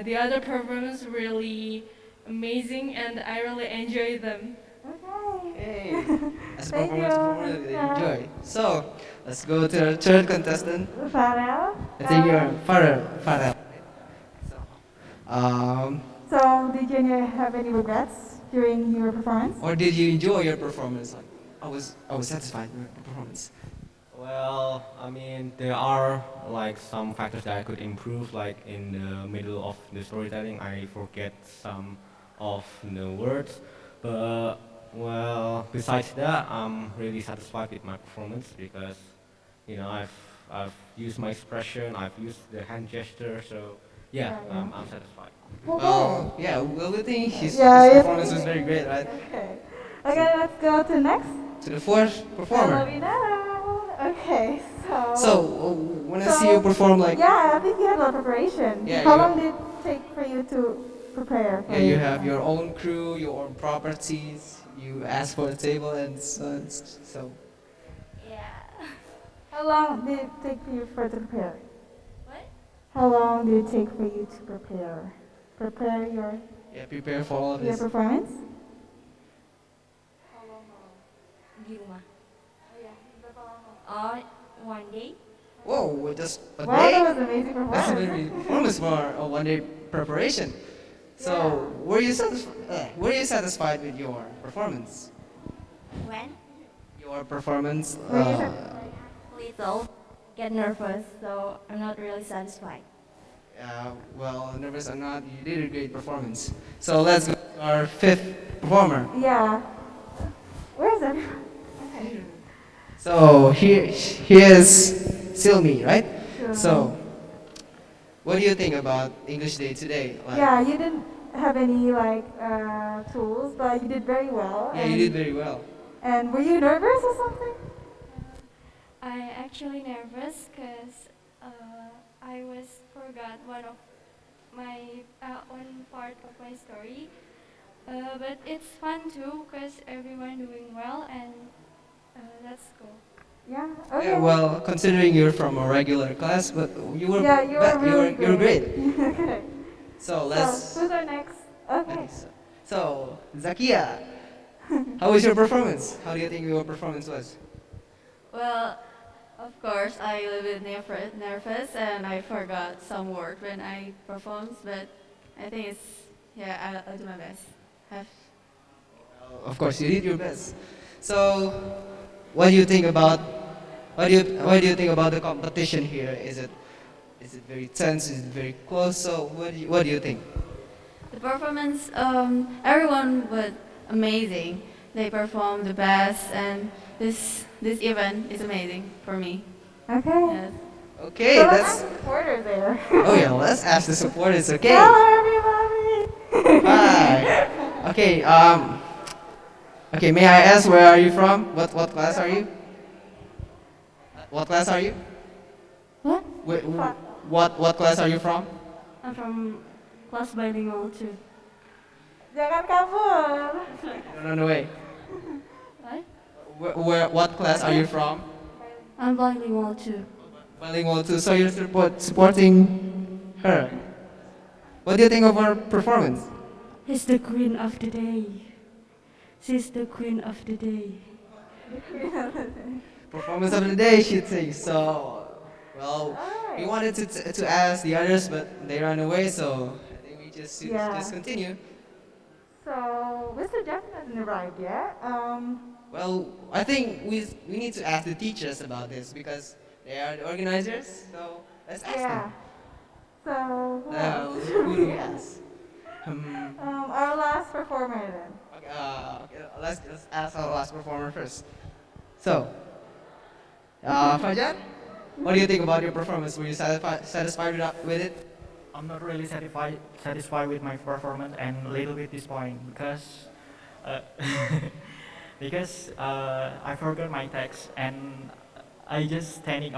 the other performance really amazing, and I really enjoy them. Hey, as a performer, they enjoy. So, let's go to our third contestant. Farrell. I think you're Farrell. So, did you have any regrets during your performance? Or did you enjoy your performance? Like, I was satisfied with the performance. Well, I mean, there are like some factors that I could improve. Like in the middle of the storytelling, I forget some of the words. But well, besides that, I'm really satisfied with my performance because, you know, I've used my expression, I've used the hand gesture, so yeah, I'm satisfied. Oh, yeah, well, we think his performance was very great, right? Okay, let's go to next. To the fourth performer. Okay, so. So, when I see you perform, like. Yeah, I think you had a lot of preparation. Yeah, How long did it take for you to prepare? Yeah, you have your own crew, your own properties. You ask for a table and so. How long did it take for you to prepare? What? How long did it take for you to prepare? Prepare your. Yeah, prepare for all of your this. performance. Di rumah. Oh, one day. Whoa, just a Wow, day? that was amazing performance. That's a very performance for a one-day preparation. So, were you satisfied with your performance? When? Your performance. Little, get nervous, so I'm not really satisfied. Well, nervous or not, you did a great performance. So let's go to our fifth performer. Yeah. Where is everyone? Okay. So here's Silmi, right? Sure. So, what do you think about English Day today? Like, Yeah, you didn't have any tools, but you did very well. yeah, you did very well. And were you nervous or something? I actually nervous because I forgot one part of my story. But it's fun too because everyone doing well, and let's go. Yeah. Okay. Yeah, well, considering you're from a regular class, but you were you're great. Okay. So let's. So who's our next? Okay. So Zakia, how was your performance? How do you think your performance was? Well, of course, I a little bit nervous and I forgot some word when I performed, but I think I'll do my best. Of course, you did your best. So, what do you think about the competition here? Is it very tense? Is it very close? So, what do you think? The performance, everyone was amazing. They performed the best, and this event is amazing for me. Okay. Yes. Okay, so that's. let's ask the supporter there. Oh yeah, let's ask the supporters. Okay. Hello, everybody. Hi. Okay. Okay. May I ask where are you from? What class are you? What class are you? What? What class are you from? I'm from class bilingual too. Jangan kabur. No, wait. What? What class are you from? I'm bilingual too. Bilingual too. So you're supporting her. What do you think of her performance? He's the queen of the day. She's the queen of the day. Performance of the day, she'd say. So, well, we wanted to ask the others, but they ran away. So I think we just continue. So, Mr. Jeff hasn't arrived yet. Well, I think we need to ask the teachers about this because they are the organizers. So let's ask them. So, Who do we ask? our last performer then. Okay, let's ask our last performer first. So, Fajar, what do you think about your performance? Were you satisfied with it? I'm not really satisfied with my performance and a little bit disappointed because I forgot my text and I just standing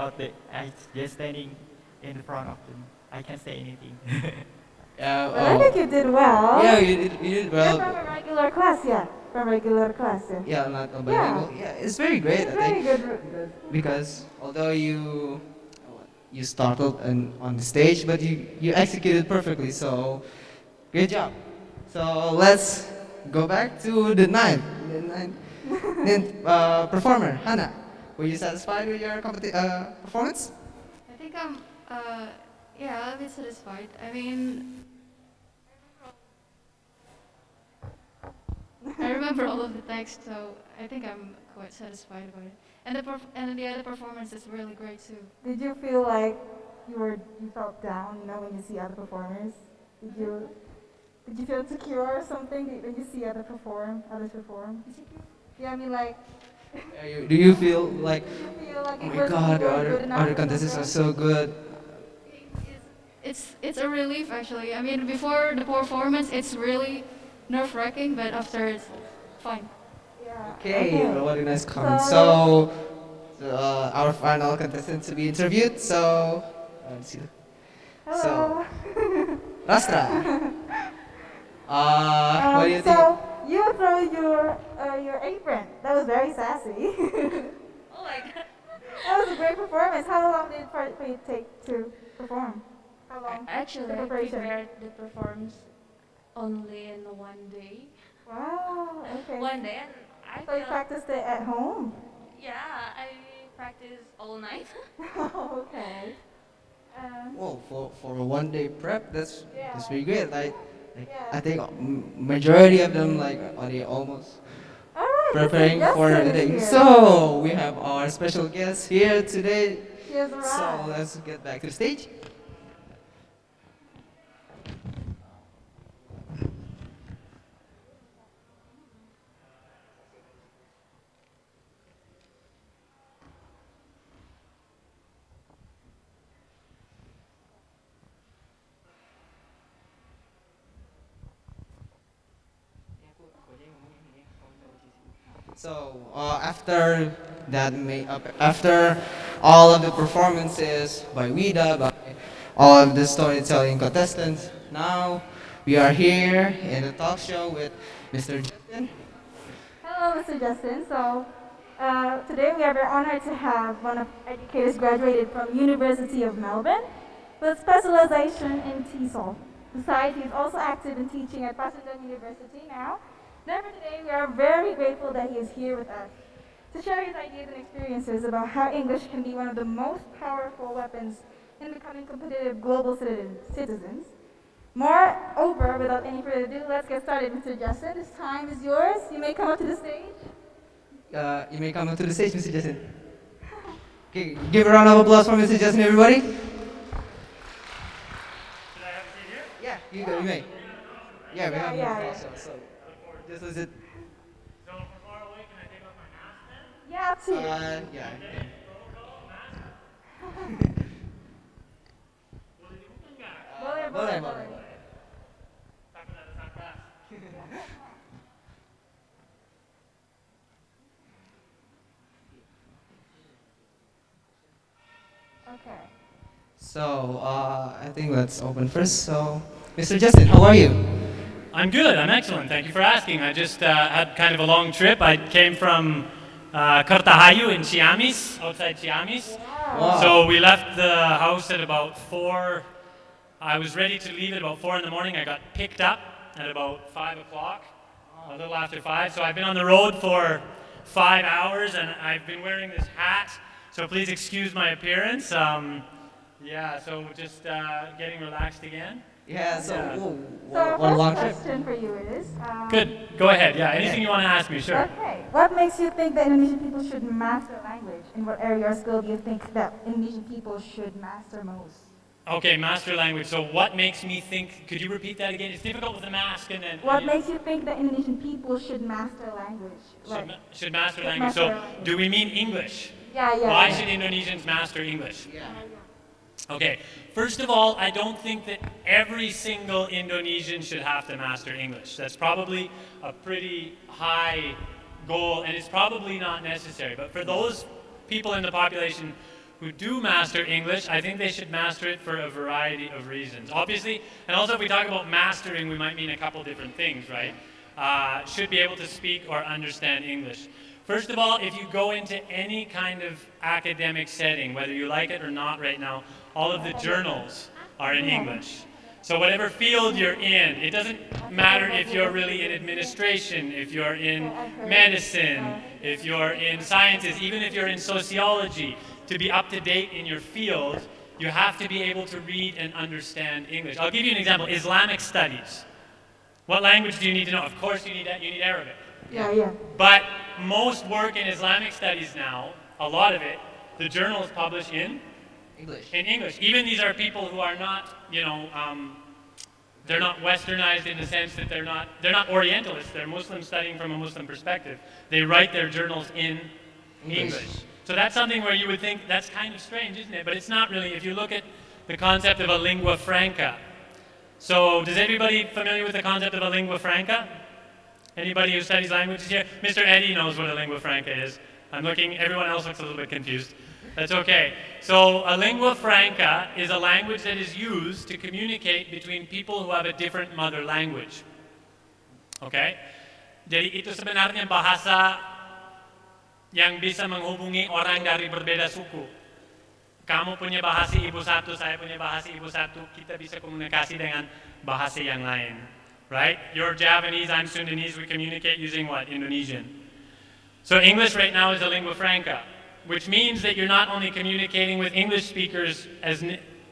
in front of them. I can't say anything. I think you did well. Yeah, you did well. You're from a regular class, yeah. From regular class, yeah. Yeah, not a bilingual. Yeah, it's very great. It's I think very good. because although you startled on the stage, but you executed perfectly. So great job. So let's go back to the ninth performer, Hannah. Were you satisfied with your performance? I think I'm, yeah, a bit satisfied. I mean, I remember all of the text, so I think I'm quite satisfied about it. And the other performance is really great too. Did you feel like you felt down, when you see other performers? Did you feel insecure or something when you see others perform? Yeah, I mean like. Do you feel like, oh it my was God, the good enough other or contestants are something? so good. It's a relief actually. I mean, before the performance, it's really nerve-wracking, but after it's fine. Okay, well, what a nice comment. So, our final contestant to be interviewed. So, let's see. Hello. So, Rastra. What do you think? So you throw your apron. That was very sassy. Oh my God. That was a great performance. How long did it for you take to perform? How long? Actually, the I preparation? prepared the performance only in one day. Wow. Okay. One day, and I So you feel- practiced it at home? Yeah, I practiced all night. Okay. Well, for a 1 day prep, that's very great. Yeah. I think majority of them are they almost preparing for the day. So we have our special guest here today. She has arrived. So let's get back to the stage. So after all of the performances by Wida, by all of the storytelling contestants, now we are here in the talk show with Mr. Justin. Hello, Mr. Justin. So today we are very honored to have one of educators graduated from University of Melbourne with specialization in TESOL. Besides, he's also active in teaching at Pasadena University now. Therefore, today we are very grateful that he is here with us to share his ideas and experiences about how English can be one of the most powerful weapons in becoming competitive global citizens. Moreover, without any further ado, let's get started. Mr. Justin, this time is yours. You may come up to the stage. You may come up to the stage, Mr. Justin. Okay, give a round of applause for Mr. Justin, everybody. Yeah, you may. Yeah, we have more also. So, just as it. Yeah, up to you. Yeah. Boleh. Okay. So, I think let's open first. So, Mr. Justin, how are you? I'm good. I'm excellent. Thank you for asking. I just had kind of a long trip. I came from Kartahayu in Ciamis, outside Ciamis. Wow. So we left the house at about 4. I was ready to leave at about 4 in the morning. I got picked up at about 5 o'clock, a little after 5. So I've been on the road for 5 hours, and I've been wearing this hat, so please excuse my appearance. Yeah, so just getting relaxed again. Yeah, so So one our long first trip. question for you is... Good, go ahead, yeah, anything you want to ask me, sure. Okay. What makes you think that Indonesian people should master language? In what area or skill do you think that Indonesian people should master most? Okay, master language, so what makes me think, could you repeat that again? It's difficult with the mask and then... What makes you think that Indonesian people should master language? Should master Should language, master so language. do we mean English? Yeah. Why should Indonesians master English? Okay, first of all, I don't think that every single Indonesian should have to master English. That's probably a pretty high goal, and it's probably not necessary. But for those people in the population who do master English, I think they should master it for a variety of reasons. Obviously, and also if we talk about mastering, we might mean a couple different things, right? Should be able to speak or understand English. First of all, if you go into any kind of academic setting, whether you like it or not right now, all of the journals are in English. So whatever field you're in, it doesn't matter if you're really in administration, if you're in medicine, if you're in sciences, even if you're in sociology, to be up to date in your field, you have to be able to read and understand English. I'll give you an example, Islamic studies. What language do you need to know? Of course you need Arabic. Yeah. But most work in Islamic studies now, a lot of it, the journals publish in English. In English. Even these are people who are not, they're not westernized in the sense that they're not Orientalists. They're Muslims studying from a Muslim perspective. They write their journals in English. So that's something where you would think that's kind of strange, isn't it? But it's not really. If you look at the concept of a lingua franca. So does everybody familiar with the concept of a lingua franca? Anybody who studies languages here? Mr. Eddie knows what a lingua franca is. I'm looking, everyone else looks a little bit confused. That's okay. So a lingua franca is a language that is used to communicate between people who have a different mother language. Okay? Jadi itu sebenarnya bahasa yang bisa menghubungi orang dari berbeda suku. Kamu punya bahasa ibu satu, saya punya bahasa ibu satu, kita bisa komunikasi dengan bahasa yang lain. Right? You're Japanese, I'm Sundanese, we communicate using what? Indonesian. So English right now is a lingua franca, which means that you're not only communicating with English speakers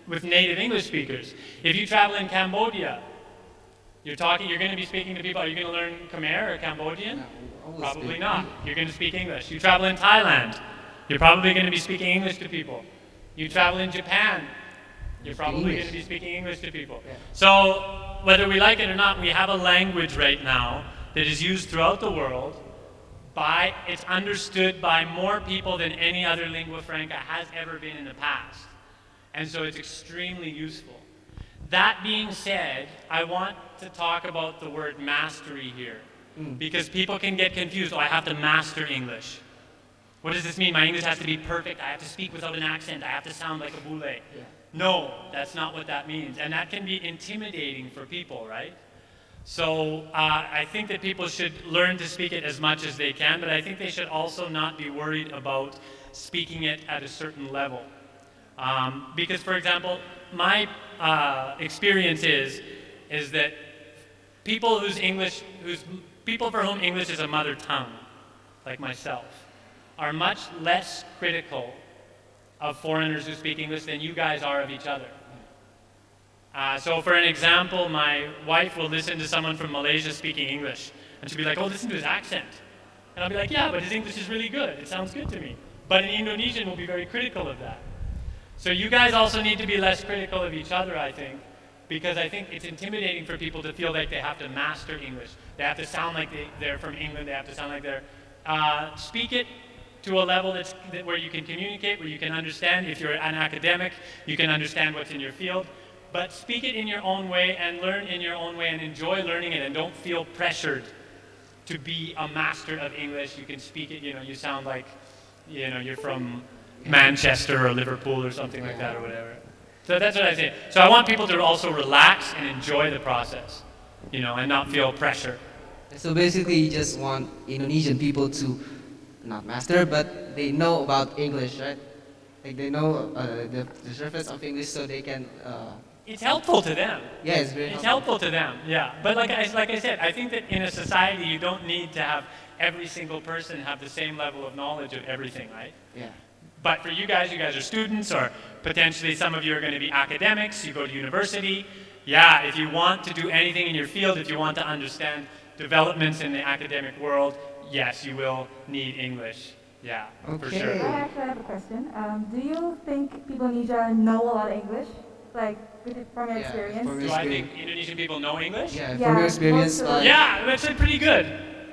with native English speakers. If you travel in Cambodia, you're going to be speaking to people. Are you going to learn Khmer or Cambodian? Probably not. You're going to speak English. You travel in Thailand, you're probably going to be speaking English to people. You travel in Japan, you're probably going to be speaking English to people. So whether we like it or not, we have a language right now that is used throughout the world. It's understood by more people than any other lingua franca has ever been in the past. And so it's extremely useful. That being said, I want to talk about the word mastery here. Because people can get confused. Oh, I have to master English. What does this mean? My English has to be perfect. I have to speak without an accent. I have to sound like a boule. No, that's not what that means. And that can be intimidating for people, right? So I think that people should learn to speak it as much as they can, but I think they should also not be worried about speaking it at a certain level. Because, for example, my experience is that people people for whom English is a mother tongue, like myself, are much less critical of foreigners who speak English than you guys are of each other. So for an example, my wife will listen to someone from Malaysia speaking English, and she'll be like, oh, listen to his accent. And I'll be like, yeah, but his English is really good. It sounds good to me. But an Indonesian will be very critical of that. So you guys also need to be less critical of each other, I think, because I think it's intimidating for people to feel like they have to master English. They have to sound like they're from England. They have to sound like they're... speak it to a level where you can communicate, where you can understand. If you're an academic, you can understand what's in your field. But speak it in your own way and learn in your own way and enjoy learning it, and don't feel pressured to be a master of English. You can speak it, you sound like, you're from Manchester or Liverpool or something like that or whatever. So that's what I say. So I want people to also relax and enjoy the process, and not feel pressure. So basically you just want Indonesian people to not master, but they know about English, right? Like they know the surface of English so they can it's helpful to them. Yeah, it's very It's helpful to them, yeah. But like I said, I think that in a society you don't need to have every single person have the same level of knowledge of everything, right? Yeah. But for you guys are students, or potentially some of you are going to be academics, you go to university. Yeah, if you want to do anything in your field, if you want to understand developments in the academic world, yes, you will need English. Yeah, for sure. I actually have a question. Do you think people in Indonesia know a lot of English? Like, from your experience? Do I think Indonesian people know English? Yeah, from your experience. Yeah, that's pretty good.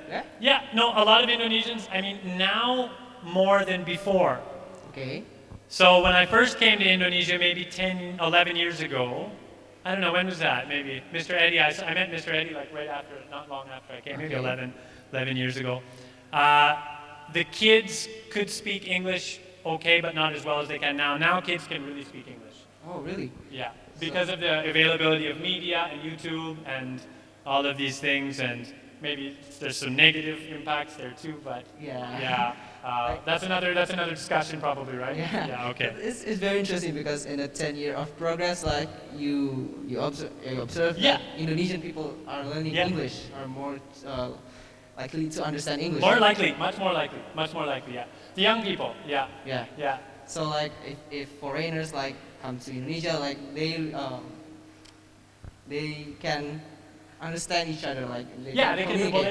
Yeah? Yeah, no, a lot of Indonesians, I mean, now more than before. Okay. So when I first came to Indonesia, maybe 10, 11 years ago, I don't know, when was that? Maybe Mr. Eddie, I met Mr. Eddie like right after, not long after I came, maybe 11 years ago. The kids could speak English okay, but not as well as they can now. Now kids can really speak English. Oh, really? Yeah, because of the availability of media and YouTube and all of these things, and maybe there's some negative impacts there too, but yeah. That's another discussion probably, right? Yeah. Okay. It's very interesting because in a 10-year of progress, like you observe that Indonesian people are learning English, are more likely to understand English. More likely, much more likely, yeah. The young people, yeah. Yeah. So like if foreigners like come to Indonesia, like they can understand each other, like They can. Well,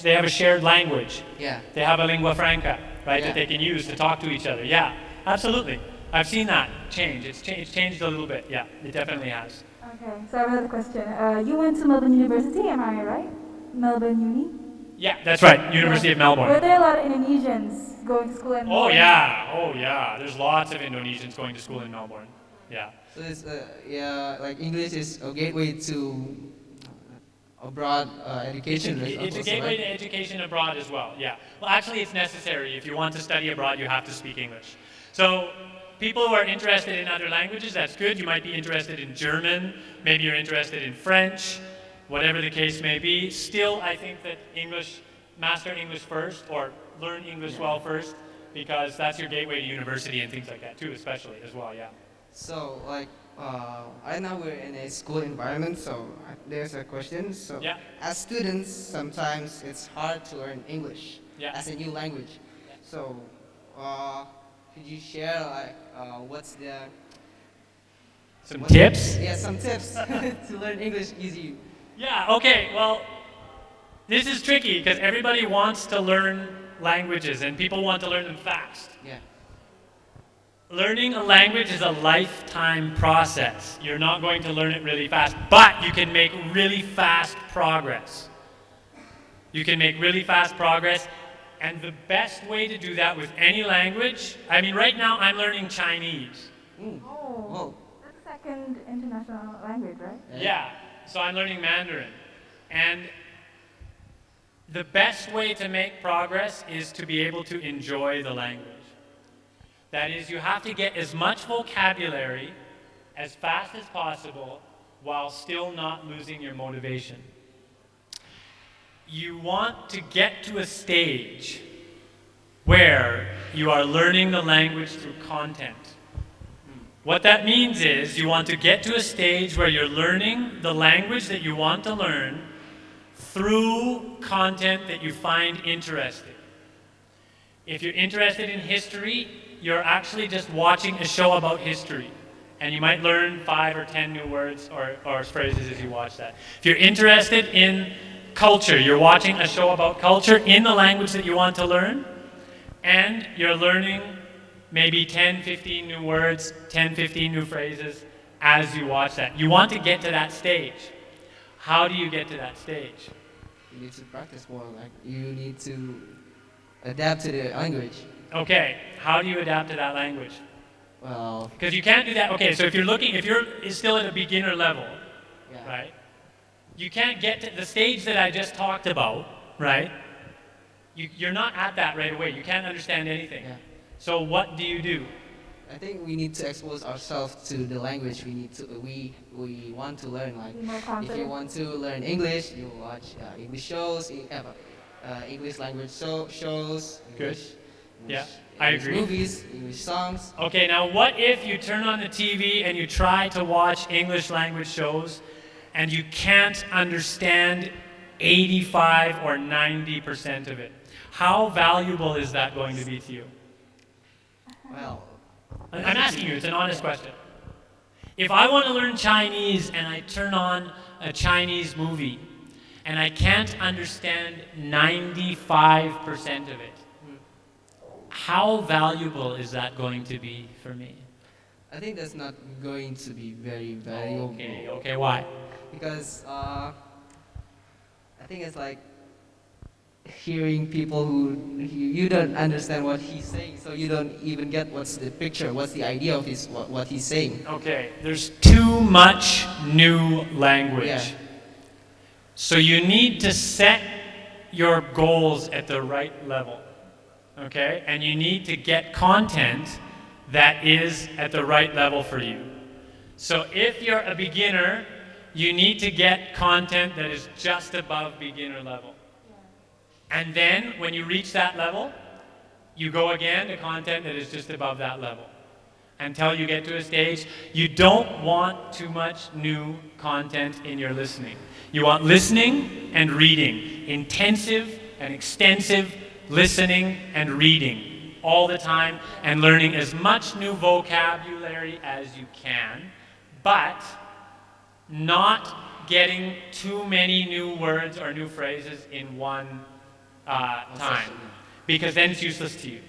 they have a shared language. Yeah. They have a lingua franca, right, Yeah. that they can use to talk to each other. Yeah, absolutely. I've seen that change. It's changed a little bit. Yeah, it definitely has. Okay, so I have another question. You went to Melbourne University, am I right? Melbourne Uni? Yeah, that's right. University of Melbourne. Were there a lot of Indonesians going to school in Melbourne? Oh yeah. There's lots of Indonesians going to school in Melbourne. Yeah. So it's like English is a gateway to abroad education. It's a gateway to education abroad as well. Yeah. Well, actually, it's necessary. If you want to study abroad, you have to speak English. So people who are interested in other languages, that's good. You might be interested in German. Maybe you're interested in French. Whatever the case may be. Still, I think that master English first, or learn English well first, because that's your gateway to university and things like that too, especially as well. Yeah. So like right now we're in a school environment, so there's a question. So as students, sometimes it's hard to learn English as a new language. So could you share like what's the tips? Yeah, some tips to learn English easy. Yeah, okay, well, this is tricky because everybody wants to learn languages and people want to learn them fast. Yeah. Learning a language is a lifetime process. You're not going to learn it really fast, but you can make really fast progress. You can make really fast progress, and the best way to do that with any language, I mean, right now I'm learning Chinese. Oh, that's the second international language, right? Yeah, so I'm learning Mandarin. And the best way to make progress is to be able to enjoy the language. That is, you have to get as much vocabulary as fast as possible while still not losing your motivation. You want to get to a stage where you are learning the language through content. What that means is you want to get to a stage where you're learning the language that you want to learn through content that you find interesting. If you're interested in history, you're actually just watching a show about history. And you might learn 5 or 10 new words or phrases as you watch that. If you're interested in culture, you're watching a show about culture in the language that you want to learn. And you're learning maybe 10, 15 new words, 10, 15 new phrases as you watch that. You want to get to that stage. How do you get to that stage? You need to practice more. Like you need to adapt to the language. Okay, how do you adapt to that language? Well, because you can't do that. Okay, so if you're still at a beginner level, right? You can't get to the stage that I just talked about, right? You're not at that right away. You can't understand anything. Yeah. So what do you do? I think we need to expose ourselves to the language we want to learn. Like if you want to learn English, you watch English shows, English language shows. Good. English I English agree. movies, English songs. Okay, now what if you turn on the TV and you try to watch English language shows and you can't understand 85 or 90% of it? How valuable is that going to be to you? Well, I'm asking you, it's an honest question. If I want to learn Chinese and I turn on a Chinese movie and I can't understand 95% of it, how valuable is that going to be for me? I think that's not going to be very valuable. Okay, why? Because I think it's like hearing people who you don't understand what he's saying, so you don't even get what's the picture, what's the idea of what he's saying. Okay, there's too much new language. Yeah. So you need to set your goals at the right level. Okay? And you need to get content that is at the right level for you. So if you're a beginner, you need to get content that is just above beginner level. And then when you reach that level, you go again to content that is just above that level. Until you get to a stage, you don't want too much new content in your listening. You want listening and reading, intensive and extensive listening and reading all the time, and learning as much new vocabulary as you can, but not getting too many new words or new phrases in one time, because then it's useless to you.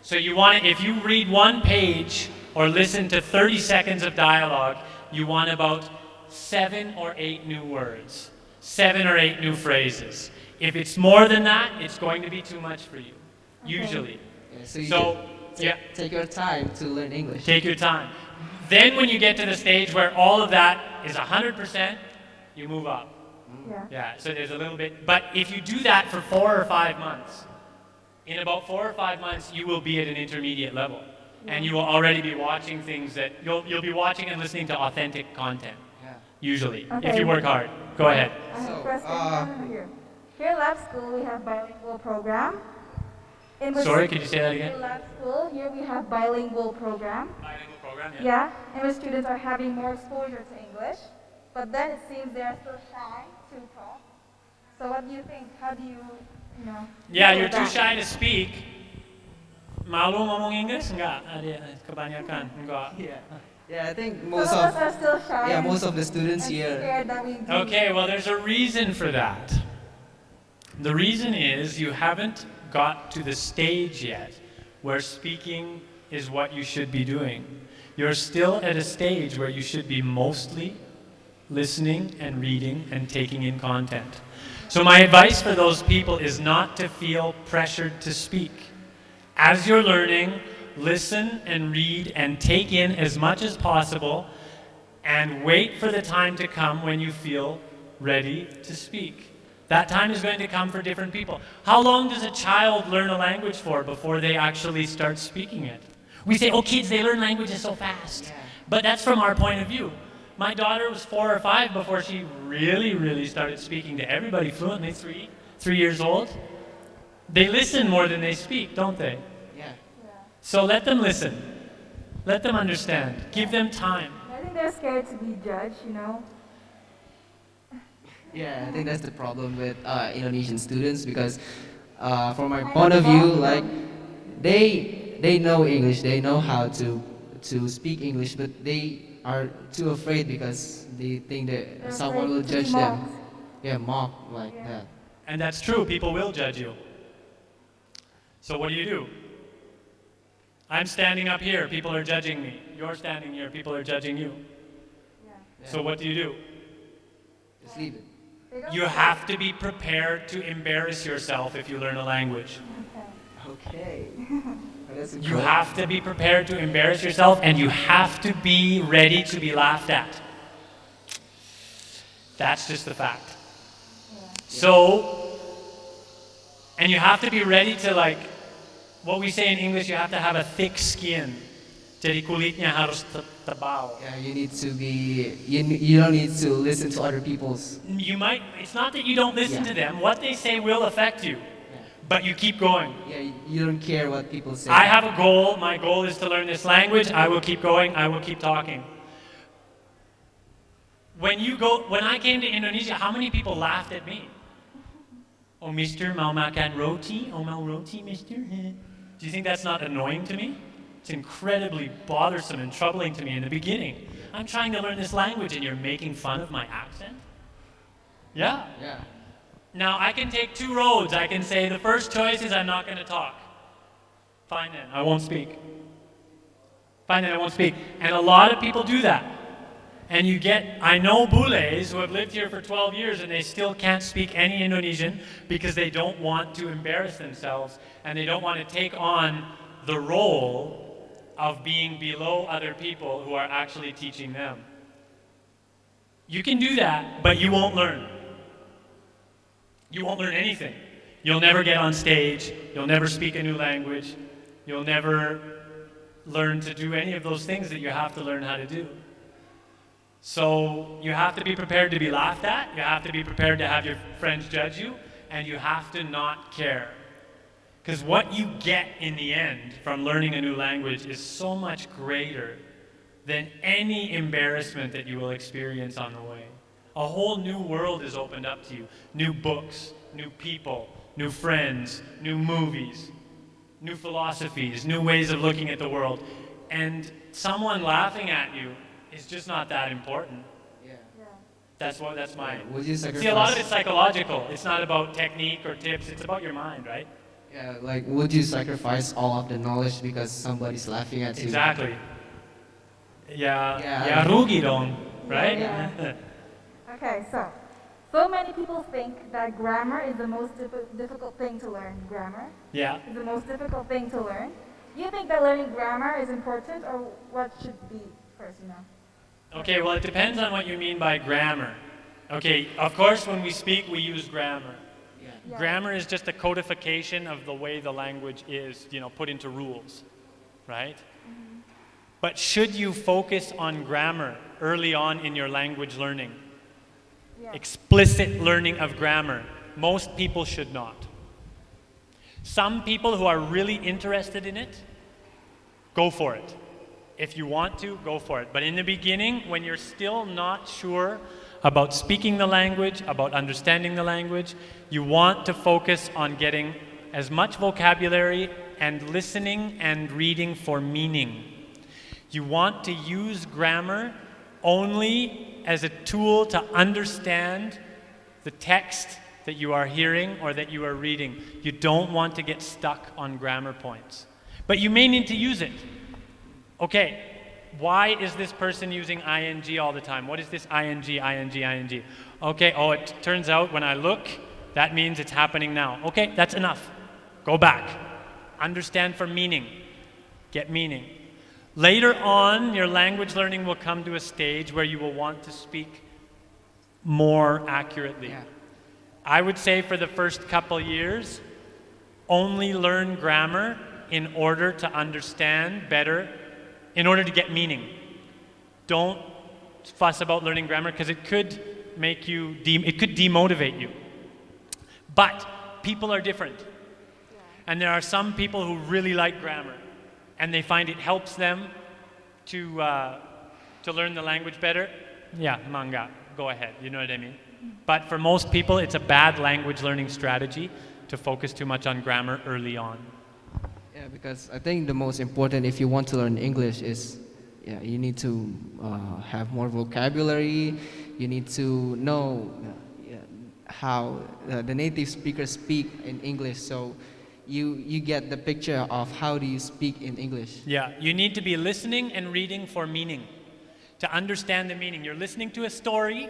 So you want to, if you read one page or listen to 30 seconds of dialogue, you want about 7 or 8 new words, 7 or 8 new phrases. If it's more than that, it's going to be too much for you, usually. Yeah, take your time to learn English. Take your time. Then when you get to the stage where all of that is 100%, you move up. Yeah, so there's a little bit, but if you do that for 4 or 5 months, in about 4 or 5 months, you will be at an intermediate level. And you will already be watching things that, you'll be watching and listening to authentic content, usually, if you work hard. Go ahead. I have a question here. Here at Lab School, we have bilingual program. Sorry, could you say that again? In Lab School, here we have bilingual program. Bilingual program, Yeah, in which students are having more exposure to English, but then it seems they are still shy to talk. So what do you think? How do you know? Yeah, you're too shy to speak. Malu ngomong Inggris? Enggak, ada kebanyakan. Enggak. Yeah, I think most of us are still shy. Most of the students and here. scared that we do. Okay, well, there's a reason for that. The reason is you haven't got to the stage yet where speaking is what you should be doing. You're still at a stage where you should be mostly listening and reading and taking in content. So my advice for those people is not to feel pressured to speak. As you're learning, listen and read and take in as much as possible, and wait for the time to come when you feel ready to speak. That time is going to come for different people. How long does a child learn a language for before they actually start speaking it? We say, oh, kids, they learn languages so fast. But that's from our point of view. My daughter was 4 or 5 before she really started speaking to everybody fluently, 3 years old. They listen more than they speak, don't they? Yeah. So let them listen. Let them understand. Give them time. I think they're scared to be judged, you know. Yeah, I think that's the problem with Indonesian students, because from my point of view, like they know English, they know how to speak English, but they are too afraid because they think that someone will judge them. Yeah, mock like that. And that's true, people will judge you. So what do? I'm standing up here, people are judging me. You're standing here, people are judging you. So what do? Just leave it. You have to be prepared to embarrass yourself if you learn a language. Okay. You have to be prepared to embarrass yourself, and you have to be ready to be laughed at. That's just the fact. So, and you have to be ready to, like, what we say in English, you have to have a thick skin. Jadi kulitnya harus tebal. Yeah, you need to be, you don't need to listen to other people's. You might, it's not that you don't listen to them, what they say will affect you. but you keep going. Yeah, you don't care what people say. I have a goal. My goal is to learn this language. I will keep going. I will keep talking. When I came to Indonesia, how many people laughed at me? Oh, Mister, mau makan roti? Oh, mau roti, Mister? Do you think that's not annoying to me? It's incredibly bothersome and troubling to me in the beginning. I'm trying to learn this language and you're making fun of my accent? Yeah. Yeah. Now, I can take two roads. I can say the first choice is I'm not going to talk. Fine then, I won't speak. Fine then, I won't speak. And a lot of people do that. And I know bules who have lived here for 12 years and they still can't speak any Indonesian because they don't want to embarrass themselves and they don't want to take on the role of being below other people who are actually teaching them. You can do that, but you won't learn. You won't learn anything. You'll never get on stage. You'll never speak a new language. You'll never learn to do any of those things that you have to learn how to do. So you have to be prepared to be laughed at, you have to be prepared to have your friends judge you, and you have to not care. Because what you get in the end from learning a new language is so much greater than any embarrassment that you will experience on the way. A whole new world is opened up to you. New books, new people, new friends, new movies, new philosophies, new ways of looking at the world. And someone laughing at you is just not that important. Yeah. That's my... Would you sacrifice? See, a lot of it's psychological. It's not about technique or tips. It's about your mind, right? Yeah, like, would you sacrifice all of the knowledge because somebody's laughing at you? Exactly. Yeah, rugi dong, right? Yeah. Okay, so many people think that grammar is the most difficult thing to learn. Grammar is the most difficult thing to learn. Do you think that learning grammar is important, or what should be first, Okay, well, it depends on what you mean by grammar. Okay, of course, when we speak, we use grammar. Yeah. Grammar is just a codification of the way the language is, put into rules, right? Mm-hmm. But should you focus on grammar early on in your language learning? Yeah. Explicit learning of grammar. Most people should not. Some people who are really interested in it, go for it. If you want to, go for it. But in the beginning, when you're still not sure about speaking the language, about understanding the language, you want to focus on getting as much vocabulary and listening and reading for meaning. You want to use grammar only as a tool to understand the text that you are hearing or that you are reading. You don't want to get stuck on grammar points. But you may need to use it. Okay, why is this person using ing all the time? What is this ing? Okay, it turns out when I look, that means it's happening now. Okay, that's enough. Go back. Understand for meaning. Get meaning. Later on, your language learning will come to a stage where you will want to speak more accurately. Yeah. I would say for the first couple years, only learn grammar in order to understand better, in order to get meaning. Don't fuss about learning grammar because it could make you, it could demotivate you. But people are different. And there are some people who really like grammar and they find it helps them to learn the language better. Yeah, manga, go ahead, you know what I mean? But for most people, it's a bad language learning strategy to focus too much on grammar early on. Yeah, because I think the most important if you want to learn English is, you need to have more vocabulary. You need to know how the native speakers speak in English, so you get the picture of how do you speak in English. Yeah, you need to be listening and reading for meaning, to understand the meaning. You're listening to a story.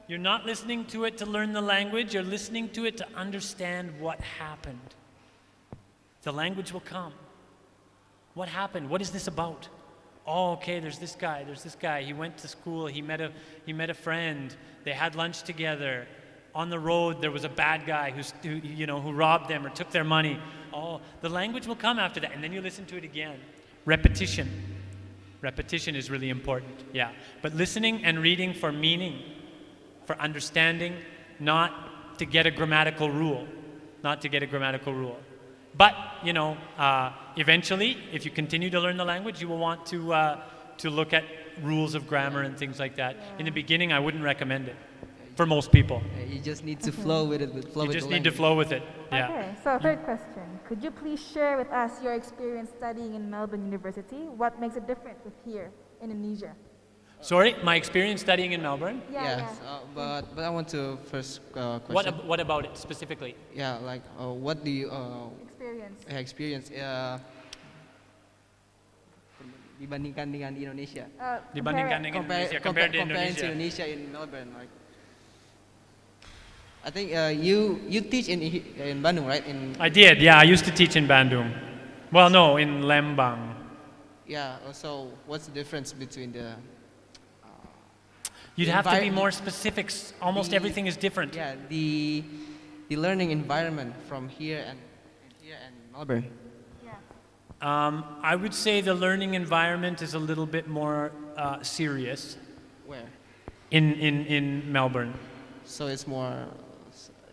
You're not listening to it to learn the language. You're listening to it to understand what happened. The language will come. What happened? What is this about? Oh, okay, there's this guy. He went to school. He met a friend. They had lunch together. On the road, there was a bad guy who robbed them or took their money. Oh, the language will come after that, and then you listen to it again. Repetition. Repetition is really important, yeah. But listening and reading for meaning, for understanding, not to get a grammatical rule. not to get a grammatical rule. But, you know, eventually, if you continue to learn the language, you will want to look at rules of grammar and things like that. In the beginning, I wouldn't recommend it for most people. You just need to flow with it. You just need to flow with it. Yeah. Okay, so third question. Could you please share with us your experience studying in Melbourne University? What makes it different with here in Indonesia? Sorry, my experience studying in Melbourne? Yes, but I want to first question. What about it specifically? Yeah, like what do you experience? Dibandingkan dengan di Indonesia. Dibandingkan dengan Indonesia, compared to comparing Indonesia. to Indonesia in Melbourne, like. I think you teach in Bandung, right? I did, yeah. I used to teach in Bandung. Well, no, in Lembang. Yeah. So what's the difference between the? You'd have to be more specific. Almost everything is different. Yeah, the learning environment from here and Melbourne. I would say the learning environment is a little bit more serious. Where? In Melbourne. So it's more.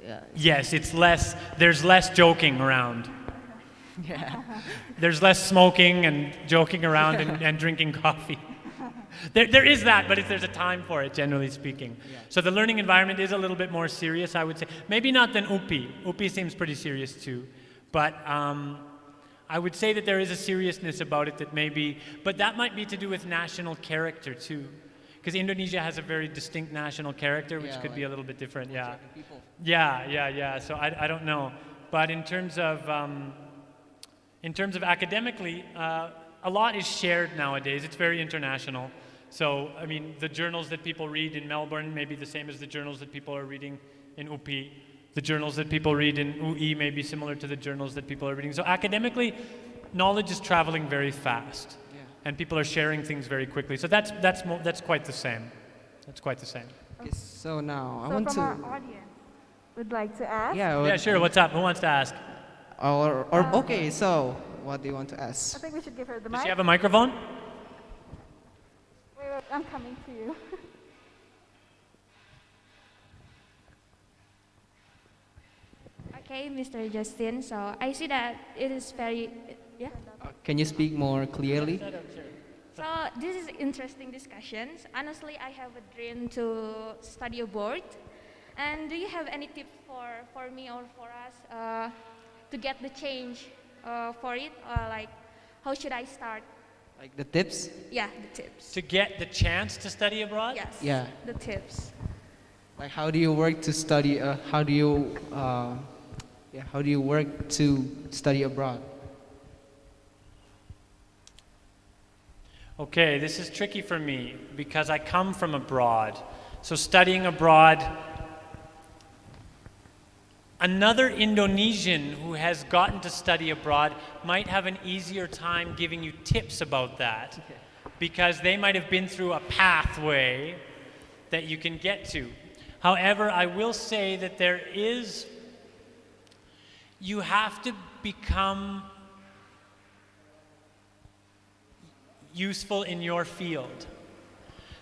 Yeah. Yes, it's less. There's less joking around. Yeah. There's less smoking and joking around and drinking coffee. There is that, but there's a time for it, generally speaking. Yeah. So the learning environment is a little bit more serious, I would say. Maybe not than UPI. UPI seems pretty serious too. But I would say that there is a seriousness about it that maybe, but that might be to do with national character too. Because Indonesia has a very distinct national character, which could be a little bit different, yeah. Yeah. So I don't know. But in terms of academically, a lot is shared nowadays. It's very international. So, I mean, the journals that people read in Melbourne may be the same as the journals that people are reading in UPI. The journals that people read in UI may be similar to the journals that people are reading. So academically, knowledge is traveling very fast. Yeah. And people are sharing things very quickly. So that's quite the same. That's quite the same. Okay, so now I So want from to. our audience, would like to ask? Yeah, sure. What's up? Who wants to ask? Okay, so what do you want to ask? I think we should give her the mic. Does she have a microphone? Wait, I'm coming to you. Okay, Mr. Justin. So I see that it is very, yeah. Can you speak more clearly? So this is interesting discussions. Honestly, I have a dream to study abroad. And do you have any tips for me or for us to get the change for it? Like, how should I start? Like the tips? Yeah, the tips. To get the chance to study abroad? Yes. Yeah. The tips. Like how do you work to study? How do you work to study abroad? Okay, this is tricky for me because I come from abroad. So studying abroad, another Indonesian who has gotten to study abroad might have an easier time giving you tips about that because they might have been through a pathway that you can get to. However, I will say that you have to become useful in your field.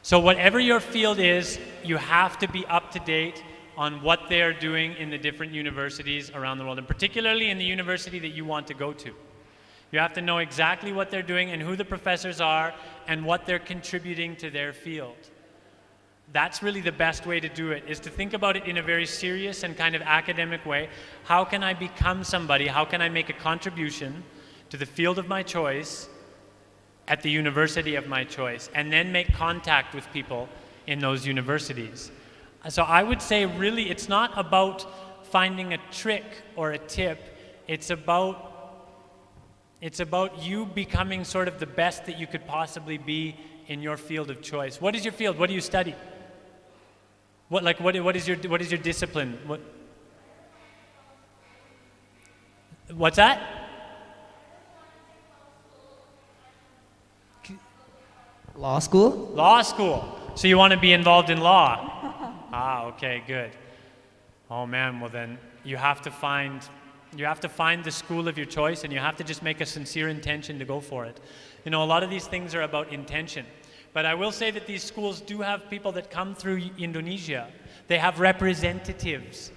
So whatever your field is, you have to be up to date on what they are doing in the different universities around the world, and particularly in the university that you want to go to. You have to know exactly what they're doing and who the professors are and what they're contributing to their field. That's really the best way to do it, is to think about it in a very serious and kind of academic way. How can I become somebody? How can I make a contribution to the field of my choice at the university of my choice, and then make contact with people in those universities? So I would say really it's not about finding a trick or a tip. It's about you becoming sort of the best that you could possibly be in your field of choice. What is your field? What do you study? What is your discipline? What's that? Law school? Law school. So you want to be involved in law? Okay, good. Oh man, well then you have to find the school of your choice, and you have to just make a sincere intention to go for it. You know, a lot of these things are about intention. But I will say that these schools do have people that come through Indonesia. They have representatives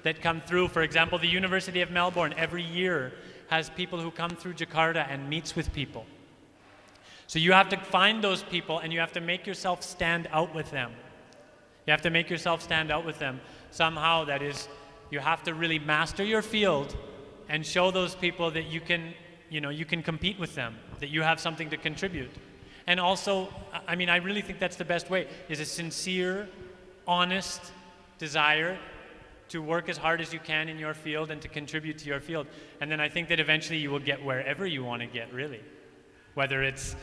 that come through. For example, the University of Melbourne every year has people who come through Jakarta and meets with people. So you have to find those people and you have to make yourself stand out with them. You have to make yourself stand out with them somehow. That is, you have to really master your field and show those people that you can, you can compete with them, that you have something to contribute. And also, I mean, I really think that's the best way, is a sincere, honest desire to work as hard as you can in your field and to contribute to your field. And then I think that eventually you will get wherever you want to get, really. Whether it's,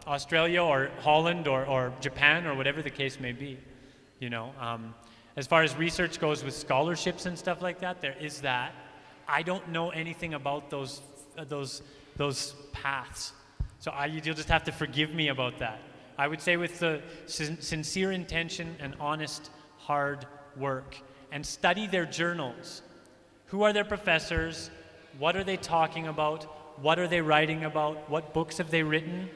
Australia or Holland or Japan or whatever the case may be, As far as research goes with scholarships and stuff like that, there is that. I don't know anything about those paths. So you'll just have to forgive me about that. I would say with the sincere intention and honest, hard work, and study their journals. Who are their professors? What are they talking about? What are they writing about? What books have they written?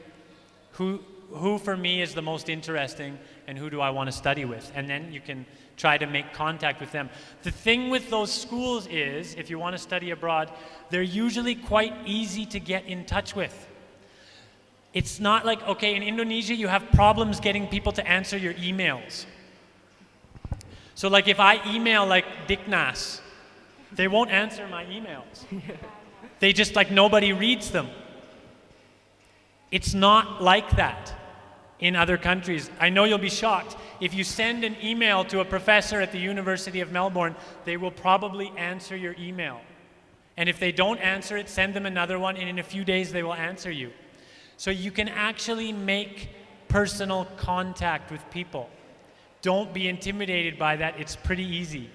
Who for me is the most interesting, and who do I want to study with? And then you can try to make contact with them. The thing with those schools is, if you want to study abroad, they're usually quite easy to get in touch with. It's not like, okay, in Indonesia you have problems getting people to answer your emails. So like if I email like Diknas, they won't answer my emails. They just nobody reads them. It's not like that in other countries. I know you'll be shocked. If you send an email to a professor at the University of Melbourne, they will probably answer your email. And if they don't answer it, send them another one, and in a few days they will answer you. So you can actually make personal contact with people. Don't be intimidated by that. It's pretty easy.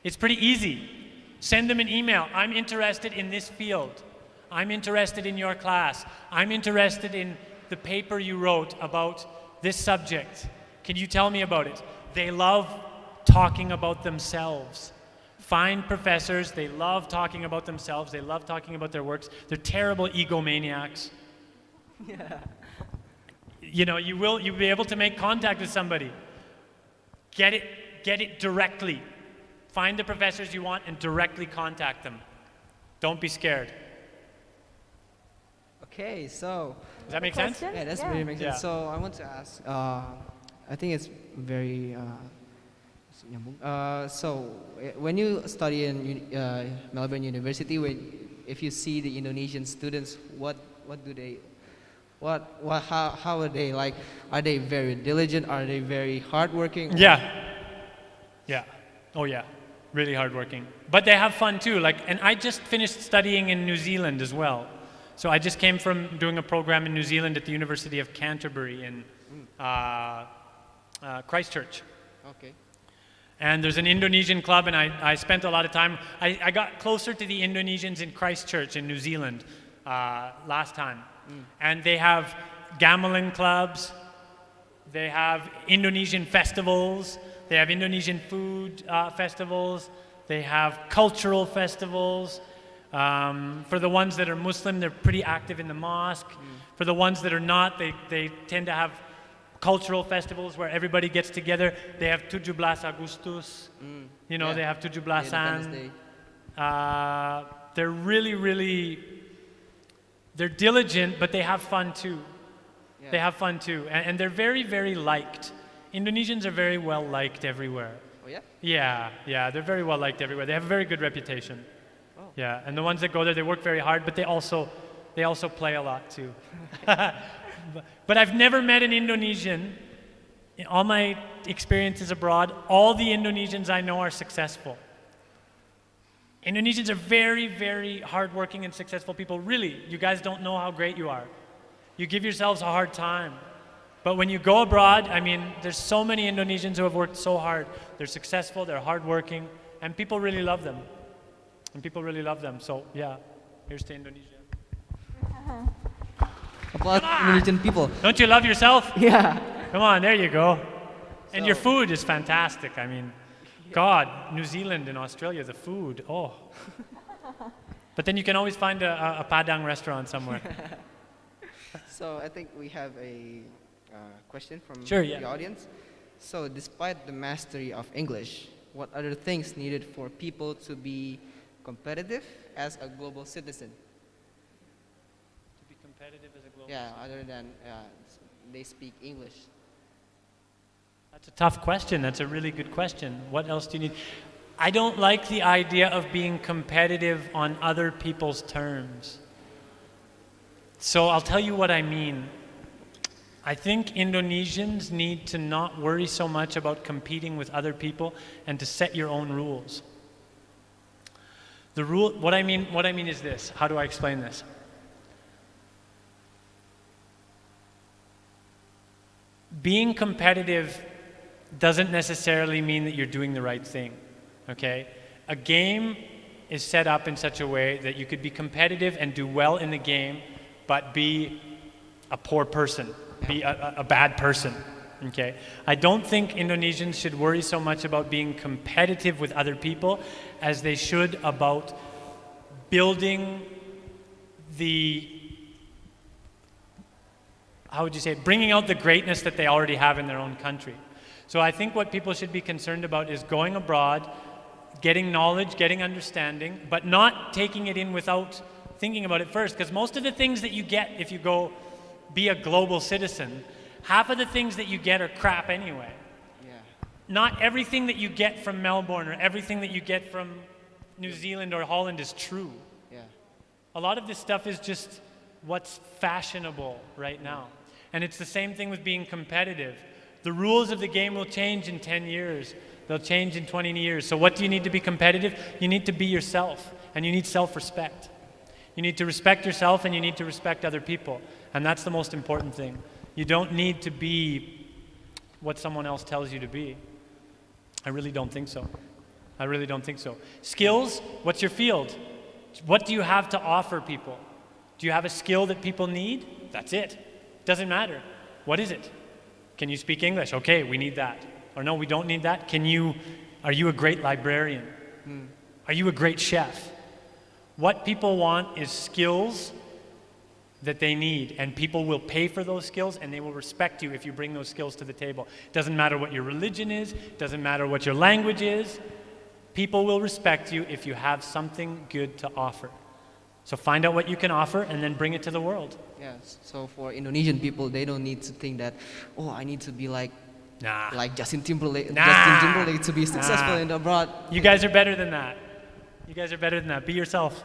It's pretty easy. Send them an email. I'm interested in this field. I'm interested in your class. I'm interested in the paper you wrote about this subject. Can you tell me about it? They love talking about themselves. Find professors. They love talking about themselves. They love talking about their works. They're terrible egomaniacs. Yeah. You'll be able to make contact with somebody. Get it directly. Find the professors you want and directly contact them. Don't be scared. Okay, so... Does that make sense? Yeah, that's really makes sense. So I want to ask, I think it's very... so when you study in Melbourne University, if you see the Indonesian students, what do they... how are they like? Are they very diligent? Are they very hardworking? Yeah. Oh yeah, really hardworking. But they have fun too. And I just finished studying in New Zealand as well. So I just came from doing a program in New Zealand at the University of Canterbury in Christchurch. Okay. And there's an Indonesian club, and I spent a lot of time. I got closer to the Indonesians in Christchurch in New Zealand last time. And they have gamelan clubs, they have Indonesian festivals, they have Indonesian food festivals, they have cultural festivals. For the ones that are Muslim, they're pretty active in the mosque. For the ones that are not, they tend to have cultural festivals where everybody gets together. They have 17 Agustus, they have 17-an. They're really... They're diligent, but they have fun too. Yeah. They have fun too. And they're very, very liked. Indonesians are very well liked everywhere. Oh yeah? Yeah, they're very well liked everywhere. They have a very good reputation. Oh. Yeah, and the ones that go there, they work very hard, but they also play a lot too. But I've never met an Indonesian. In all my experiences abroad, all the Indonesians I know are successful. Indonesians are very, very hardworking and successful people. Really, you guys don't know how great you are. You give yourselves a hard time. But when you go abroad, I mean, there's so many Indonesians who have worked so hard. They're successful, they're hardworking, and people really love them. So, yeah, here's to Indonesia. Applause Indonesian people. Don't you love yourself? Yeah. Come on, there you go. And your food is fantastic. I mean, God, New Zealand and Australia, the food, oh. But then you can always find a Padang restaurant somewhere. So I think we have a question from the audience. So despite the mastery of English, what other things needed for people to be competitive as a global citizen? To be competitive as a global Yeah, citizen. other than they speak English. That's a tough question. That's a really good question. What else do you need? I don't like the idea of being competitive on other people's terms. So I'll tell you what I mean. I think Indonesians need to not worry so much about competing with other people and to set your own rules. What I mean is this. How do I explain this? Being competitive doesn't necessarily mean that you're doing the right thing, okay? A game is set up in such a way that you could be competitive and do well in the game, but be a poor person, be a bad person, okay? I don't think Indonesians should worry so much about being competitive with other people as they should about building bringing out the greatness that they already have in their own country. So I think what people should be concerned about is going abroad, getting knowledge, getting understanding, but not taking it in without thinking about it first. Because most of the things that you get if you go be a global citizen, half of the things that you get are crap anyway. Yeah. Not everything that you get from Melbourne or everything that you get from New Zealand or Holland is true. Yeah. A lot of this stuff is just what's fashionable right now. And it's the same thing with being competitive. The rules of the game will change in 10 years. They'll change in 20 years. So what do you need to be competitive? You need to be yourself, and you need self-respect. You need to respect yourself, and you need to respect other people. And that's the most important thing. You don't need to be what someone else tells you to be. I really don't think so. I really don't think so. Skills, what's your field? What do you have to offer people? Do you have a skill that people need? That's it. Doesn't matter. What is it? Can you speak English? Okay, we need that. Or no, we don't need that. Are you a great librarian? Are you a great chef? What people want is skills that they need, and people will pay for those skills, and they will respect you if you bring those skills to the table. Doesn't matter what your religion is, doesn't matter what your language is, people will respect you if you have something good to offer. So find out what you can offer and then bring it to the world. Yes. So for Indonesian people, they don't need to think that, oh, I need to be like Justin Timberlake to be successful in abroad. You guys are better than that. You guys are better than that. Be yourself.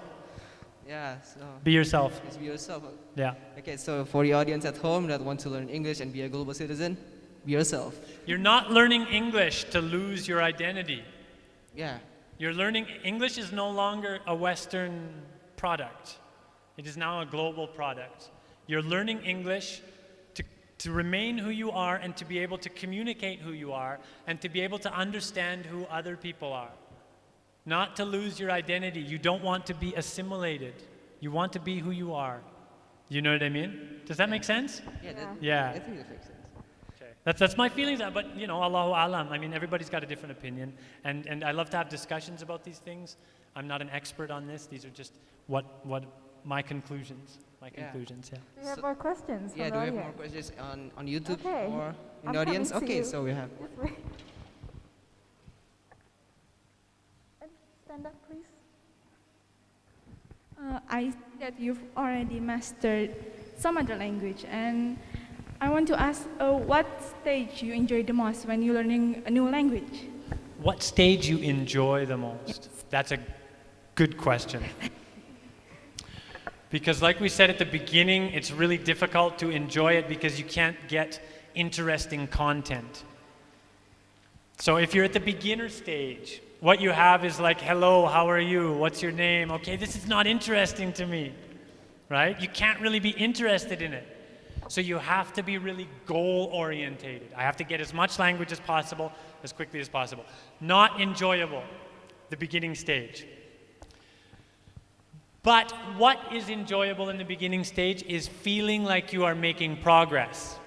Yeah. So be yourself. Just be yourself. Yeah. Okay. So for the audience at home that want to learn English and be a global citizen, be yourself. You're not learning English to lose your identity. Yeah. You're learning English is no longer a Western product. It is now a global product. You're learning English to remain who you are and to be able to communicate who you are and to be able to understand who other people are. Not to lose your identity. You don't want to be assimilated. You want to be who you are. You know what I mean? Does that make sense? Yeah. I think that makes sense. Okay. That's my feelings, but you know, Allahu Alam. I mean, everybody's got a different opinion, and I love to have discussions about these things. I'm not an expert on this. These are just what my conclusions. My conclusions. Yeah. Do we have more questions? Yeah. Do we have more questions on YouTube or in the audience? Okay. So we have. Stand up, please. I see that you've already mastered some other language, and I want to ask, what stage you enjoy the most when you're learning a new language? What stage you enjoy the most? Yes. That's a good question. Because like we said at the beginning, it's really difficult to enjoy it because you can't get interesting content. So if you're at the beginner stage, what you have is like, hello, how are you? What's your name? Okay, this is not interesting to me, right? You can't really be interested in it. So you have to be really goal-orientated. I have to get as much language as possible, as quickly as possible. Not enjoyable, the beginning stage. But what is enjoyable in the beginning stage is feeling like you are making progress.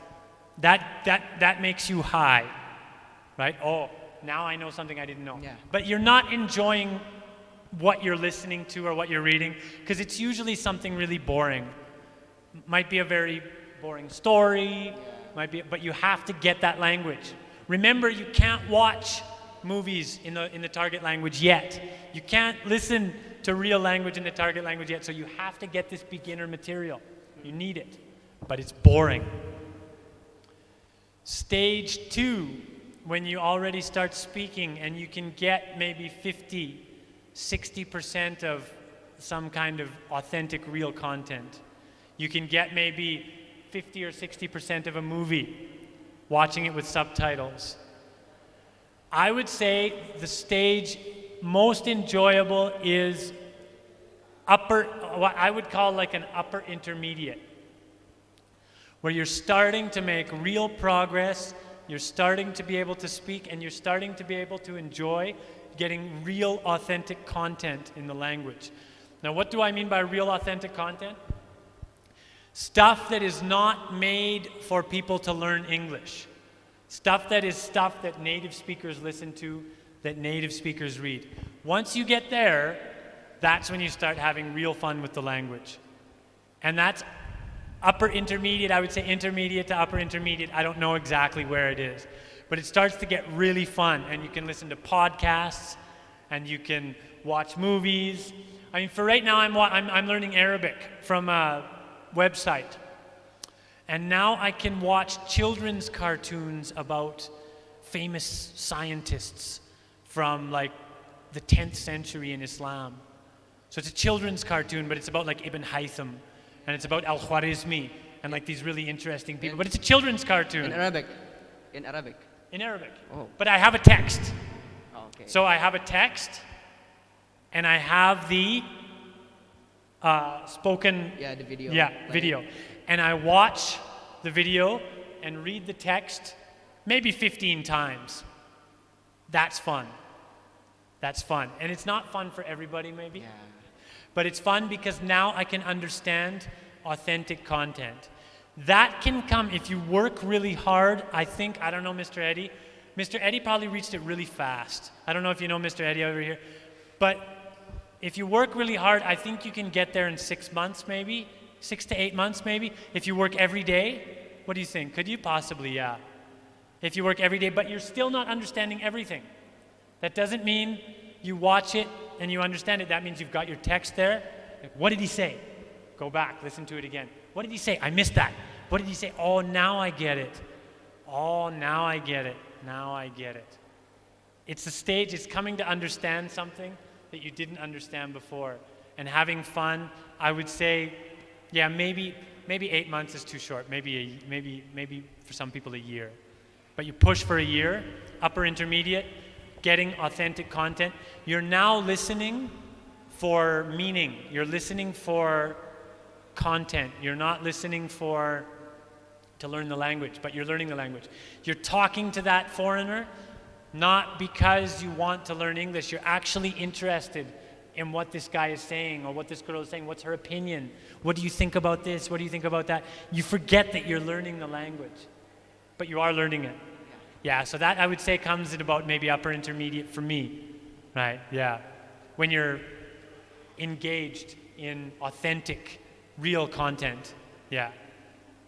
That makes you high, right? Oh, now I know something I didn't know. Yeah. But you're not enjoying what you're listening to or what you're reading, because it's usually something really boring. Might be a very boring story, but you have to get that language. Remember, you can't watch movies in the target language yet. You can't listen to real language in the target language yet, so you have to get this beginner material. You need it, but it's boring. Stage 2, when you already start speaking and you can get maybe 50, 60% of some kind of authentic real content. You can get maybe 50 or 60% of a movie, watching it with subtitles. I would say the stage most enjoyable is what I would call like an upper intermediate, where you're starting to make real progress, you're starting to be able to speak, and you're starting to be able to enjoy getting real authentic content in the language. Now, what do I mean by real authentic content? Stuff that is not made for people to learn English. Stuff that native speakers listen to, that native speakers read. Once you get there, that's when you start having real fun with the language. And that's upper intermediate, I would say intermediate to upper intermediate. I don't know exactly where it is. But it starts to get really fun, and you can listen to podcasts, and you can watch movies. I mean, for right now, I'm learning Arabic from a website. And now I can watch children's cartoons about famous scientists from like the 10th century in Islam. So it's a children's cartoon, but it's about like Ibn Haytham, and it's about Al-Khwarizmi, and like these really interesting people. But it's a children's cartoon. In Arabic. In Arabic. In Arabic. Oh. But I have a text. Oh, okay. So I have a text, and I have the spoken. Yeah, the video. Yeah, video. And I watch the video and read the text maybe 15 times. That's fun. That's fun. And it's not fun for everybody, maybe. Yeah. But it's fun because now I can understand authentic content. That can come if you work really hard. I don't know Mr. Eddie. Mr. Eddie probably reached it really fast. I don't know if you know Mr. Eddie over here. But if you work really hard, I think you can get there in 6 months maybe, 6 to 8 months maybe. If you work every day, what do you think? Could you possibly? Yeah. If you work every day, but you're still not understanding everything. That doesn't mean you watch it and you understand it. That means you've got your text there. Like, what did he say? Go back, listen to it again. What did he say? I missed that. What did he say? Oh, now I get it. Oh, now I get it. Now I get it. It's the stage, it's coming to understand something that you didn't understand before. And having fun, I would say, yeah, maybe 8 months is too short. Maybe for some people a year. But you push for a year, upper intermediate, getting authentic content. You're now listening for meaning. You're listening for content. You're not listening to learn the language, but you're learning the language. You're talking to that foreigner not because you want to learn English. You're actually interested in what this guy is saying or what this girl is saying. What's her opinion? What do you think about this? What do you think about that? You forget that you're learning the language, but you are learning it. Yeah, so that I would say comes at about maybe upper intermediate for me, right? Yeah, when you're engaged in authentic, real content. Yeah,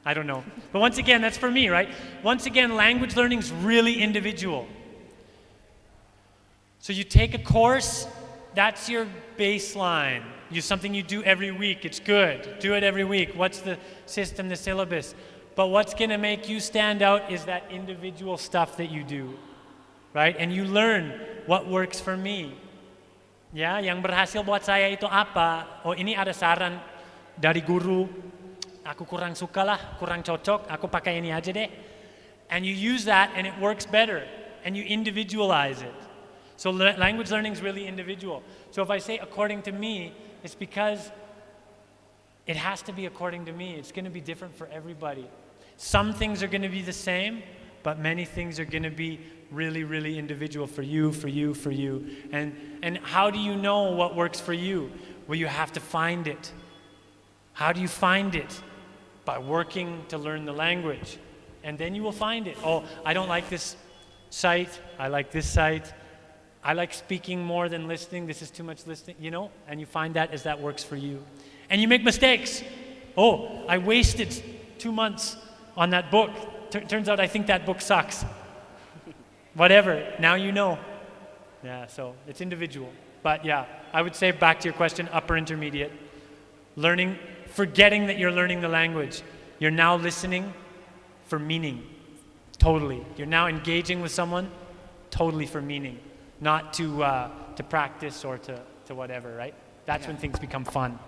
I don't know. But once again, that's for me, right? Once again, language learning is really individual. So you take a course, that's your baseline. Something you do every week, it's good. Do it every week. What's the system, the syllabus? But what's going to make you stand out is that individual stuff that you do, right? And you learn what works for me. Ya, yang berhasil buat saya itu apa? Oh, ini ada saran dari guru. Aku kurang suka lah, kurang cocok. Aku pakai ini aja deh. And you use that, and it works better. And you individualize it. So language learning is really individual. So if I say according to me, it's because it has to be according to me. It's going to be different for everybody. Some things are going to be the same, but many things are going to be really, really individual for you, for you, for you. And how do you know what works for you? Well, you have to find it. How do you find it? By working to learn the language. And then you will find it. Oh, I don't like this site. I like this site. I like speaking more than listening. This is too much listening, you know? And you find that as that works for you. And you make mistakes. Oh, I wasted 2 months on that book. Turns out I think that book sucks. Whatever, now you know. Yeah, so it's individual. But yeah, I would say back to your question, upper intermediate, learning, forgetting that you're learning the language. You're now listening for meaning, totally. You're now engaging with someone totally for meaning, not to practice or to whatever, right? That's when things become fun.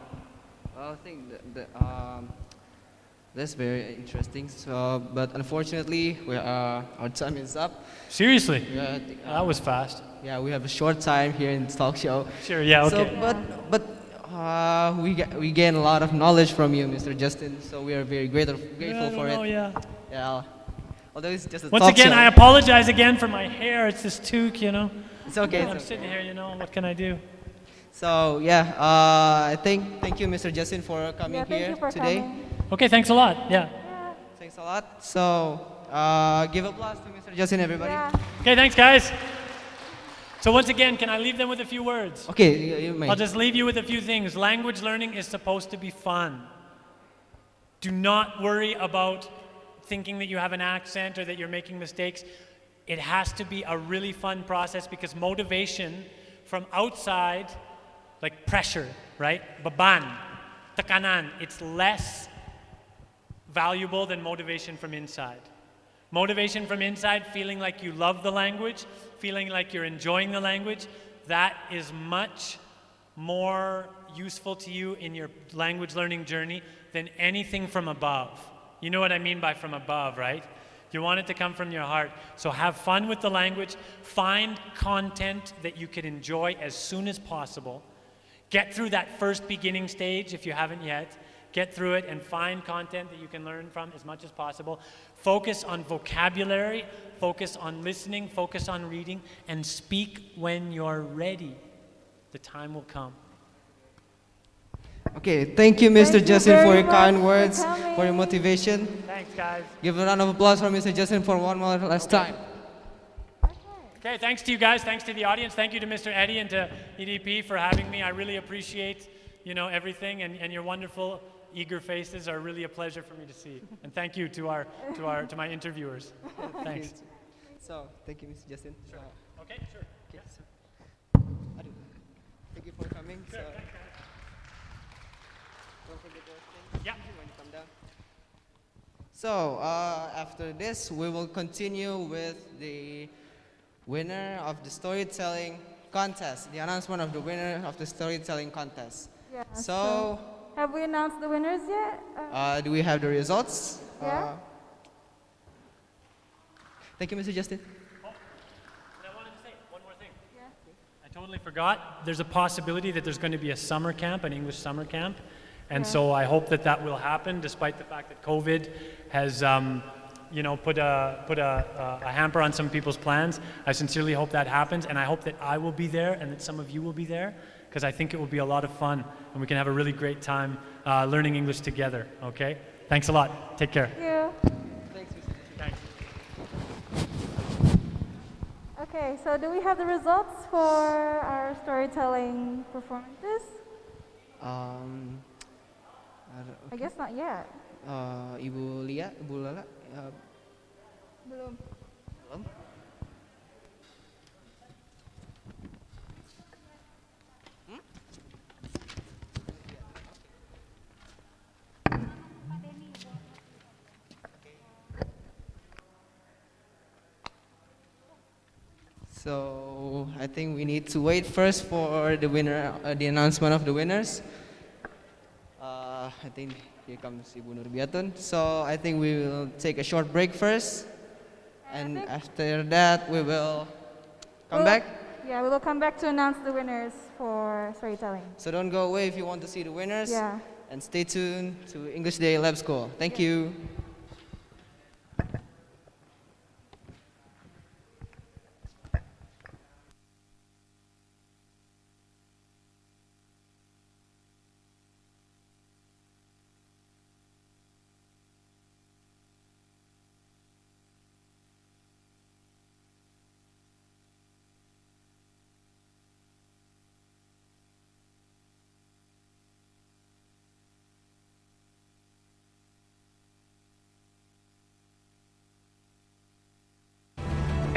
Well, I think that's very interesting. So, but unfortunately, our time is up. Seriously? That was fast. Yeah, we have a short time here in this talk show. Sure, yeah, okay. So, but we gain a lot of knowledge from you, Mr. Justin. So we are very grateful for it. Yeah. Yeah. Although it's just a Once talk again, show. I apologize again for my hair. It's this toque, you know. It's okay. I'm sitting here, you know. What can I do? So yeah, I thank you, Mr. Justin, for coming here today. Okay, thanks a lot. Yeah. Thanks a lot. So give applause to Mr. Justin, everybody. Okay, thanks, guys. So once again, can I leave them with a few words? Okay, you may. I'll just leave you with a few things. Language learning is supposed to be fun. Do not worry about thinking that you have an accent or that you're making mistakes. It has to be a really fun process because motivation from outside, like pressure, right? Beban, tekanan, it's less valuable than motivation from inside. Motivation from inside, feeling like you love the language, feeling like you're enjoying the language, that is much more useful to you in your language learning journey than anything from above. You know what I mean by from above, right? You want it to come from your heart. So have fun with the language. Find content that you can enjoy as soon as possible. Get through that first beginning stage if you haven't yet. Get through it and find content that you can learn from as much as possible. Focus on vocabulary, focus on listening, focus on reading, and speak when you're ready. The time will come. Okay, thank you, Mr. Justin, for your kind words, for your motivation. Thanks, guys. Give a round of applause for Mr. Justin for one more last time. Okay, thanks to you guys, thanks to the audience, thank you to Mr. Eddie and to EDP for having me. I really appreciate, you know, everything, and your wonderful, eager faces are really a pleasure for me to see. And thank you to my interviewers. Thanks. So, thank you, Mr. Justin. Sure. Okay, sure. Okay, so, thank you for coming. Sure. So, don't forget your thing when you come down. So, after this, we will continue with the winner of the storytelling contest, the announcement of the winner of the storytelling contest. Yeah, So, have we announced the winners yet? do we have the results? Yeah. Thank you, Mr. Justin. I wanted to say one more thing. Yeah. I totally forgot. There's a possibility that there's going to be a summer camp, an English summer camp. And so I hope that that will happen, despite the fact that COVID has, you know, put a hamper on some people's plans. I sincerely hope that happens, and I hope that I will be there and that some of you will be there, because I think it will be a lot of fun, and we can have a really great time learning English together, okay? Thanks a lot. Take care. Thank you. Thanks, Mr. Thanks. Okay, so do we have the results for our storytelling performances? I guess not yet. Ibu Lia, Ibu Lala, Belum. belum. So I think we need to wait first for the winner, the announcement of the winners. I think here comes Ibu Nurbiatun. So I think we will take a short break first, and after that we will come back. Yeah, we will come back to announce the winners for storytelling. So don't go away if you want to see the winners. Yeah. And stay tuned to English Day Lab School. Thank you.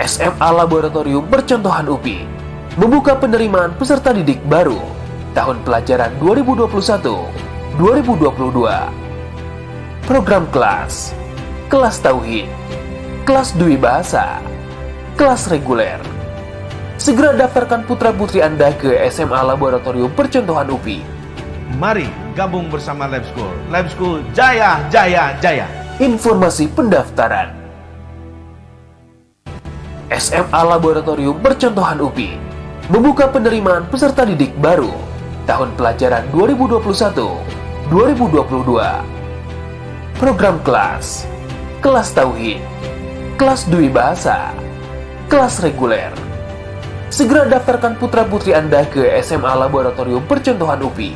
SMA Laboratorium Percontohan UPI membuka penerimaan peserta didik baru tahun pelajaran 2021-2022. Program kelas, kelas tauhid, kelas dwi bahasa, kelas reguler. Segera daftarkan putra-putri Anda ke SMA Laboratorium Percontohan UPI. Mari gabung bersama LABSCHOOL. LABSCHOOL Jaya, Jaya, Jaya. Informasi pendaftaran. SMA Laboratorium Percontohan UPI membuka penerimaan peserta didik baru tahun pelajaran 2021-2022. Program kelas, kelas tauhid, kelas dwi bahasa, kelas reguler. Segera daftarkan putra-putri Anda ke SMA Laboratorium Percontohan UPI.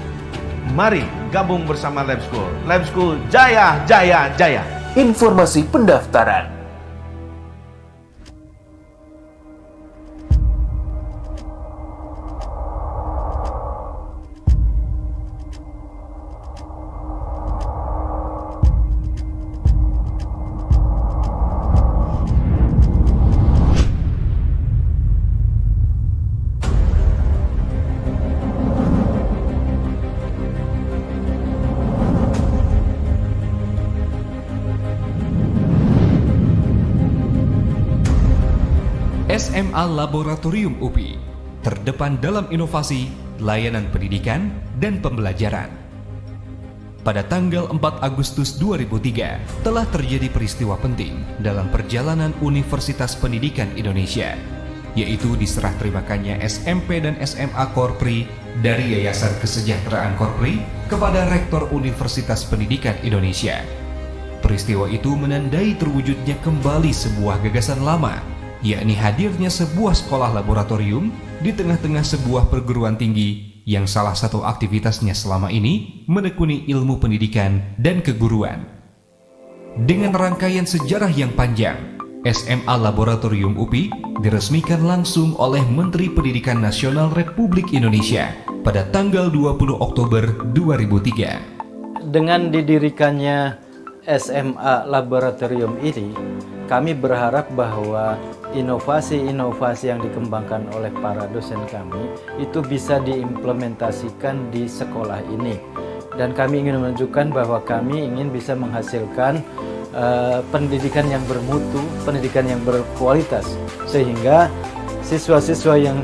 Mari gabung bersama LABSCHOOL. LABSCHOOL Jaya, Jaya, Jaya. Informasi pendaftaran. SMA Laboratorium UPI terdepan dalam inovasi, layanan pendidikan, dan pembelajaran. Pada tanggal 4 Agustus 2003 telah terjadi peristiwa penting dalam perjalanan Universitas Pendidikan Indonesia, yaitu diserah terimakannya SMP dan SMA Korpri dari Yayasan Kesejahteraan Korpri kepada Rektor Universitas Pendidikan Indonesia. Peristiwa itu menandai terwujudnya kembali sebuah gagasan lama, yakni hadirnya sebuah sekolah laboratorium di tengah-tengah sebuah perguruan tinggi yang salah satu aktivitasnya selama ini menekuni ilmu pendidikan dan keguruan. Dengan rangkaian sejarah yang panjang, SMA Laboratorium UPI diresmikan langsung oleh Menteri Pendidikan Nasional Republik Indonesia pada tanggal 20 Oktober 2003. Dengan didirikannya SMA Laboratorium ini, kami berharap bahwa inovasi-inovasi yang dikembangkan oleh para dosen kami itu bisa diimplementasikan di sekolah ini. Dan kami ingin menunjukkan bahwa kami ingin bisa menghasilkan pendidikan yang bermutu, pendidikan yang berkualitas, sehingga siswa-siswa yang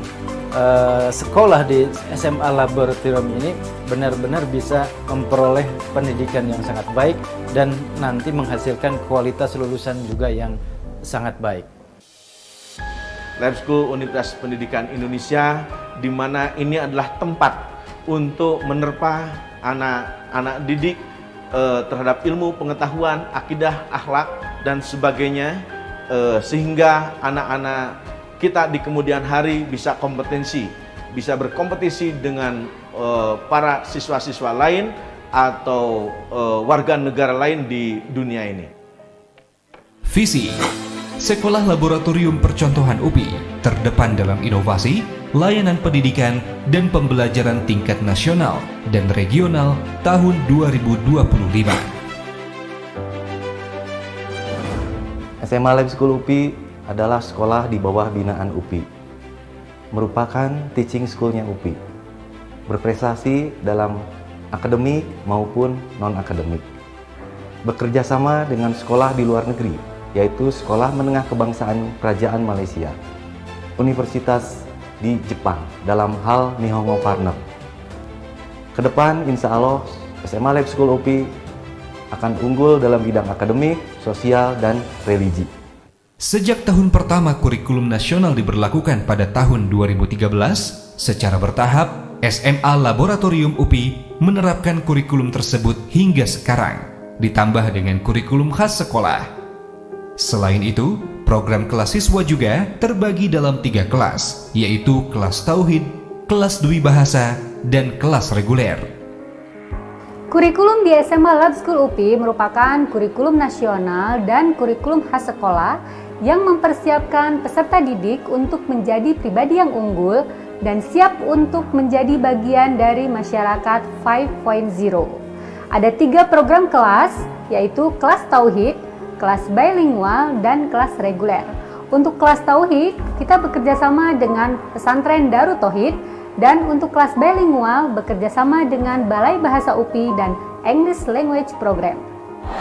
sekolah di SMA Laboratorium ini benar-benar bisa memperoleh pendidikan yang sangat baik dan nanti menghasilkan kualitas lulusan juga yang sangat baik. LABSCHOOL Universitas Pendidikan Indonesia, di mana ini adalah tempat untuk menerpa anak-anak didik terhadap ilmu pengetahuan, akidah, akhlak, dan sebagainya, sehingga anak-anak kita di kemudian hari bisa bisa berkompetisi dengan para siswa-siswa lain atau warga negara lain di dunia ini. Visi Sekolah Laboratorium Percontohan UPI terdepan dalam inovasi, layanan pendidikan, dan pembelajaran tingkat nasional dan regional tahun 2025. SMA LABSCHOOL UPI adalah sekolah di bawah binaan UPI, merupakan teaching school-nya UPI, berprestasi dalam akademik maupun non-akademik, bekerja sama dengan sekolah di luar negeri, yaitu Sekolah Menengah Kebangsaan Kerajaan Malaysia, Universitas di Jepang dalam hal Nihongo Partner. Kedepan insya Allah SMA LABSCHOOL UPI akan unggul dalam bidang akademik, sosial, dan religi. Sejak tahun pertama kurikulum nasional diberlakukan pada tahun 2013, secara bertahap SMA Laboratorium UPI menerapkan kurikulum tersebut hingga sekarang, ditambah dengan kurikulum khas sekolah. Selain itu, program kelas siswa juga terbagi dalam 3 kelas, yaitu kelas tauhid, kelas dwi bahasa, dan kelas reguler. Kurikulum di SMA LABSCHOOL UPI merupakan kurikulum nasional dan kurikulum khas sekolah yang mempersiapkan peserta didik untuk menjadi pribadi yang unggul dan siap untuk menjadi bagian dari masyarakat 5.0. Ada 3 program kelas, yaitu kelas tauhid, kelas bilingual, dan kelas reguler. Untuk kelas Tauhid, kita bekerja sama dengan Pesantren Darut Tauhid, dan untuk kelas bilingual bekerja sama dengan Balai Bahasa UPI dan English Language Program.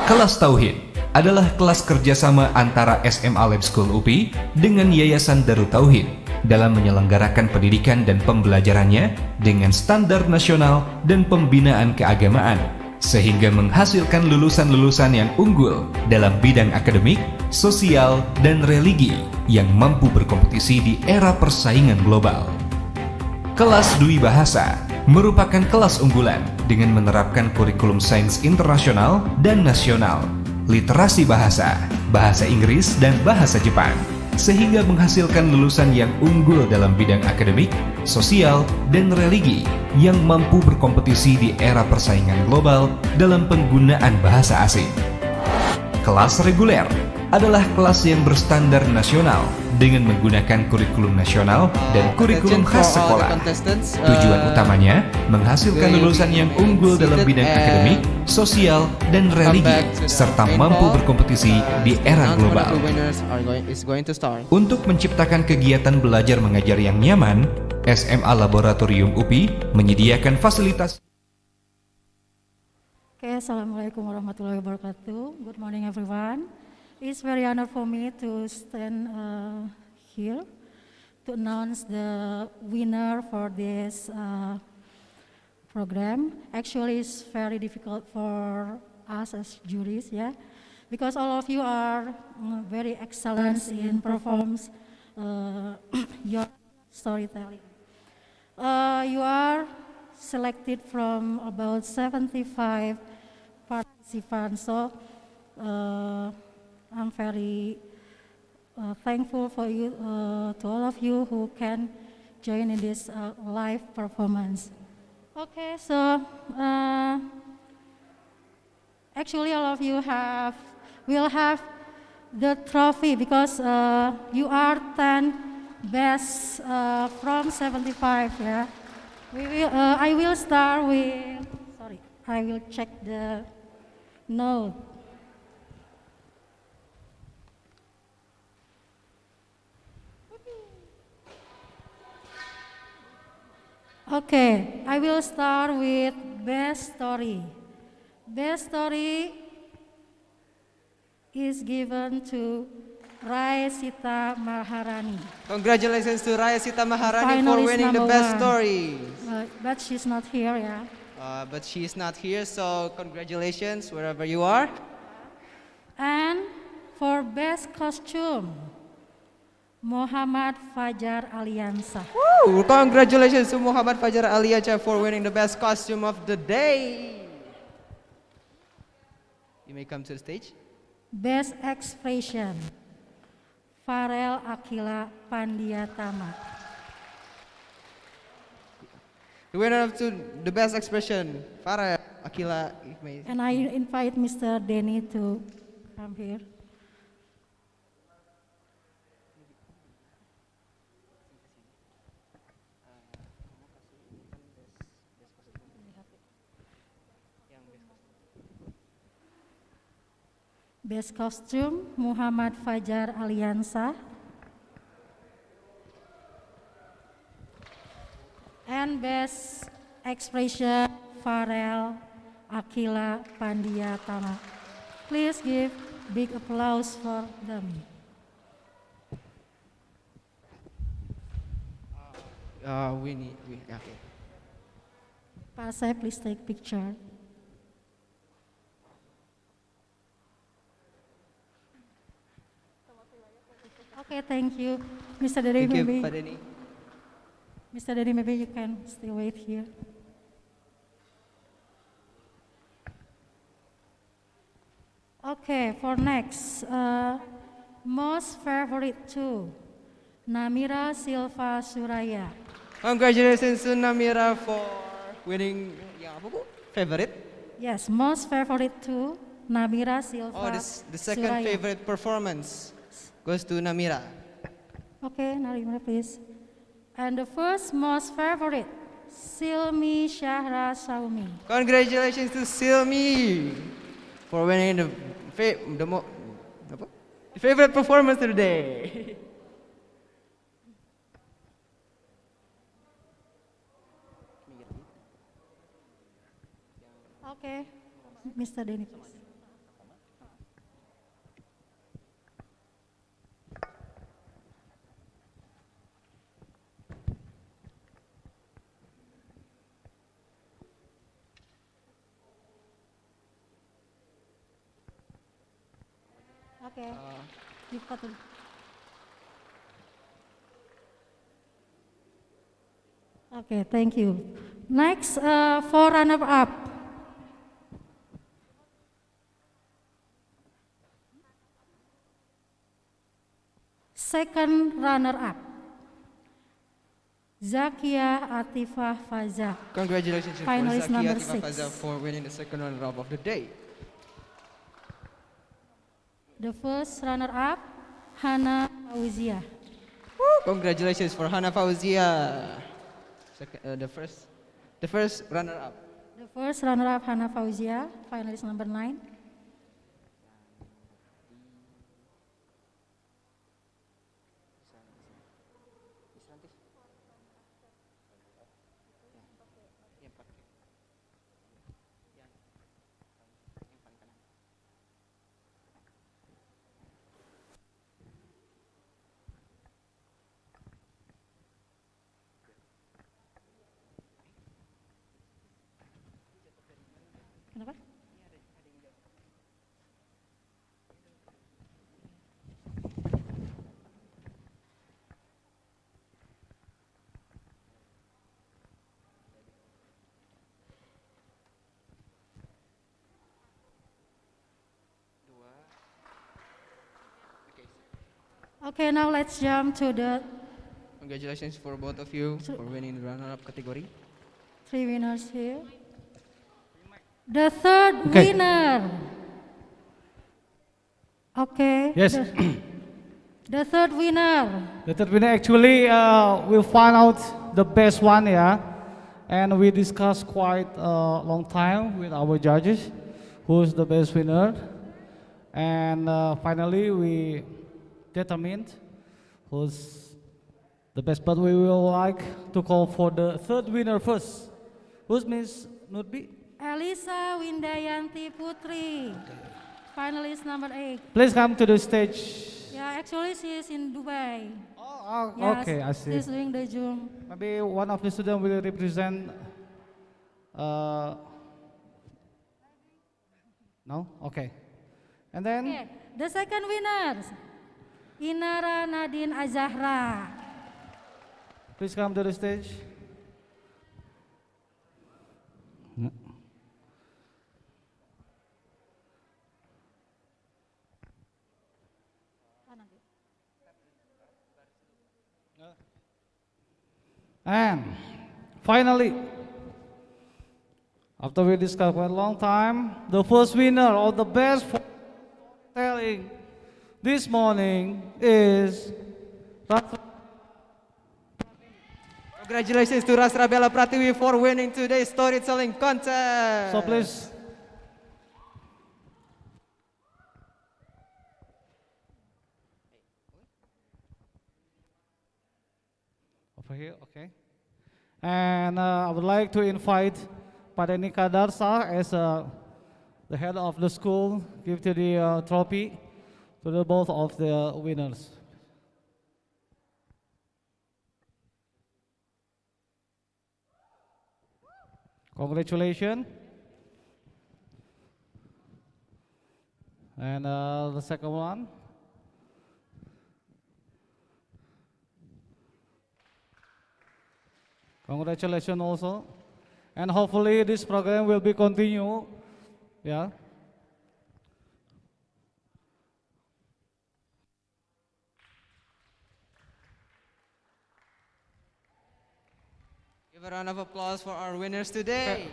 Kelas Tauhid adalah kelas kerjasama antara SMA LABSCHOOL UPI dengan Yayasan Darut Tauhid dalam menyelenggarakan pendidikan dan pembelajarannya dengan standar nasional dan pembinaan keagamaan, sehingga menghasilkan lulusan-lulusan yang unggul dalam bidang akademik, sosial, dan religi yang mampu berkompetisi di era persaingan global. Kelas Dwi Bahasa merupakan kelas unggulan dengan menerapkan kurikulum sains internasional dan nasional, literasi bahasa, bahasa Inggris, dan bahasa Jepang, sehingga menghasilkan lulusan yang unggul dalam bidang akademik, sosial, dan religi yang mampu berkompetisi di era persaingan global dalam penggunaan bahasa asing. Kelas reguler adalah kelas yang berstandar nasional dengan menggunakan kurikulum nasional dan kurikulum khas sekolah. Tujuan utamanya menghasilkan lulusan yang unggul dalam bidang akademik, sosial, dan religi, serta mampu berkompetisi di era global. Untuk menciptakan kegiatan belajar mengajar yang nyaman, SMA Laboratorium UPI menyediakan fasilitas. Okay, Assalamualaikum warahmatullahi wabarakatuh. Good morning, everyone. It's very honor for me to stand here to announce the winner for this program. Actually, it's very difficult for us as juries, yeah, because all of you are very excellent in performs your storytelling. You are selected from about 75 participants, so I'm very thankful for you, to all of you who can join in this live performance. Okay, so actually all of you will have the trophy because you are 10 best from 75. Yeah, I will start with. Sorry, I will check the note. Okay, I will start with best story. Best story is given to Raya Sita Maharani. Congratulations to Raya Sita Maharani for winning the best story. But she's not here, yeah. But she's not here, so congratulations wherever you are. And for best costume, Muhammad Fajar Aliansa. Woo! Congratulations to Muhammad Fajar Aliansa for winning the best costume of the day. You may come to the stage. Best expression, Farel Akila Pandiatama. The winner of the best expression, Farel Akila. And I invite Mr. Denny to come here. Best costume, Muhammad Fajar Aliansa. And best expression, Farel Akila Pandiatama. Please give big applause for them. Okay. Pasai, please take picture. Okay, thank you. Mr. Dedi, Thank you, maybe. Pak Denny. Mr. Dedi, maybe you can still wait here. Okay, for next, most favorite two, Namira Silva Suraya. Congratulations to Namira for winning yang apa Bu? Favorite? Yes, most favorite two, Namira Silva The second Suraya. favorite performance goes to Namira. Okay, Namira, please. And the first most favorite, Silmi Syahra Saumi. Congratulations to Silmi for winning the favorite performance today. Okay, Mr. Denny, please. Okay, you've got to. Okay, thank you. Next, for runner-up. Second runner-up, Zakia Atifah Faza. Congratulations for Finalist Zakia number Atifah 6. Faza for winning the second runner-up of the day. The first runner-up, Hana Fauzia. Congratulations for Hana Fauzia. The first runner-up. The first runner-up, Hana Fauzia, finalist number 9. Kenapa? Okay, now let's jump to the Congratulations for both of you for winning the runner-up category. 3 winners here. The third winner. Okay. Yes. The third winner. The third winner actually we'll find out the best one, yeah. And we discussed quite a long time with our judges who's the best winner. And finally we determined who's the best, but we will like to call for the third winner first. Who's Miss Nurbi? Elisa Windayanti Putri, finalist number 8. Please come to the stage. Yeah, actually she is in Dubai. Oh, yes, okay, I see. She's doing the Zoom. Maybe one of the students will represent. No? Okay. And then? Okay, the second winner, Inara Nadine Azahra. Please come to the stage. And finally, after we discussed for a long time, the first winner of the best storytelling this morning is Congratulations to Rasra Bella Pratiwi for winning today's storytelling contest. So please. Over here, okay. And I would like to invite Padenika Darsa as the head of the school, give to the trophy to the both of the winners. Congratulations. And the second one. Congratulations also. And hopefully this program will be continued. Yeah. Give a round of applause for our winners today.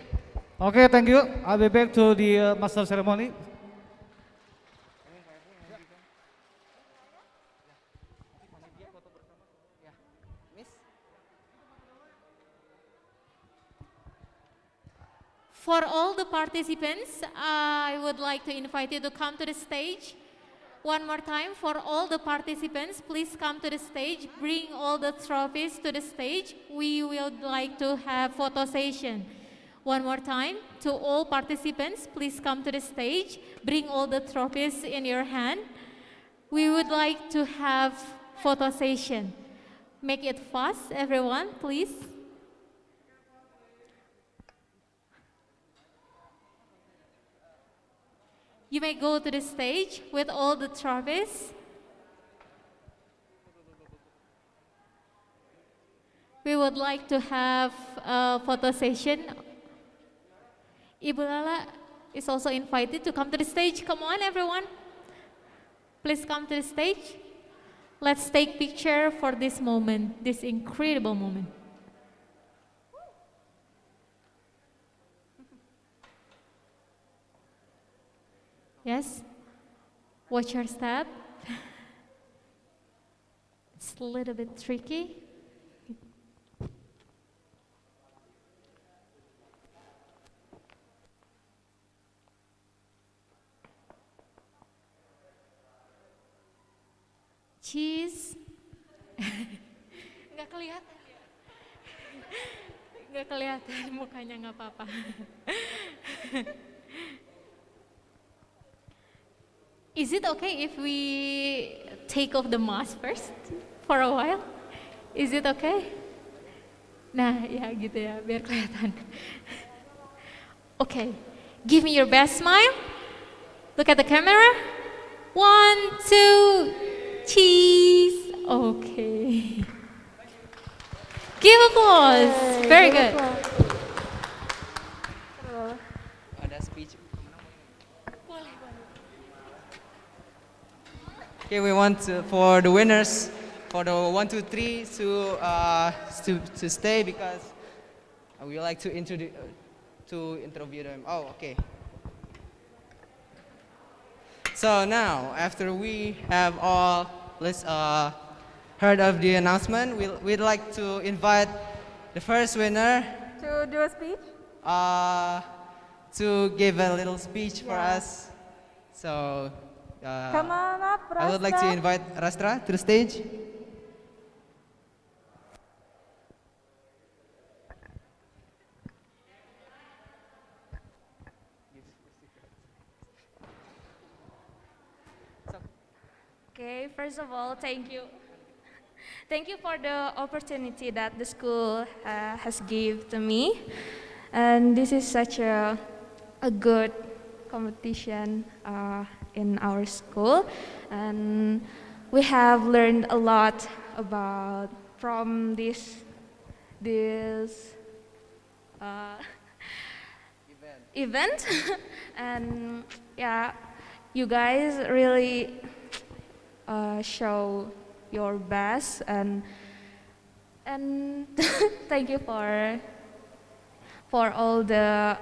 Okay, thank you. I'll be back to the master ceremony. For all the participants, I would like to invite you to come to the stage. One more time for all the participants, please come to the stage. Bring all the trophies to the stage. We would like to have photo session. One more time to all participants, please come to the stage. Bring all the trophies in your hand. We would like to have photo session. Make it fast, everyone, please. You may go to the stage with all the trophies. We would like to have a photo session. Ibu Lala is also invited to come to the stage. Come on, everyone. Please come to the stage. Let's take picture for this moment, this incredible moment. Yes? Watch your step. It's a little bit tricky. Cheese. Nggak kelihatan ya? Nggak kelihatan, mukanya nggak apa-apa. Is it okay if we take off the mask first for a while? Is it okay? Nah, ya gitu ya, biar kelihatan. Okay, give me your best smile. Look at the camera. 1, 2, cheese. Okay. Give applause. Very good. Ada speech. Okay, we want for the winners, for the 1, 2, 3 to stay because we like to interview them. Oh, okay. So now, after we have all heard of the announcement, we'd like to invite the first winner To do a speech? to give a little speech for us. So. Come on up, Rastra. I would like to invite Rastra to the stage. Okay, first of all, thank you. Thank you for the opportunity that the school has given to me. And this is such a good competition in our school, and we have learned a lot about from this event. And yeah, you guys really show your best, and thank you for all the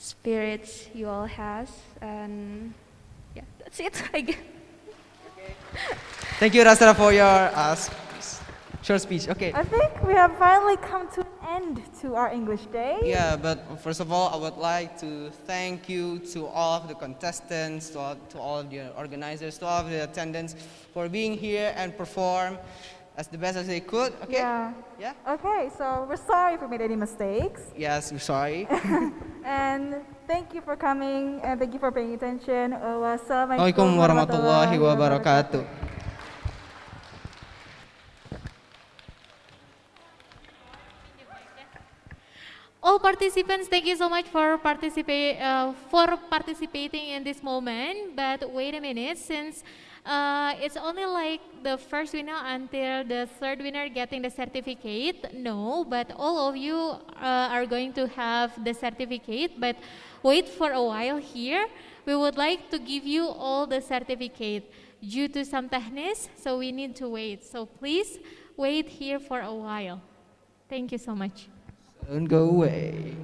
spirits you all has, and yeah, that's it, I guess. Thank you, Rastra, for your short speech. Okay. I think we have finally come to an end to our English day. Yeah, but first of all, I would like to thank you to all of the contestants, to all of the organizers, to all of the attendants for being here and perform as the best as they could. Okay? Yeah. Okay, so we're sorry if we made any mistakes. Yes, we're sorry. And thank you for coming and thank you for paying attention. Assalamualaikum warahmatullahi wabarakatuh. All participants, thank you so much for participating in this moment. But wait a minute, since it's only like the first winner until the third winner getting the certificate. No, but all of you are going to have the certificate. But wait for a while here. We would like to give you all the certificate due to some techniques, so we need to wait. So please wait here for a while. Thank you so much. Don't go away.